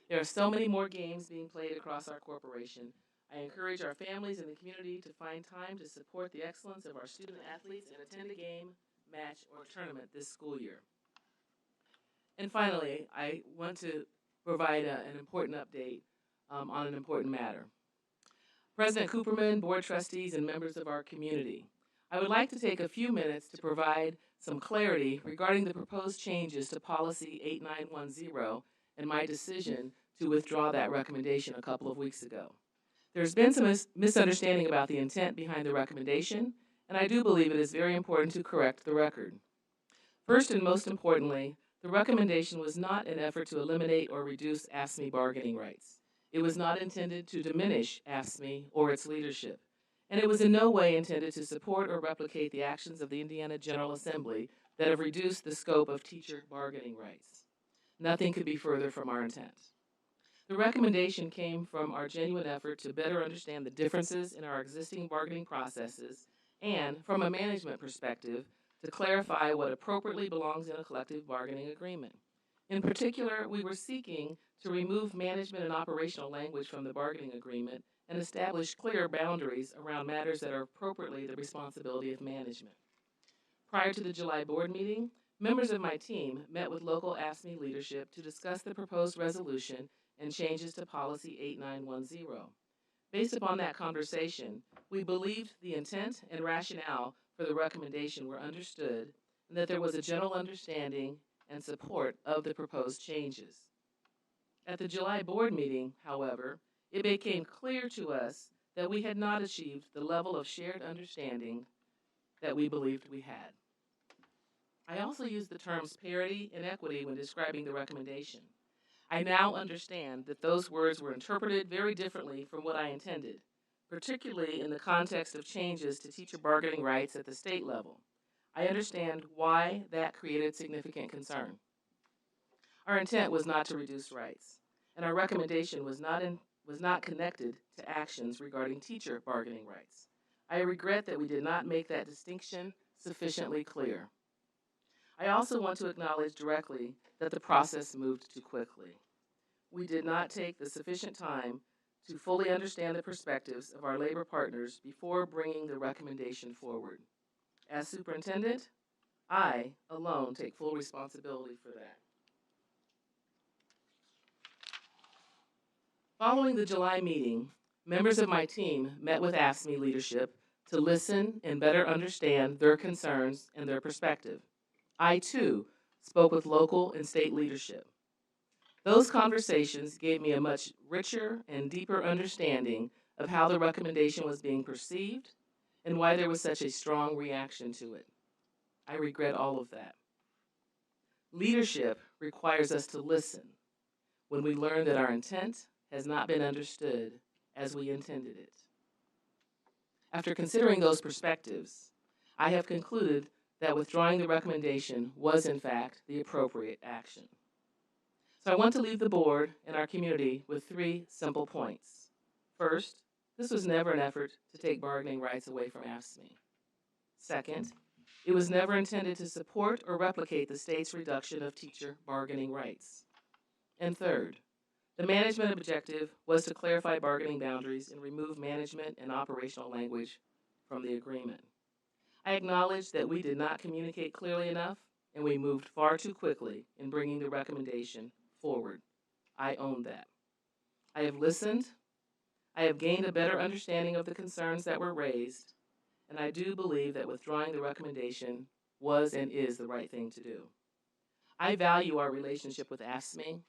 There are so many more games being played across our corporation. I encourage our families and the community to find time to support the excellence of our student athletes and attend a game, match, or tournament this school year. And finally, I want to provide an important update on an important matter. President Cooperman, board trustees, and members of our community, I would like to take a few minutes to provide some clarity regarding the proposed changes to Policy 8910 and my decision to withdraw that recommendation a couple of weeks ago. There's been some misunderstanding about the intent behind the recommendation, and I do believe it is very important to correct the record. First and most importantly, the recommendation was not an effort to eliminate or reduce AFSCME bargaining rights. It was not intended to diminish AFSCME or its leadership, and it was in no way intended to support or replicate the actions of the Indiana General Assembly that have reduced the scope of teacher bargaining rights. Nothing could be further from our intent. The recommendation came from our genuine effort to better understand the differences in our existing bargaining processes and, from a management perspective, to clarify what appropriately belongs in a collective bargaining agreement. In particular, we were seeking to remove management and operational language from the bargaining agreement and establish clear boundaries around matters that are appropriately the responsibility of management. Prior to the July board meeting, members of my team met with local AFSCME leadership to discuss the proposed resolution and changes to Policy 8910. Based upon that conversation, we believed the intent and rationale for the recommendation were understood and that there was a general understanding and support of the proposed changes. At the July board meeting, however, it became clear to us that we had not achieved the level of shared understanding that we believed we had. I also used the terms parity and equity when describing the recommendation. I now understand that those words were interpreted very differently from what I intended, particularly in the context of changes to teacher bargaining rights at the state level. I understand why that created significant concern. Our intent was not to reduce rights, and our recommendation was not connected to actions regarding teacher bargaining rights. I regret that we did not make that distinction sufficiently clear. I also want to acknowledge directly that the process moved too quickly. We did not take the sufficient time to fully understand the perspectives of our labor partners before bringing the recommendation forward. As superintendent, I alone take full responsibility for that. Following the July meeting, members of my team met with AFSCME leadership to listen and better understand their concerns and their perspective. I, too, spoke with local and state leadership. Those conversations gave me a much richer and deeper understanding of how the recommendation was being perceived and why there was such a strong reaction to it. I regret all of that. Leadership requires us to listen when we learn that our intent has not been understood as we intended it. After considering those perspectives, I have concluded that withdrawing the recommendation was, in fact, the appropriate action. So I want to leave the board and our community with 3 simple points. First, this was never an effort to take bargaining rights away from AFSCME. Second, it was never intended to support or replicate the state's reduction of teacher bargaining rights. And third, the management objective was to clarify bargaining boundaries and remove management and operational language from the agreement. I acknowledge that we did not communicate clearly enough, and we moved far too quickly in bringing the recommendation forward. I own that. I have listened, I have gained a better understanding of the concerns that were raised, and I do believe that withdrawing the recommendation was and is the right thing to do. I value our relationship with AFSCME.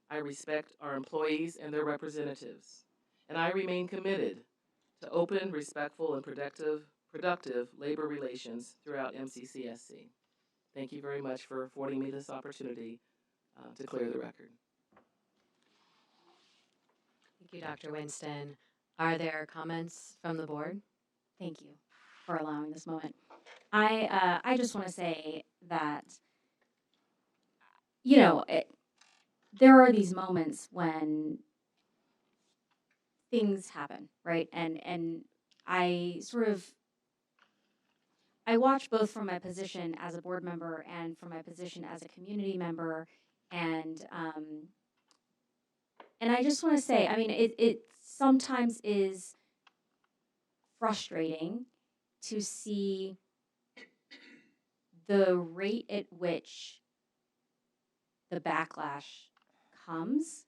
I respect our employees and their representatives, and I remain committed to open, respectful, and productive labor relations throughout MCCSC. Thank you very much for affording me this opportunity to clear the record. Thank you, Dr. Winston. Are there comments from the board? Thank you for allowing this moment. I just want to say that, you know, there are these moments when things happen, right? And I sort of I watch both from my position as a board member and from my position as a community member, and I just want to say, I mean, it sometimes is frustrating to see the rate at which the backlash comes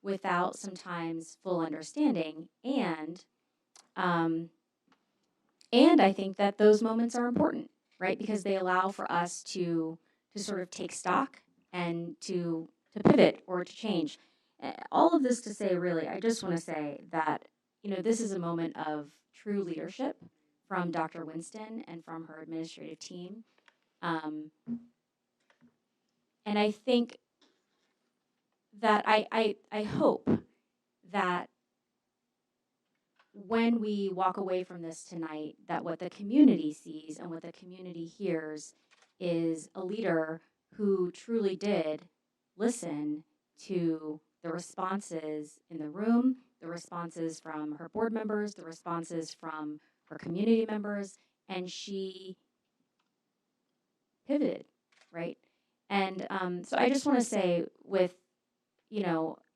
without sometimes full understanding, and I think that those moments are important, right? Because they allow for us to sort of take stock and to pivot or to change. All of this to say, really, I just want to say that this is a moment of true leadership from Dr. Winston and from her administrative team, and I think that I hope that when we walk away from this tonight, that what the community sees and what the community hears is a leader who truly did listen to the responses in the room, the responses from her board members, the responses from her community members, and she pivoted, right? And so I just want to say,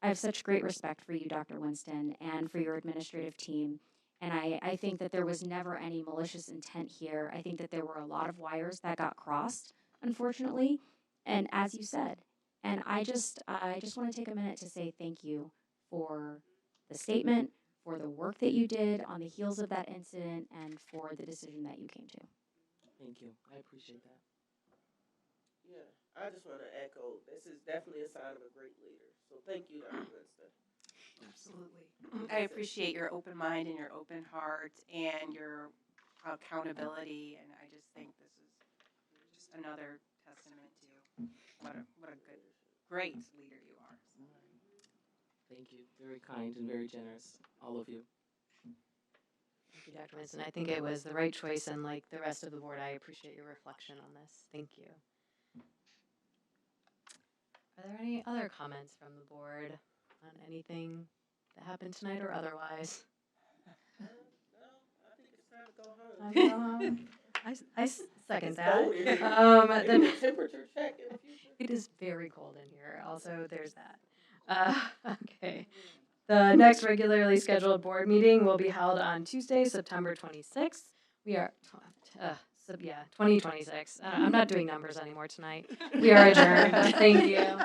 I have such great respect for you, Dr. Winston, and for your administrative team. And I think that there was never any malicious intent here. I think that there were a lot of wires that got crossed, unfortunately. And as you said, and I just want to take a minute to say thank you for the statement, for the work that you did on the heels of that incident, and for the decision that you came to. Thank you. I appreciate that. Yeah, I just want to echo, this is definitely a sign of a great leader. So thank you, Dr. Winston. Absolutely. I appreciate your open mind and your open heart and your accountability. And I just think this is just another testament to what a good, great leader you are. Thank you. Very kind and very generous, all of you. Thank you, Dr. Winston. I think it was the right choice, and like the rest of the board, I appreciate your reflection on this. Thank you. Are there any other comments from the board on anything that happened tonight or otherwise? No, I think it's time to go home. I second It's that. cold in here. Then Maybe a temperature check in the future. it is very cold in here. Also, there's that. Okay. The next regularly scheduled board meeting will be held on Tuesday, September 26th. We are, 2026. I'm not doing numbers anymore tonight. We are adjourned. Thank you.